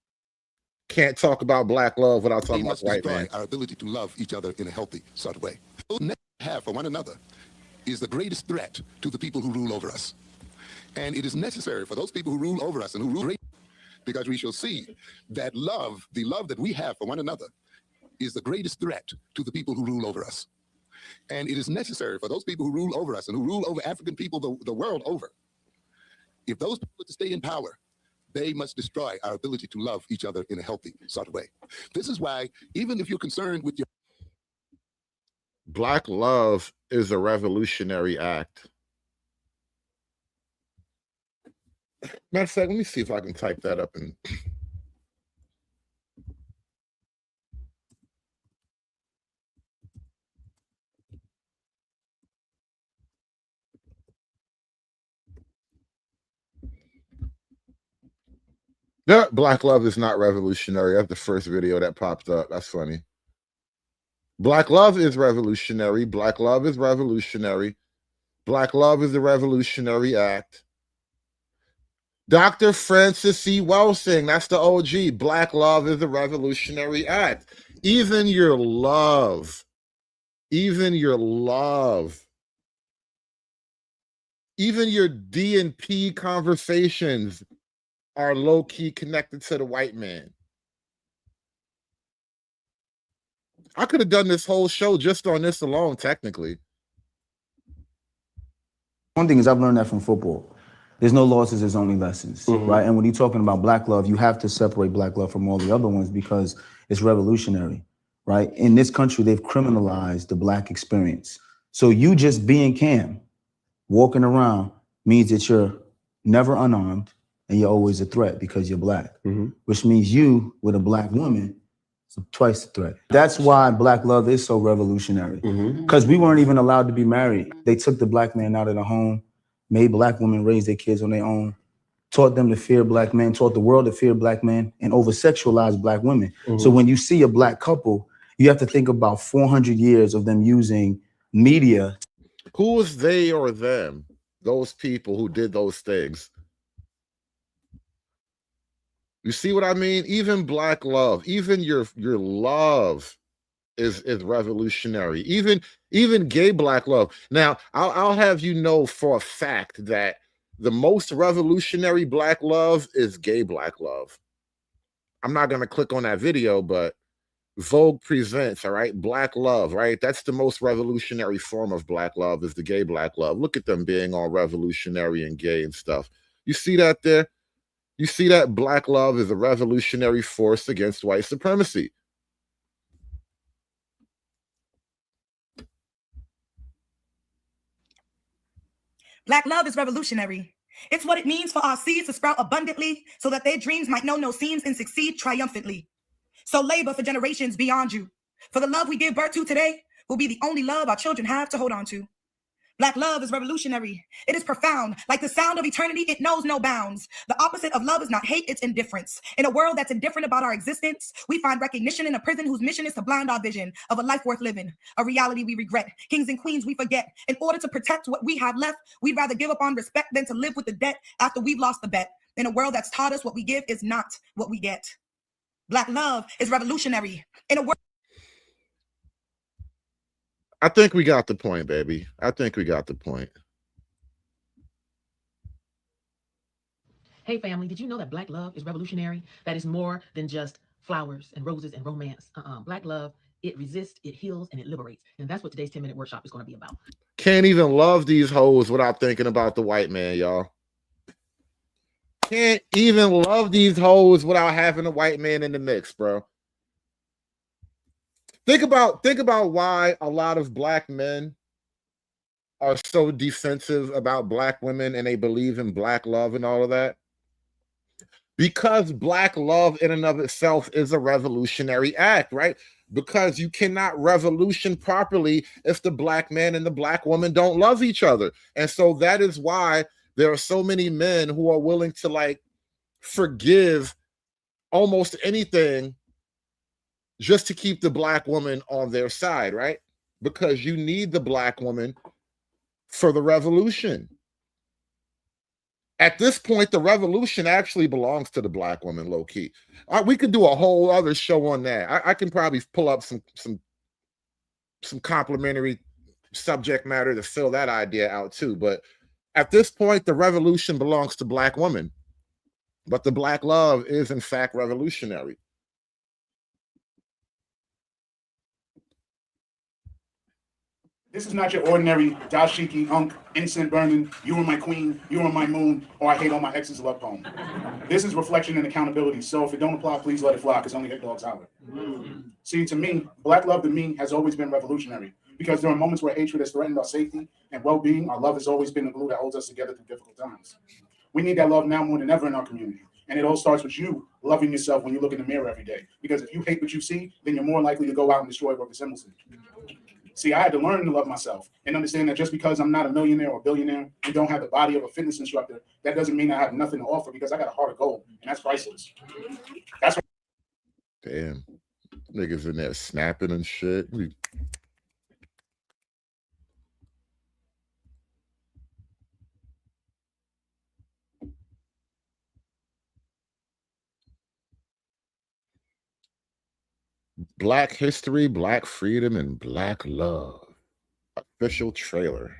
[SPEAKER 12] can't talk about Black love without talking about white man.
[SPEAKER 2] Our ability to love each other in a healthy sort of way. What we have for one another is the greatest threat to the people who rule over us. And it is necessary for those people who rule over us and who rule, because we shall see that love, the love that we have for one another, is the greatest threat to the people who rule over us. And it is necessary for those people who rule over us and who rule over African people the world over, if those people are to stay in power, they must destroy our ability to love each other in a healthy sort of way. This is why, even if you're concerned with your...
[SPEAKER 12] Black love is a revolutionary act. Matter of fact, let me see if I can type that up and... Yeah, Black love is not revolutionary. That's the first video that popped up. That's funny. Black love is revolutionary. Black love is revolutionary. Black love is a revolutionary act. Dr. Francis C. Welsing, that's the OG. Black love is a revolutionary act. Even your love, even your D&P conversations are low-key connected to the white man. I could have done this whole show just on this alone, technically.
[SPEAKER 14] One thing is I've learned that from football. There's no losses, there's only lessons, right? And when you're talking about Black love, you have to separate Black love from all the other ones because it's revolutionary, right? In this country, they've criminalized the Black experience. So you just being Cam, walking around, means that you're never unarmed, and you're always a threat because you're Black, which means you, with a Black woman, is twice the threat. That's why Black love is so revolutionary, because we weren't even allowed to be married. They took the Black man out of the home, made Black women raise their kids on their own, taught them to fear Black men, taught the world to fear Black men, and over-sexualized Black women. So when you see a Black couple, you have to think about 400 years of them using media.
[SPEAKER 12] Who was they or them, those people who did those things? You see what I mean? Even Black love, even your love is revolutionary. Even gay Black love. Now, I'll have you know for a fact that the most revolutionary Black love is gay Black love. I'm not going to click on that video, but Vogue presents, all right, Black love, right? That's the most revolutionary form of Black love, is the gay Black love. Look at them being all revolutionary and gay and stuff. You see that there? You see that Black love is a revolutionary force against white supremacy.
[SPEAKER 23] Black love is revolutionary. It's what it means for our seeds to sprout abundantly so that their dreams might know no seams and succeed triumphantly. So labor for generations beyond you. For the love we give birth to today will be the only love our children have to hold on to. Black love is revolutionary. It is profound. Like the sound of eternity, it knows no bounds. The opposite of love is not hate, it's indifference. In a world that's indifferent about our existence, we find recognition in a prison whose mission is to blind our vision of a life worth living, a reality we regret. Kings and queens we forget. In order to protect what we have left, we'd rather give up on respect than to live with the debt after we've lost the bet. In a world that's taught us what we give is not what we get. Black love is revolutionary. In a world
[SPEAKER 12] I think we got the point, baby. I think we got the point.
[SPEAKER 1] Hey, family, did you know that Black love is revolutionary? That is more than just flowers and roses and romance. Black love, it resists, it heals, and it liberates. And that's what today's 10-minute workshop is going to be about.
[SPEAKER 12] Can't even love these hoes without thinking about the white man, y'all. Can't even love these hoes without having a white man in the mix, bro. Think about why a lot of black men are so defensive about black women and they believe in black love and all of that. Because black love in and of itself is a revolutionary act, right? Because you cannot revolution properly if the black man and the black woman don't love each other. And so that is why there are so many men who are willing to like forgive almost anything just to keep the black woman on their side, right? Because you need the black woman for the revolution. At this point, the revolution actually belongs to the black woman, low key. We could do a whole other show on that. I can probably pull up some complimentary subject matter to fill that idea out too. But at this point, the revolution belongs to black women. But the black love is in fact revolutionary.
[SPEAKER 15] This is not your ordinary dashiki, hunk, incense burning, you are my queen, you are my moon, or I hate all my exes love poem. This is reflection and accountability. So if it don't apply, please let it fly, because only hit dogs holler. See, to me, black love to me has always been revolutionary, because there are moments where hatred has threatened our safety and well-being. Our love has always been the glue that holds us together through difficult times. We need that love now more than ever in our community. And it all starts with you loving yourself when you look in the mirror every day. Because if you hate what you see, then you're more likely to go out and destroy what resembles it. See, I had to learn to love myself and understand that just because I'm not a millionaire or billionaire and don't have the body of a fitness instructor, that doesn't mean I have nothing to offer, because I got a heart of gold, and that's priceless. That's what.
[SPEAKER 12] Damn. Niggas in there snapping and shit. Black history, black freedom, and black love. Official trailer.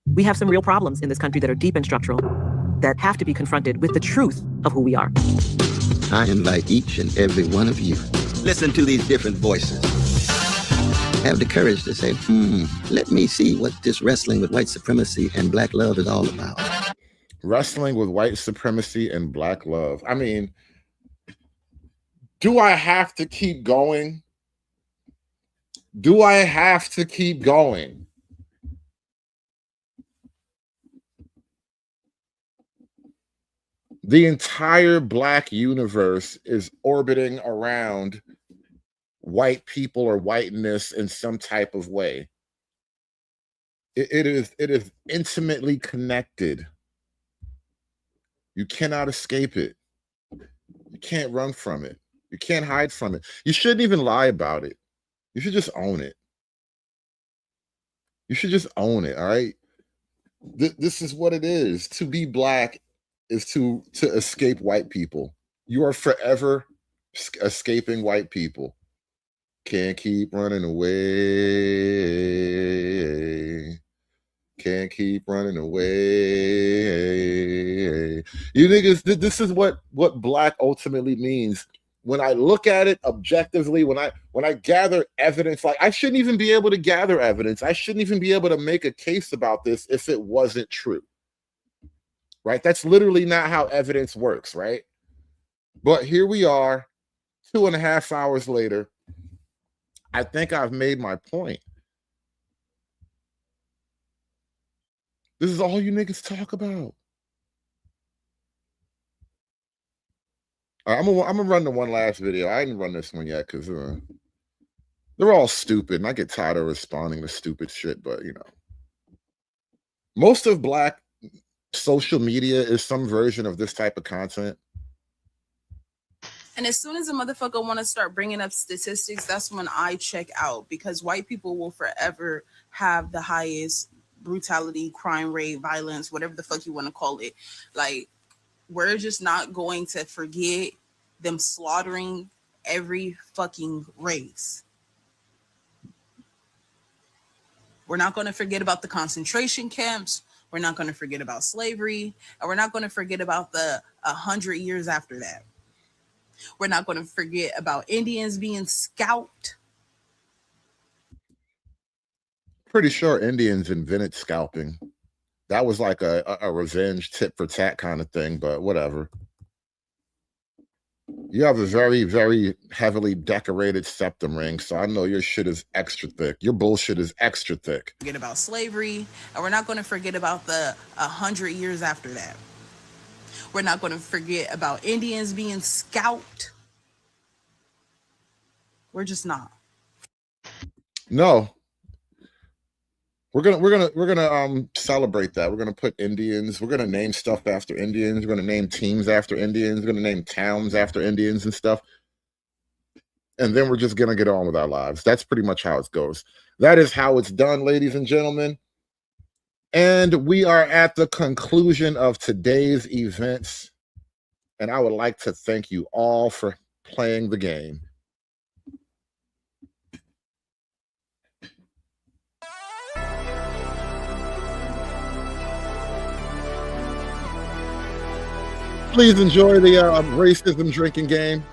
[SPEAKER 1] We have some real problems in this country that are deep and structural, that have to be confronted with the truth of who we are.
[SPEAKER 16] I invite each and every one of you, listen to these different voices. Have the courage to say, let me see what this wrestling with white supremacy and black love is all about.
[SPEAKER 12] Wrestling with white supremacy and black love. I mean, do I have to keep going? Do I have to keep going? The entire black universe is orbiting around white people or whiteness in some type of way. It is intimately connected. You cannot escape it. You can't run from it. You can't hide from it. You shouldn't even lie about it. You should just own it. You should just own it, all right? This is what it is. To be black is to escape white people. You are forever escaping white people. Can't keep running away. Can't keep running away. You niggas, this is what black ultimately means. When I look at it objectively, when I gather evidence, like I shouldn't even be able to gather evidence. I shouldn't even be able to make a case about this if it wasn't true. Right? That's literally not how evidence works, right? But here we are, 2.5 hours later. I think I've made my point. This is all you niggas talk about. I'm gonna run the one last video. I didn't run this one yet because they're all stupid, and I get tired of responding to stupid shit. But you know, most of Black social media is some version of this type of content.
[SPEAKER 19] And as soon as a motherfucker want to start bringing up statistics, that's when I check out, because white people will forever have the highest brutality, crime rate, violence, whatever the fuck you want to call it. Like, we're just not going to forget them slaughtering every fucking race. We're not going to forget about the concentration camps. We're not going to forget about slavery. And we're not going to forget about the 100 years after that. We're not going to forget about Indians being scalped.
[SPEAKER 12] Pretty sure Indians invented scalping. That was like a revenge tit for tat kind of thing, but whatever. You have a very, very heavily decorated septum ring, so I know your shit is extra thick. Your bullshit is extra thick.
[SPEAKER 19] Forget about slavery, and we're not going to forget about the 100 years after that. We're not going to forget about Indians being scalped. We're just not.
[SPEAKER 12] No. We're gonna celebrate that. We're gonna put Indians. We're gonna name stuff after Indians. We're gonna name teams after Indians. We're gonna name towns after Indians and stuff. And then we're just gonna get on with our lives. That's pretty much how it goes. That is how it's done, ladies and gentlemen. And we are at the conclusion of today's events. And I would like to thank you all for playing the game. Please enjoy the racism drinking game.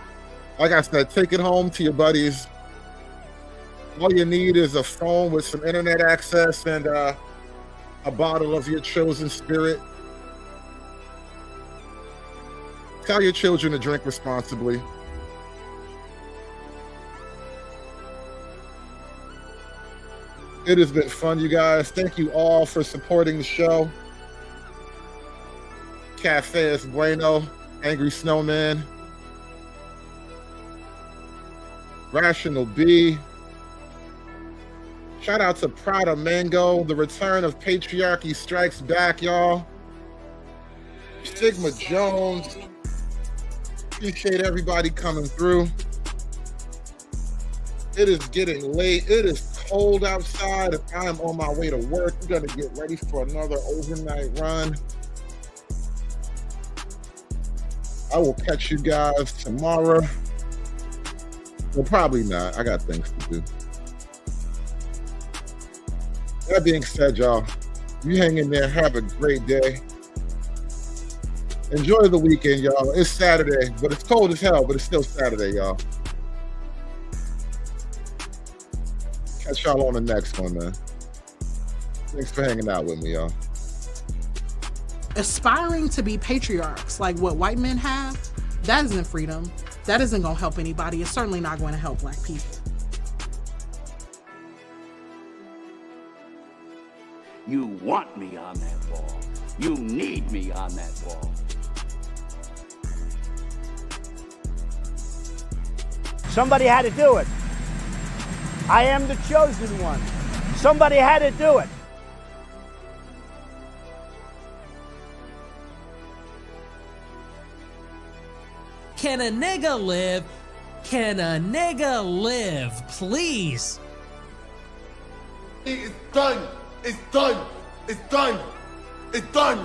[SPEAKER 12] Like I said, take it home to your buddies. All you need is a phone with some internet access and a bottle of your chosen spirit. Tell your children to drink responsibly. It has been fun, you guys. Thank you all for supporting the show. Cafe es Bueno, Angry Snowman, Rational B. Shout out to Prada Mango. The return of patriarchy strikes back, y'all. Sigma Jones. Appreciate everybody coming through. It is getting late. It is cold outside. I am on my way to work. We're gonna get ready for another overnight run. I will catch you guys tomorrow. Well, probably not. I got things to do. That being said, y'all, you hang in there. Have a great day. Enjoy the weekend, y'all. It's Saturday, but it's cold as hell, but it's still Saturday, y'all. Catch y'all on the next one, man. Thanks for hanging out with me, y'all.
[SPEAKER 20] Aspiring to be patriarchs like what white men have, that isn't freedom. That isn't going to help anybody. It's certainly not going to help Black people.
[SPEAKER 21] You want me on that wall. You need me on that wall.
[SPEAKER 24] Somebody had to do it. I am the chosen one. Somebody had to do it.
[SPEAKER 25] Can a nigga live? Can a nigga live? Please.
[SPEAKER 26] It's done. It's done. It's done. It's done.